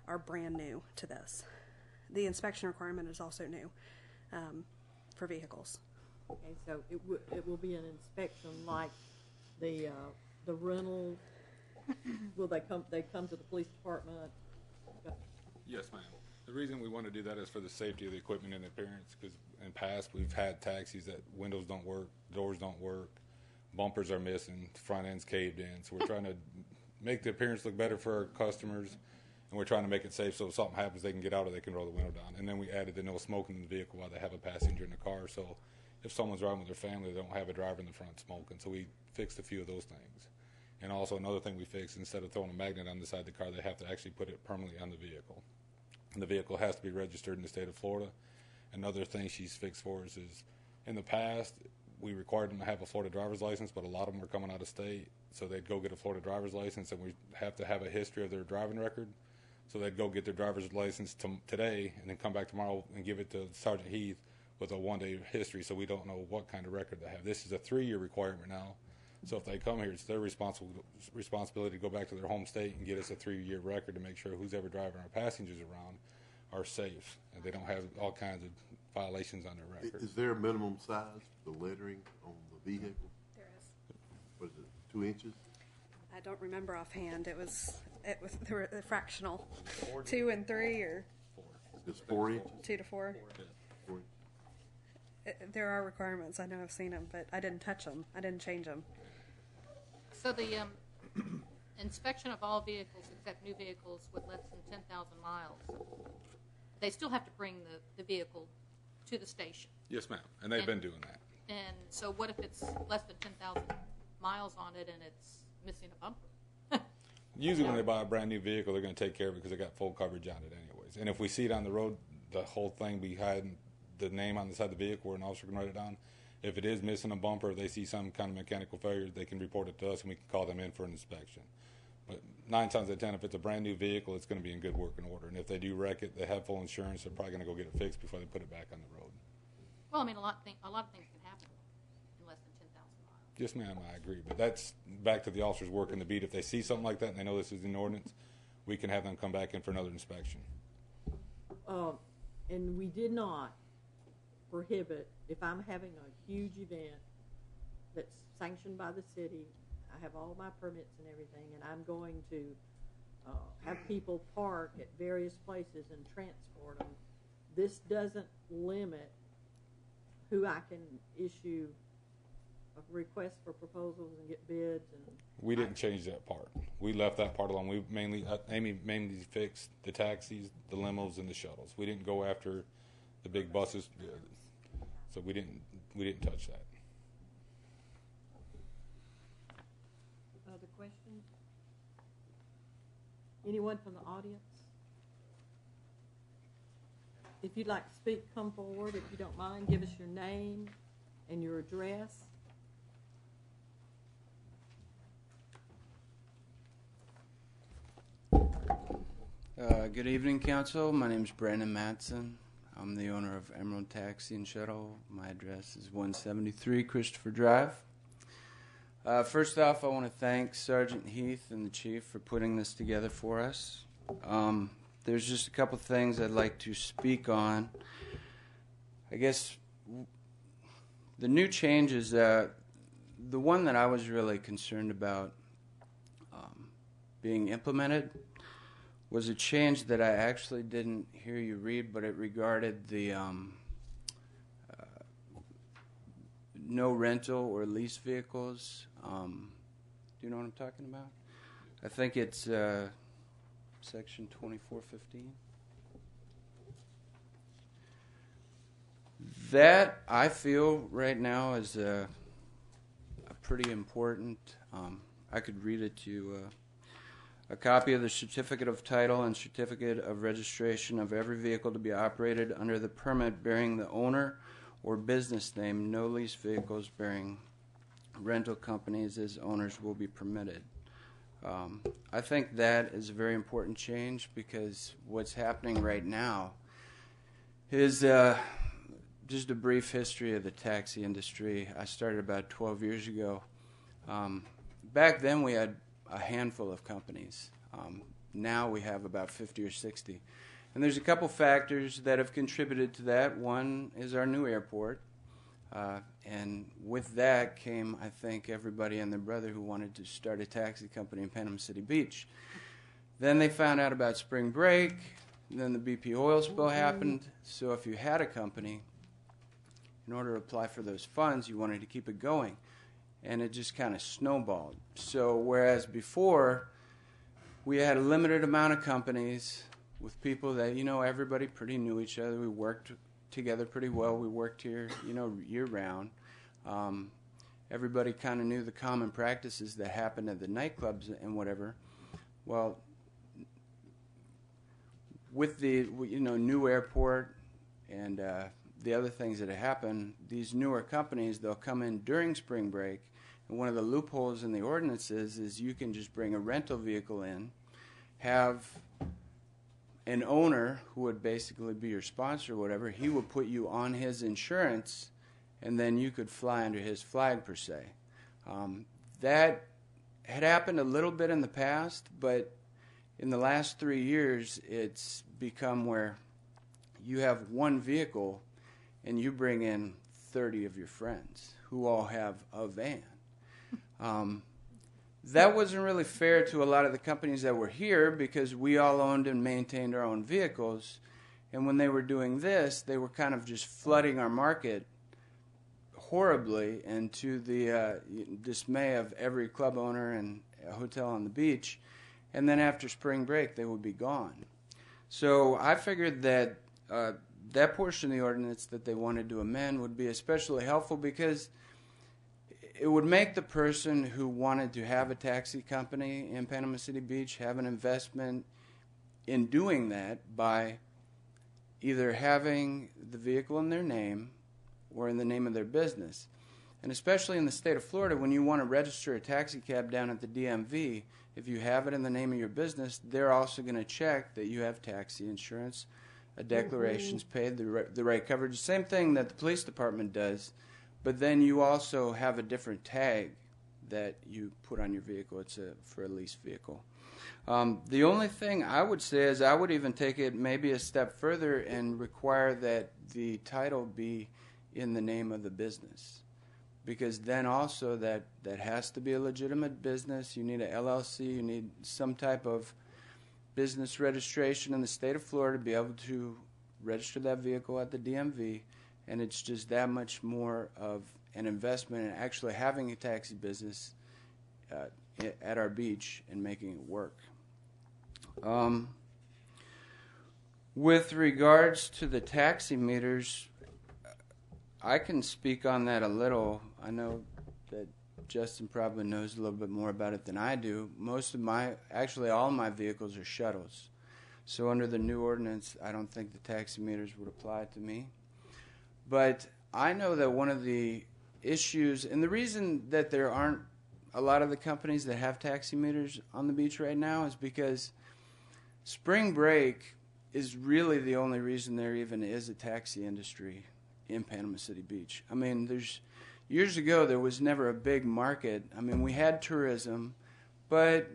are brand new to this. The inspection requirement is also new for vehicles. Okay, so it will be an inspection like the rental. Will they come to the police department? Yes, ma'am. The reason we want to do that is for the safety of the equipment and appearance, because in past we've had taxis that windows don't work, doors don't work, bumpers are missing, front end's caved in. So we're trying to make the appearance look better for our customers, and we're trying to make it safe so if something happens they can get out or they can roll the window down. And then we added the no smoking in the vehicle while they have a passenger in the car. So if someone's riding with their family, they don't have a driver in the front smoking. So we fixed a few of those things. And also another thing we fixed, instead of throwing a magnet on the side of the car, they have to actually put it permanently on the vehicle. And the vehicle has to be registered in the state of Florida. Another thing she's fixed for us is, in the past, we required them to have a Florida driver's license, but a lot of them were coming out of state, so they'd go get a Florida driver's license, and we have to have a history of their driving record. So they'd go get their driver's license today and then come back tomorrow and give it to Sergeant Heath with a one-day history, so we don't know what kind of record they have. This is a 3-year requirement now. So if they come here, it's their responsibility to go back to their home state and get us a 3-year record to make sure who's ever driving our passengers around are safe and they don't have all kinds of violations on their record. Is there a minimum size for the lettering on the vehicle? There is. What is it, 2 inches? I don't remember offhand. It was they were fractional, 2 and 3 or. It's 4 inches. 2 to 4. 4 There are requirements. I know I've seen them, but I didn't touch them. I didn't change them. So the inspection of all vehicles except new vehicles with less than 10,000 miles, they still have to bring the vehicle to the station. Yes, ma'am, and they've been doing that. And so what if it's less than 10,000 miles on it and it's missing a bumper? Usually when they buy a brand new vehicle, they're going to take care of it because they got full coverage on it anyways. And if we see it on the road, the whole thing behind the name on the side of the vehicle where an officer can write it down, if it is missing a bumper, if they see some kind of mechanical failure, they can report it to us and we can call them in for an inspection. But 9 times out of 10, if it's a brand new vehicle, it's going to be in good working order. And if they do wreck it, they have full insurance, they're probably going to go get it fixed before they put it back on the road. Well, I mean, a lot of things can happen in less than 10,000 miles. Yes, ma'am, I agree. But that's back to the officers working the beat. If they see something like that and they know this is an ordinance, we can have them come back in for another inspection. And we did not prohibit, if I'm having a huge event that's sanctioned by the city, I have all my permits and everything, and I'm going to have people park at various places and transport them. This doesn't limit who I can issue a request for proposals and get bids. And we didn't change that part. We left that part alone. We Amy mainly fixed the taxis, the limos, and the shuttles. We didn't go after the big buses, so we didn't touch that. Other questions? Anyone from the audience? If you'd like to speak, come forward. If you don't mind, give us your name and your address. Good evening, Council. My name is Brandon Matson. I'm the owner of Emerald Taxi and Shuttle. My address is 173 Christopher Drive. First off, I want to thank Sergeant Heath and the Chief for putting this together for us. There's just a couple things I'd like to speak on. I guess the new changes that the one that I was really concerned about being implemented was a change that I actually didn't hear you read, but it regarded the no rental or lease vehicles. Do you know what I'm talking about? I think it's section 2415. That, I feel, right now is a pretty important. I could read it to you. A copy of the certificate of title and certificate of registration of every vehicle to be operated under the permit bearing the owner or business name. No lease vehicles bearing rental companies as owners will be permitted. I think that is a very important change, because what's happening right now is just a brief history of the taxi industry. I started about 12 years ago. Back then we had a handful of companies. Now we have about 50 or 60. And there's a couple factors that have contributed to that. One is our new airport. And with that came, I think, everybody and their brother who wanted to start a taxi company in Panama City Beach. Then they found out about spring break. Then the BP oil spill happened. So if you had a company, in order to apply for those funds, you wanted to keep it going. And it just kind of snowballed. So whereas before, we had a limited amount of companies with people that, everybody pretty knew each other. We worked together pretty well. We worked here, year-round. Everybody kind of knew the common practices that happened at the nightclubs and whatever. Well, with the new airport and the other things that have happened, these newer companies, they'll come in during spring break, and one of the loopholes in the ordinances is you can just bring a rental vehicle in, have an owner who would basically be your sponsor or whatever. He would put you on his insurance, and then you could fly under his flag, per se. That had happened a little bit in the past, but in the last 3 years, it's become where you have one vehicle and you bring in 30 of your friends who all have a van. That wasn't really fair to a lot of the companies that were here, because we all owned and maintained our own vehicles. And when they were doing this, they were kind of just flooding our market horribly, and to the dismay of every club owner and a hotel on the beach. And then after spring break, they would be gone. So I figured that that portion of the ordinance that they wanted to amend would be especially helpful, because it would make the person who wanted to have a taxi company in Panama City Beach have an investment in doing that by either having the vehicle in their name or in the name of their business. And especially in the state of Florida, when you want to register a taxi cab down at the DMV, if you have it in the name of your business, they're also going to check that you have taxi insurance, a declaration's paid, the right coverage. The same thing that the police department does, but then you also have a different tag that you put on your vehicle. It's for a lease vehicle. The only thing I would say is I would even take it maybe a step further and require that the title be in the name of the business, because then also that has to be a legitimate business. You need a LLC. You need some type of business registration in the state of Florida to be able to register that vehicle at the DMV, and it's just that much more of an investment in actually having a taxi business at our beach and making it work. With regards to the taxi meters, I can speak on that a little. I know that Justin probably knows a little bit more about it than I do. Actually all my vehicles are shuttles. So under the new ordinance, I don't think the taxi meters would apply to me. But I know that one of the issues, and the reason that there aren't a lot of the companies that have taxi meters on the beach right now, is because spring break is really the only reason there even is a taxi industry in Panama City Beach. I mean, years ago there was never a big market. I mean, we had tourism, but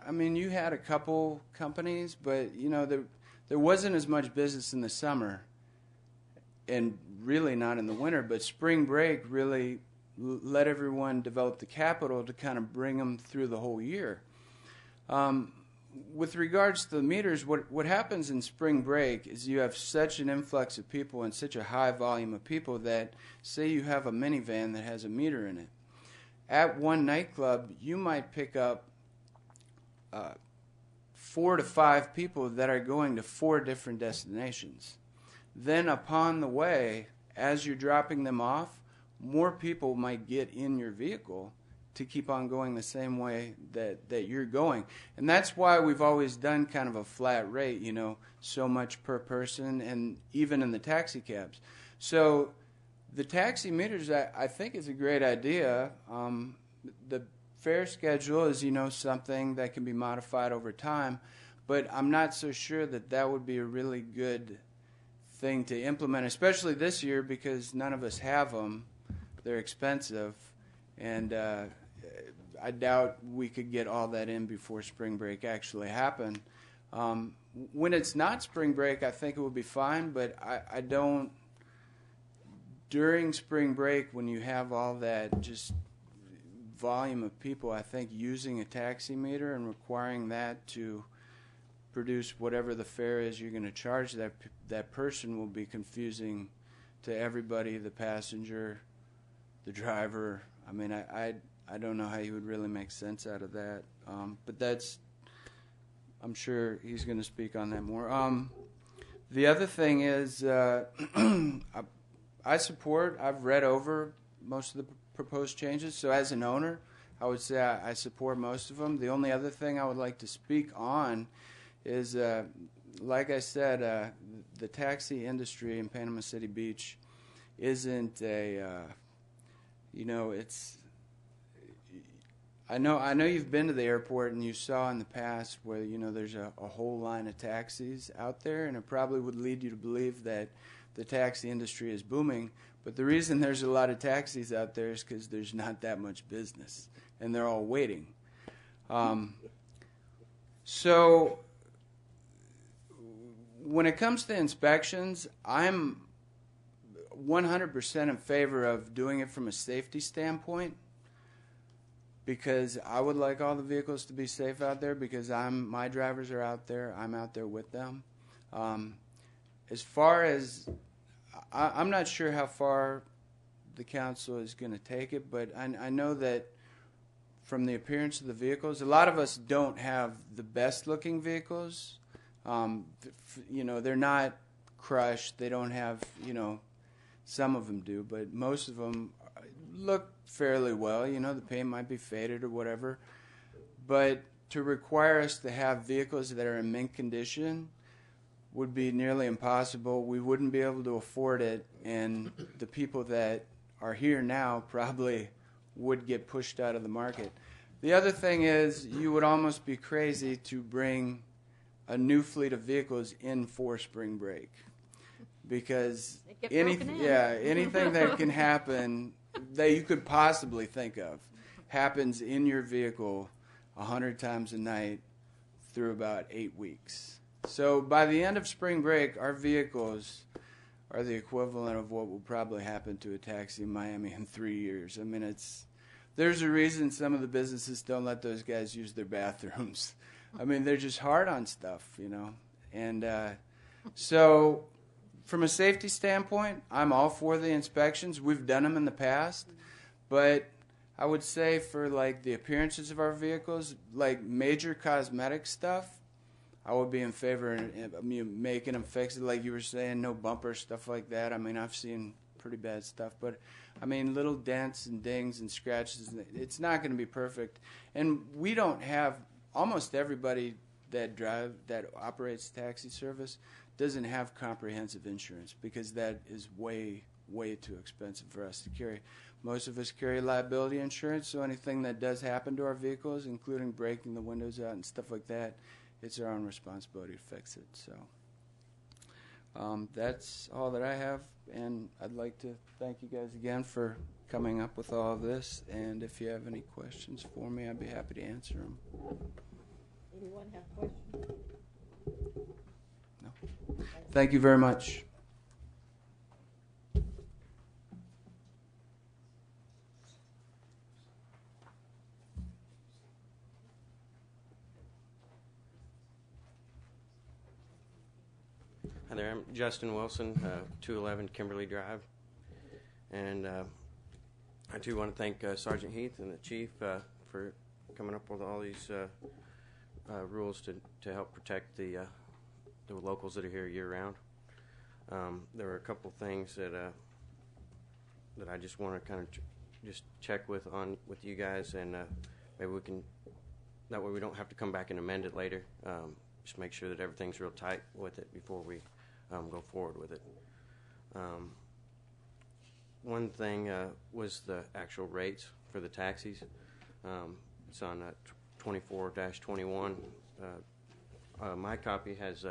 I mean, you had a couple companies, but there wasn't as much business in the summer, and really not in the winter. But spring break really let everyone develop the capital to kind of bring them through the whole year. With regards to the meters, what happens in spring break is you have such an influx of people and such a high volume of people that, say you have a minivan that has a meter in it. At one nightclub, you might pick up 4 to 5 people that are going to 4 different destinations. Then upon the way, as you're dropping them off, more people might get in your vehicle to keep on going the same way that you're going. And that's why we've always done kind of a flat rate, you know, so much per person, and even in the taxi cabs. So the taxi meters, I think, is a great idea. The fare schedule is, you know, something that can be modified over time, but I'm not so sure that would be a really good thing to implement, especially this year, because none of us have them. They're expensive, and I doubt we could get all that in before spring break actually happened. When it's not spring break, I think it will be fine, but I don't. During spring break, when you have all that just volume of people, I think using a taxi meter and requiring that to produce whatever the fare is you're going to charge that person will be confusing to everybody, the passenger, the driver. I mean, I don't know how you would really make sense out of that. But I'm sure he's going to speak on that more. The other thing is, I've read over most of the proposed changes. So as an owner, I would say I support most of them. The only other thing I would like to speak on is, like I said, the taxi industry in Panama City Beach isn't it's. I know you've been to the airport and you saw in the past where, you know, there's a whole line of taxis out there, and it probably would lead you to believe that the taxi industry is booming. But the reason there's a lot of taxis out there is because there's not that much business, and they're all waiting. So when it comes to inspections, I'm 100% in favor of doing it from a safety standpoint, because I would like all the vehicles to be safe out there, because my drivers are out there. I'm out there with them. As far as, I'm not sure how far the council is going to take it, but I know that from the appearance of the vehicles, a lot of us don't have the best looking vehicles. You know, they're not crushed. They don't have, you know, some of them do, but most of them look fairly well. You know, the paint might be faded or whatever. But to require us to have vehicles that are in mint condition would be nearly impossible. We wouldn't be able to afford it, and the people that are here now probably would get pushed out of the market. The other thing is, you would almost be crazy to bring a new fleet of vehicles in for spring break, because anything that can happen that you could possibly think of happens in your vehicle 100 times a night through about 8 weeks. So by the end of spring break, our vehicles are the equivalent of what will probably happen to a taxi in Miami in 3 years. I mean, there's a reason some of the businesses don't let those guys use their bathrooms. I mean, they're just hard on stuff, you know. And so from a safety standpoint, I'm all for the inspections. We've done them in the past. But I would say for, like, the appearances of our vehicles, like major cosmetic stuff, I would be in favor of making them fix it, like you were saying, no bumper, stuff like that. I mean, I've seen pretty bad stuff. But, I mean, little dents and dings and scratches, it's not going to be perfect. And we don't have, almost everybody that operates taxi service doesn't have comprehensive insurance, because that is way, way too expensive for us to carry. Most of us carry liability insurance, so anything that does happen to our vehicles, including breaking the windows out and stuff like that, it's our own responsibility to fix it. So that's all that I have, and I'd like to thank you guys again for coming up with all of this, and if you have any questions for me, I'd be happy to answer them. Anyone have questions? No. Thank you very much. Hi there, I'm Justin Wilson, 211 Kimberly Drive. And I too want to thank Sergeant Heath and the Chief for coming up with all these rules to help protect the locals that are here year-round. There were a couple things that I just want to kind of just check with you guys, and maybe we can, that way we don't have to come back and amend it later. Just make sure that everything's real tight with it before we go forward with it. One thing was the actual rates for the taxis. It's on $24-21. My copy has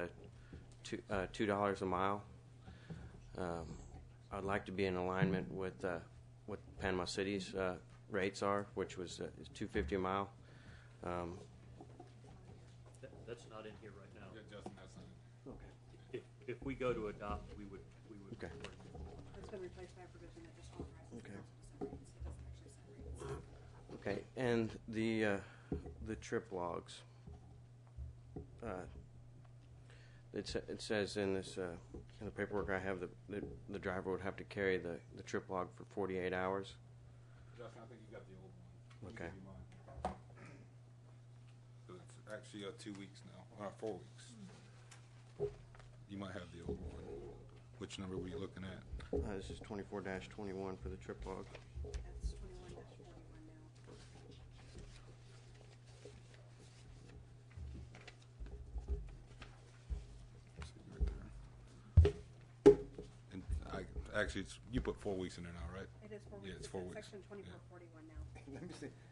$2 a mile. I'd like to be in alignment with what Panama City's rates are, which was $2.50 a mile. That's not in here right now. Yeah, Justin, that's not in. Okay. If we go to adopt, we would. Okay. It's been replaced by a provision that just authorizes Okay. council to set rates. It doesn't actually set rates. Okay, and the trip logs. It says in this in the paperwork I have that the driver would have to carry the trip log for 48 hours. Justin, I think you got the old one. Okay. So it's actually 2 weeks now, 4 weeks. You might have the old one. Which number were you looking at? This is 24-21 for the trip log. That's 21-41 now. And actually, you put 4 weeks in there now, right? It is 4 weeks. Yeah, it's 4 weeks. Section 2441 now.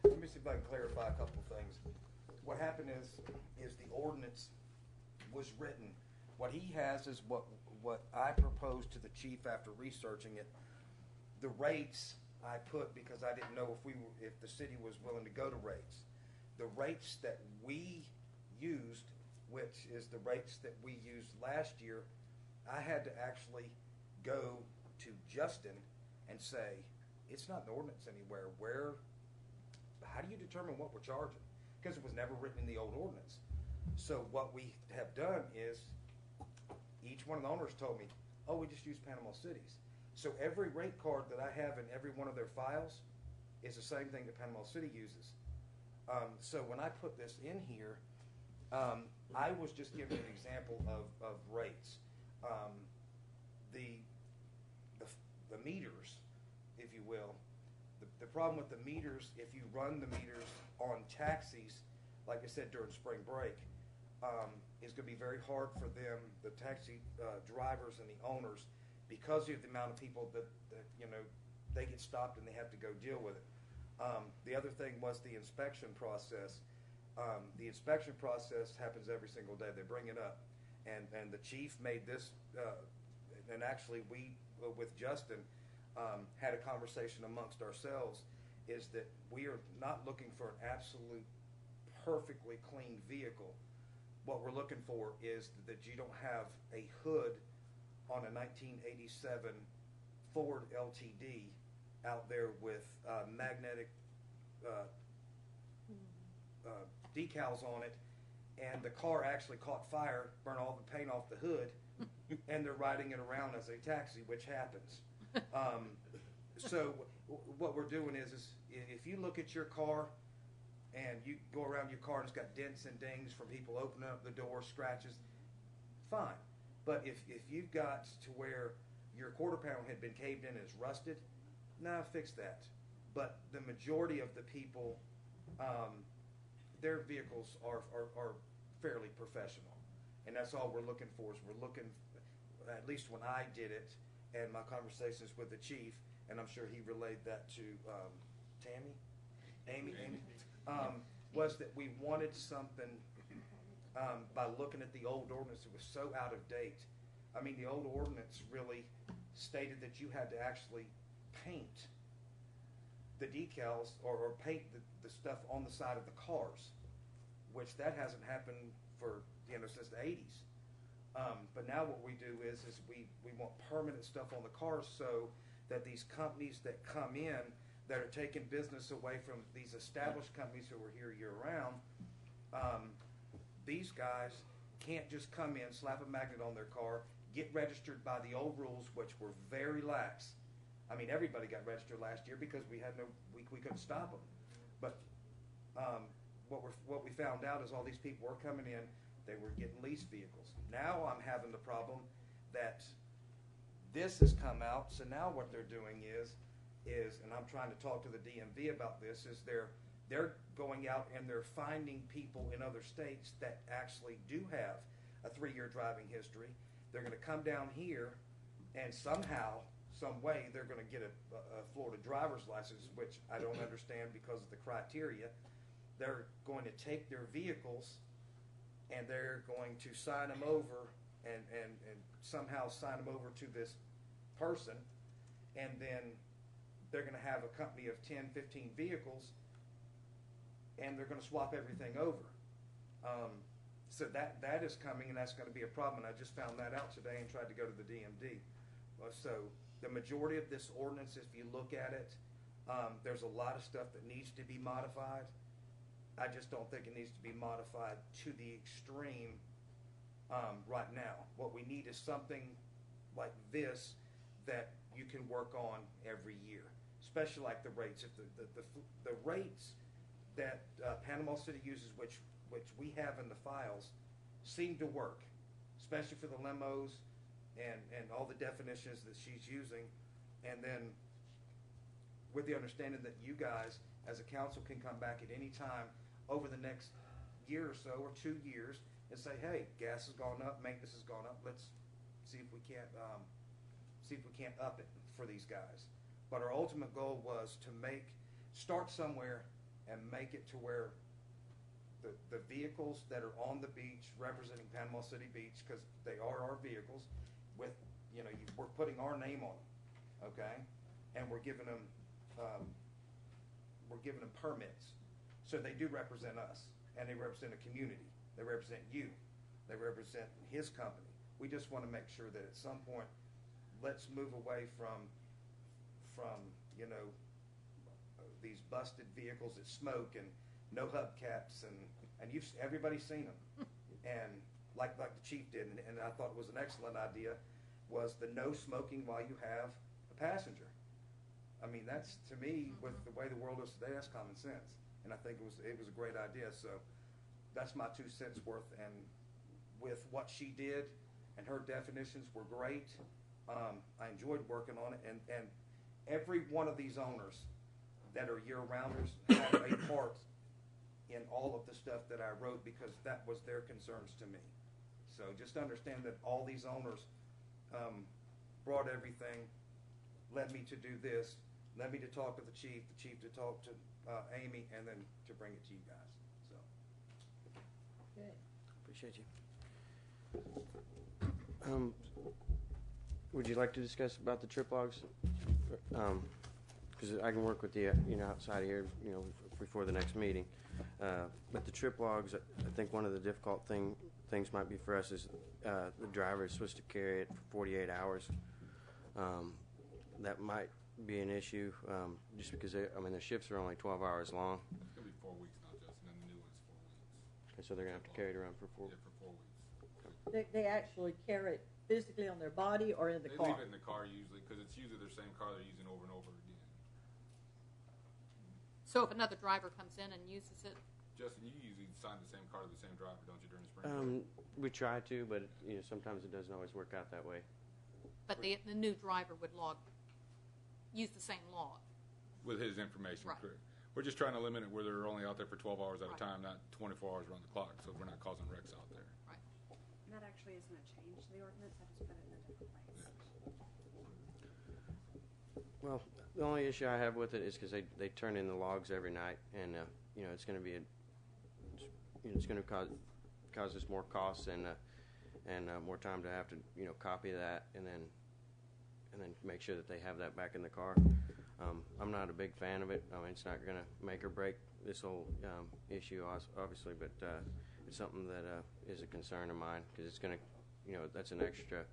Let me see if I can clarify a couple of things. What happened is the ordinance was written. What he has is what I proposed to the chief after researching it. The rates I put because I didn't know if the city was willing to go to rates. The rates that we used, which is the rates that we used last year, I had to actually go to Justin and say, it's not an ordinance anywhere. How do you determine what we're charging? Because it was never written in the old ordinance. So what we have done is each one of the owners told me, oh, we just use Panama City's. So every rate card that I have in every one of their files is the same thing that Panama City uses. So when I put this in here, I was just giving an example of rates. The meters, if you will, the problem with the meters, if you run the meters on taxis, like I said during spring break, is going to be very hard for them, the taxi drivers and the owners, because of the amount of people that they get stopped and they have to go deal with it. The other thing was the inspection process. The inspection process happens every single day. They bring it up, and the chief made this, and actually we with Justin had a conversation amongst ourselves, is that we are not looking for an absolute perfectly clean vehicle. What we're looking for is that you don't have a hood on a 1987 Ford LTD out there with magnetic decals on it, and the car actually caught fire, burned all the paint off the hood, and they're riding it around as a taxi, which happens. So what we're doing is if you look at your car and you go around your car and it's got dents and dings from people opening up the door, scratches, fine. But if you've got to where your quarter panel had been caved in and is rusted, fix that. But the majority of the people, their vehicles are fairly professional. And that's all we're looking for, is we're looking, at least when I did it, and my conversations with the chief, and I'm sure he relayed that to Amy, was that we wanted something, by looking at the old ordinance, it was so out of date. I mean, the old ordinance really stated that you had to actually paint the decals or paint the stuff on the side of the cars, which that hasn't happened for, since the 80s. But now what we do is we want permanent stuff on the cars, so that these companies that come in that are taking business away from these established companies who are here year-round, these guys can't just come in, slap a magnet on their car, get registered by the old rules, which were very lax. I mean, everybody got registered last year because we couldn't stop them. But what we found out is all these people were coming in, they were getting lease vehicles. Now I'm having the problem that this has come out, so now what they're doing is, and I'm trying to talk to the DMV about this, is they're going out and they're finding people in other states that actually do have a 3-year driving history. They're going to come down here, and somehow, some way, they're going to get a Florida driver's license, which I don't understand because of the criteria. They're going to take their vehicles, and they're going to sign them over and somehow sign them over to this person, and then they're going to have a company of 10, 15 vehicles, and they're going to swap everything over. So that is coming, and that's going to be a problem. And I just found that out today and tried to go to the DMD. So the majority of this ordinance, if you look at it, there's a lot of stuff that needs to be modified. I just don't think it needs to be modified to the extreme right now. What we need is something like this that you can work on every year, especially like the rates. If the rates that Panama City uses, which we have in the files, seem to work, especially for the limos and all the definitions that she's using, and then with the understanding that you guys as a council can come back at any time over the next year or so or 2 years and say, hey, gas has gone up, maintenance has gone up, let's see if we can't up it for these guys. But our ultimate goal was to start somewhere and make it to where the vehicles that are on the beach representing Panama City Beach, because they are our vehicles, with we're putting our name on them, okay, and we're giving them permits, so they do represent us, and they represent a community, they represent you, they represent his company. We just want to make sure that at some point, let's move away from these busted vehicles that smoke and no hubcaps, and everybody's seen them. And like the chief did, and I thought it was an excellent idea, was the no smoking while you have a passenger. I mean, that's, to me, with the way the world is today, that's common sense. And I think it was a great idea. So that's my 2 cents worth. And with what she did, and her definitions were great. I enjoyed working on it, and every one of these owners that are year-rounders had a part in all of the stuff that I wrote, because that was their concerns to me. So just understand that all these owners brought everything, led me to do this, led me to talk to the chief to talk to Amy, and then to bring it to you guys. So, Okay. Appreciate you. Would you like to discuss about the trip logs? Because I can work with you, outside of here, before the next meeting. But the trip logs, I think one of the difficult things might be for us is the driver is supposed to carry it for 48 hours. That might be an issue, just because their shifts are only 12 hours long. It's going to be 4 weeks now, Justin, and the new one's 4 weeks. Okay, so they're going to have to carry it around for 4 weeks. Yeah, for 4 weeks. They actually carry it physically on their body or in the car? They leave it in the car usually, because it's usually their same car they're using over and over again. So if another driver comes in and uses it? Justin, you usually sign the same car to the same driver, don't you, during the spring break? We try to, but sometimes it doesn't always work out that way. But the new driver would use the same log. With his information, right. Correct. We're just trying to limit it where they're only out there for 12 hours at a time, not 24 hours around the clock, so we're not causing wrecks out there. Right. And that actually isn't a change to the ordinance. I just put it in a different place. Well, the only issue I have with it is because they turn in the logs every night, and it's going to be it's going to cause us more costs and more time to have to copy that and then make sure that they have that back in the car. I'm not a big fan of it. It's not going to make or break this whole issue, obviously, but it's something that is a concern of mine, because it's going to, that's an extra.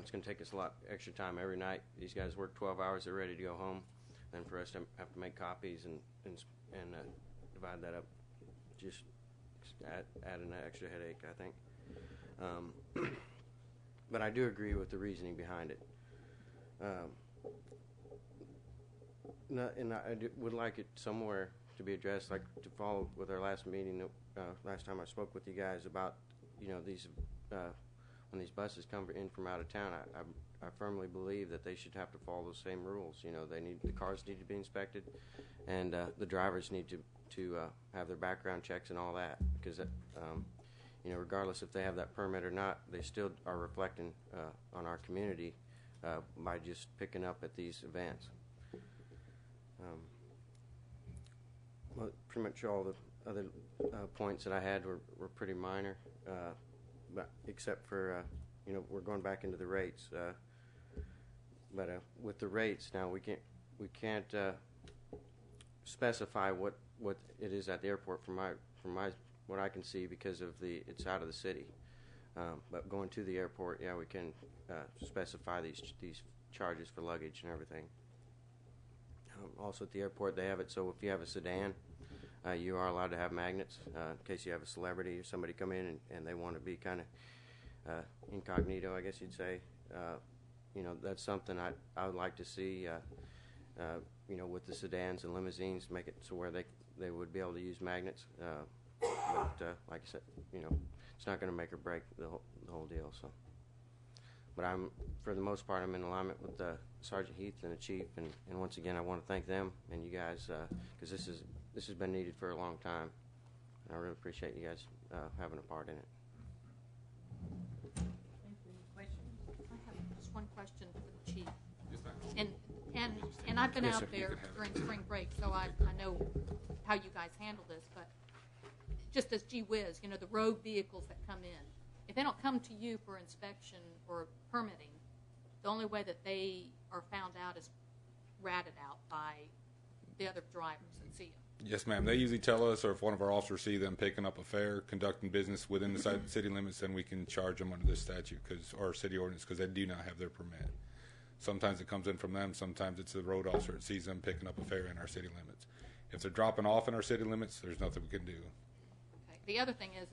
It's going to take us a lot extra time every night. These guys work 12 hours; they're ready to go home, and for us to have to make copies and divide that up, just add an extra headache, I think. but I do agree with the reasoning behind it. And I would like it somewhere to be addressed, like to follow with our last meeting, last time I spoke with you guys about, these, when these buses come in from out of town, I firmly believe that they should have to follow the same rules. The cars need to be inspected, and the drivers need to have their background checks and all that, because regardless if they have that permit or not, they still are reflecting on our community by just picking up at these events. Well, pretty much all the other points that I had were pretty minor, but except for we're going back into the rates. But with the rates now, we can't specify what it is at the airport from my what I can see, because of it's out of the city. But going to the airport, yeah, we can specify these charges for luggage and everything. Also at the airport, they have it so if you have a sedan, you are allowed to have magnets in case you have a celebrity or somebody come in and they want to be kind of incognito, I guess you'd say. That's something I would like to see, with the sedans and limousines, make it so where they would be able to use magnets. But like I said, it's not going to make or break the whole deal. So, but for the most part, I'm in alignment with Sergeant Heath and the Chief, and once again, I want to thank them and you guys, because this has been needed for a long time, and I really appreciate you guys having a part in it. I have just one question for the Chief. And I've been out there during spring break, so I know how you guys handle this, but just as gee whiz, the rogue vehicles that come in, if they don't come to you for inspection or permitting, the only way that they are found out is ratted out by the other drivers that see them. Yes, ma'am. They usually tell us, or if one of our officers see them picking up a fare, conducting business within the city limits, then we can charge them under this statute or city ordinance, because they do not have their permit. Sometimes it comes in from them. Sometimes it's the road officer that sees them picking up a fare in our city limits. If they're dropping off in our city limits, there's nothing we can do. Okay. The other thing is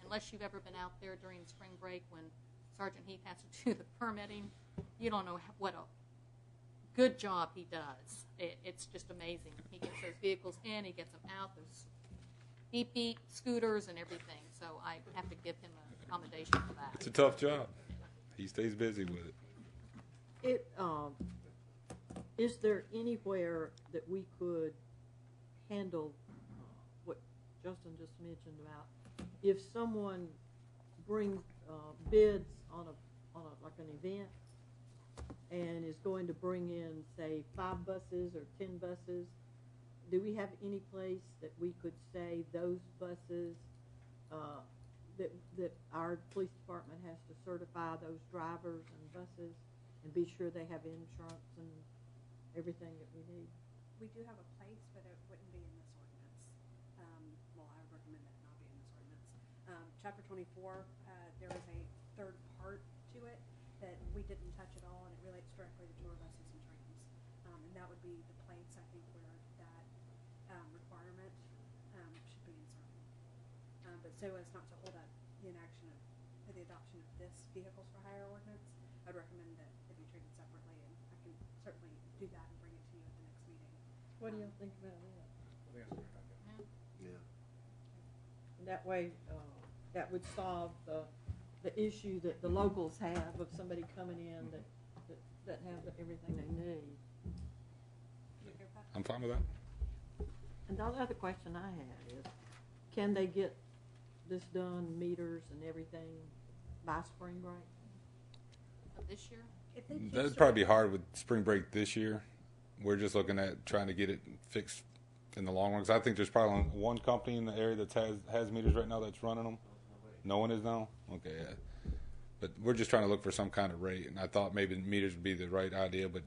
unless you've ever been out there during spring break when Sergeant Heath has to do the permitting, you don't know what a good job he does. It's just amazing. He gets those vehicles in, he gets them out, those beep-beep scooters and everything. So I have to give him a commendation for that. It's a tough job. He stays busy with it. Is there anywhere that we could handle what Justin just mentioned about if someone brings bids on like an event and is going to bring in, say, 5 buses or 10 buses, do we have any place that we could say those buses that our police department has to certify those drivers and buses and be sure they have insurance and everything that we need? We do have a place, but it wouldn't be in this ordinance. Well, I would recommend that not be in this ordinance. Chapter 24, there is a third part to it that we didn't touch at all, and it relates directly to tour buses and trains. And that would be the place, I think, where that requirement should be inserted. But so as not to hold up the inaction of the adoption of this vehicles for hire ordinance, I'd recommend that it be treated separately, and I can certainly do that and bring it to you at the next meeting. What do y'all think about that? Yeah. And that way, that would solve the issue that the locals have of somebody coming in that have everything they need. I'm fine with that. And the other question I had is, can they get this done, meters and everything, by spring break? Of this year? That'd probably be hard with spring break this year. We're just looking at trying to get it fixed in the long run, because I think there's probably only one company in the area that has meters right now that's running them. No one is now? Okay, yeah. But we're just trying to look for some kind of rate, and I thought maybe meters would be the right idea, but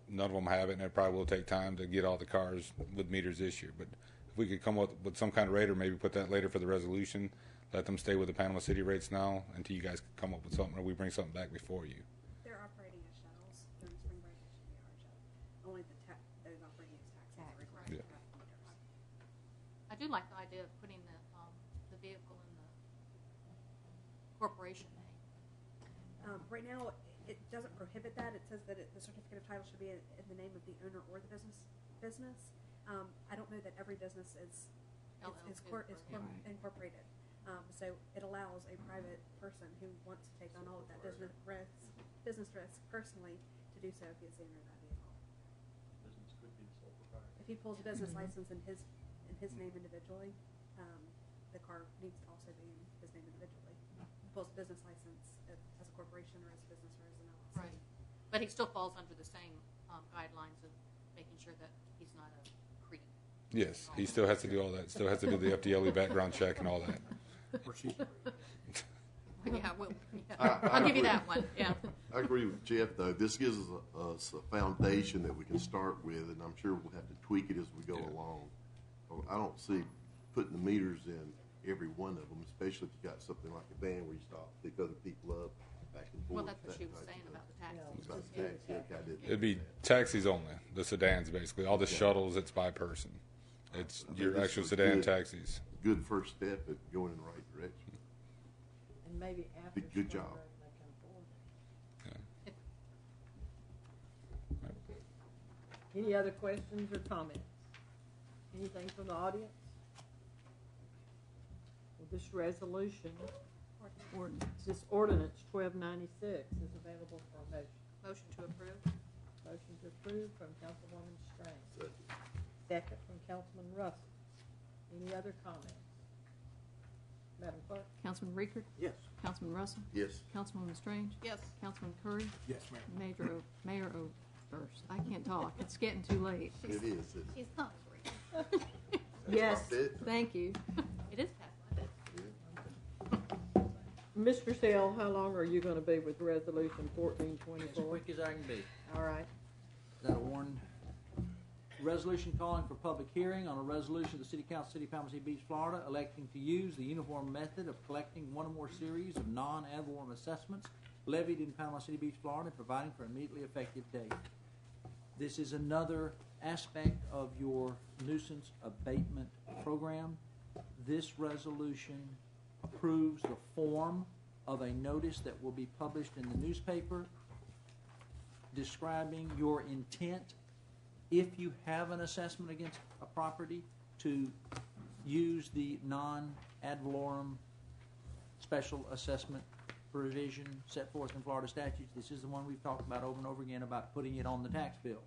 none of them have it, and it probably will take time to get all the cars with meters this year. But if we could come up with some kind of rate, or maybe put that later for the resolution, let them stay with the Panama City rates now until you guys come up with something, or we bring something back before you. They're operating as shuttles during spring break. It should be our shuttle. Only those operating as taxis are required to have a meter. I do like the idea of putting the vehicle in the corporation name. Right now, it doesn't prohibit that. It says that the certificate of title should be in the name of the owner or the business. I don't know that every business is incorporated. So it allows a private person who wants to take on all of that business risk personally to do so if he is the owner of that vehicle. Business could be the sole proprietor. If he pulls a business license in his name individually, the car needs to also be in his name individually. If he pulls a business license as a corporation or as a business or as an LLC. Right. But he still falls under the same guidelines of making sure that he's not a creep. Yes, he still has to do all that. Still has to do the FDLE background check and all that. Yeah, I'll give you that one. Yeah. I agree with Jeff, though. This gives us a foundation that we can start with, and I'm sure we'll have to tweak it as we go along. I don't see putting the meters in every one of them, especially if you got something like a van where you stop, pick other people up, back and forth. Well, that's what she was saying about the taxis. About the taxi, okay, I didn't. It'd be taxis only. The sedans, basically. All the shuttles, it's by person. It's your actual sedan taxis. Good first step at going in the right direction. And maybe after. Good job. Any other questions or comments? Anything from the audience? Well, this resolution, this ordinance 1296 is available for a motion. Motion to approve. Motion to approve from Councilwoman Strange. Second from Councilman Russell. Any other comments? Madam Clerk? Councilman Rickard? Yes. Councilman Russell? Yes. Councilwoman Strange? Yes. Councilman Curry? Yes, ma'am. Mayor Oberst. I can't talk. It's getting too late. It is. She's not free. Yes. Thank you. It is past my bedtime. Mr. Sale, how long are you going to be with Resolution As 1424? quick as I can be. All right. Is that a warning? Resolution calling for public hearing on a resolution of the City Council, City of Panama City Beach, Florida, electing to use the uniform method of collecting one or more series of non-ad valorem assessments levied in Panama City Beach, Florida, and providing for an immediately effective date. This is another aspect of your nuisance abatement program. This resolution approves the form of a notice that will be published in the newspaper describing your intent, if you have an assessment against a property, to use the non-ad valorem special assessment provision set forth in Florida statutes. This is the one we've talked about over and over again about putting it on the tax bill.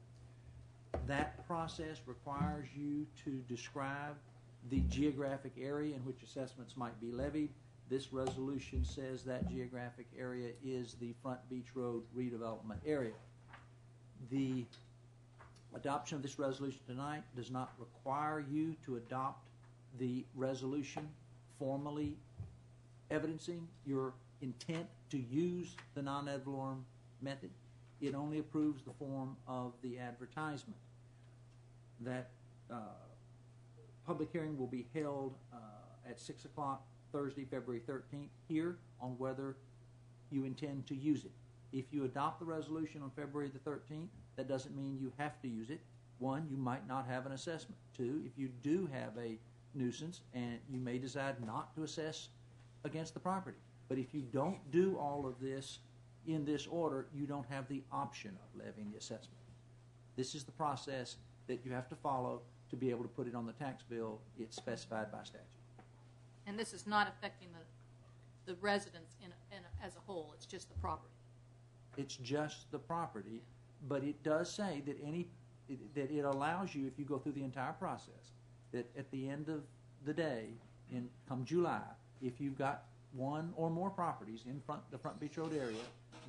That process requires you to describe the geographic area in which assessments might be levied. This resolution says that geographic area is the Front Beach Road redevelopment area. The adoption of this resolution tonight does not require you to adopt the resolution formally evidencing your intent to use the non-ad valorem method. It only approves the form of the advertisement. That public hearing will be held at 6 o'clock Thursday, February 13th, here on whether you intend to use it. If you adopt the resolution on February the 13th, that doesn't mean you have to use it. One, you might not have an assessment. Two, if you do have a nuisance, and you may decide not to assess against the property. But if you don't do all of this in this order, you don't have the option of levying the assessment. This is the process that you have to follow to be able to put it on the tax bill. It's specified by statute. And this is not affecting the residents as a whole. It's just the property. It's just the property, but it does say that that it allows you, if you go through the entire process, that at the end of the day, come July, if you've got one or more properties in the Front Beach Road area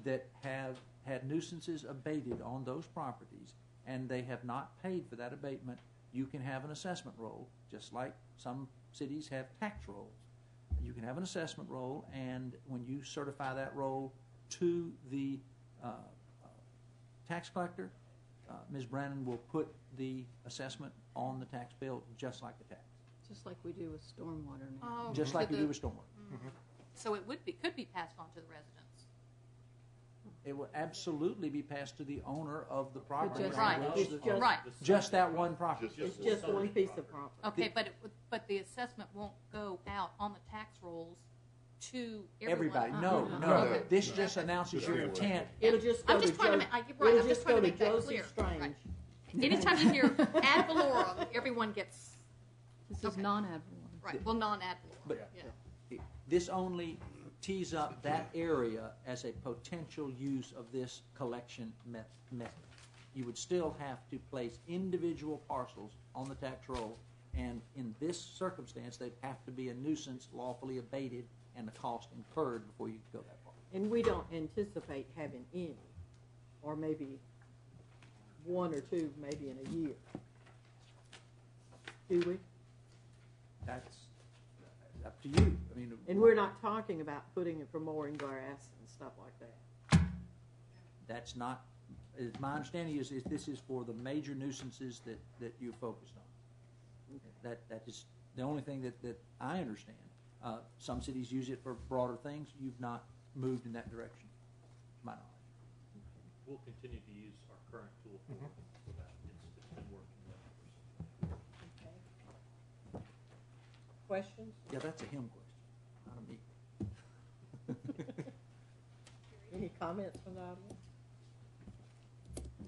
that have had nuisances abated on those properties and they have not paid for that abatement, you can have an assessment roll, just like some cities have tax rolls. You can have an assessment roll, and when you certify that roll to the tax collector, Ms. Brannon will put the assessment on the tax bill just like the tax. Just like we do with stormwater now. Oh, just like we do with stormwater. Mm-hmm. So it could be passed on to the residents. It will absolutely be passed to the owner of the property. Right. Just that one property. It's just one piece of property. Okay, but the assessment won't go out on the tax rolls to Everybody, everyone? no. Okay. This just announces your intent. It'll just go I'm just to trying to Joe- ma- I- right, it'll I'm just just trying go to to make that Josie clear. Strange. Right. Anytime you hear ad valorem, everyone gets. This is non-ad valorem. Right. Well, non-ad valorem. But Yeah. this only tees up that area as a potential use of this collection method. You would still have to place individual parcels on the tax roll, and in this circumstance, they'd have to be a nuisance lawfully abated and the cost incurred before you could go that far. And we don't anticipate having any, or maybe one or two, maybe in a year. Do we? That's up to you. I mean, And we're not talking about putting it for mowing grass and stuff like that. that's not. My understanding is this is for the major nuisances that you focused on. That is the only thing that I understand. Some cities use it for broader things. You've not moved in that direction, to my knowledge. We'll continue to use our current tool for that. It's been working well for us. Questions? Yeah, that's a him question, not a me. Any comments from the audience?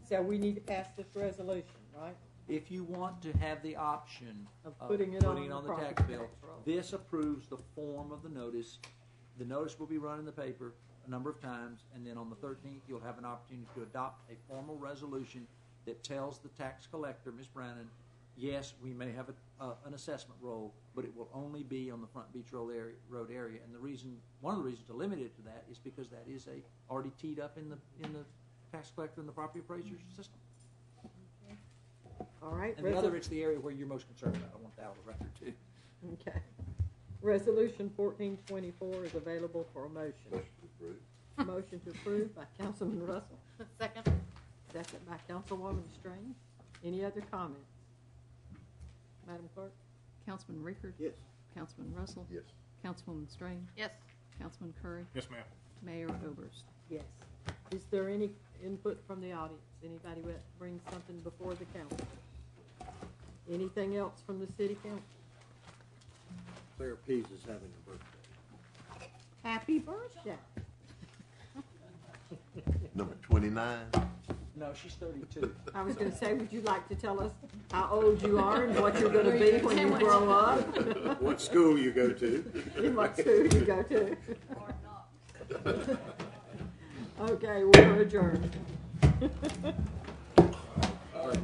So we need to pass this resolution, right? If you want to have the option Of putting it on the the tax property bill, tax roll. this approves the form of the notice. The notice will be run in the paper a number of times, and then on the 13th, you'll have an opportunity to adopt a formal resolution that tells the tax collector, Ms. Brannon, yes, we may have an assessment roll, but it will only be on the Front Beach Road area. And one of the reasons to limit it to that is because that is already teed up in the tax collector and the property appraiser's system. All right. And the other, it's the area where you're most concerned about. I want that on the record, too. Okay. Resolution 1424 is available for a motion. Motion to approve. Motion to approve by Councilman Russell. Second. Second by Councilwoman Strange. Any other comments? Madam Clerk? Councilman Rickard? Yes. Councilman Russell? Yes. Councilwoman Strange? Yes. Councilman Curry? Yes, ma'am. Mayor Oberst? Yes. Is there any input from the audience? Anybody want to bring something before the council? Anything else from the city council? Claire Pease is having a birthday. Happy birthday. Number 29. No, she's 32. I was going to say, would you like to tell us how old you are and what you're going to be when you grow up? What school you go to? In what school you go to? Okay, we're adjourned. All right.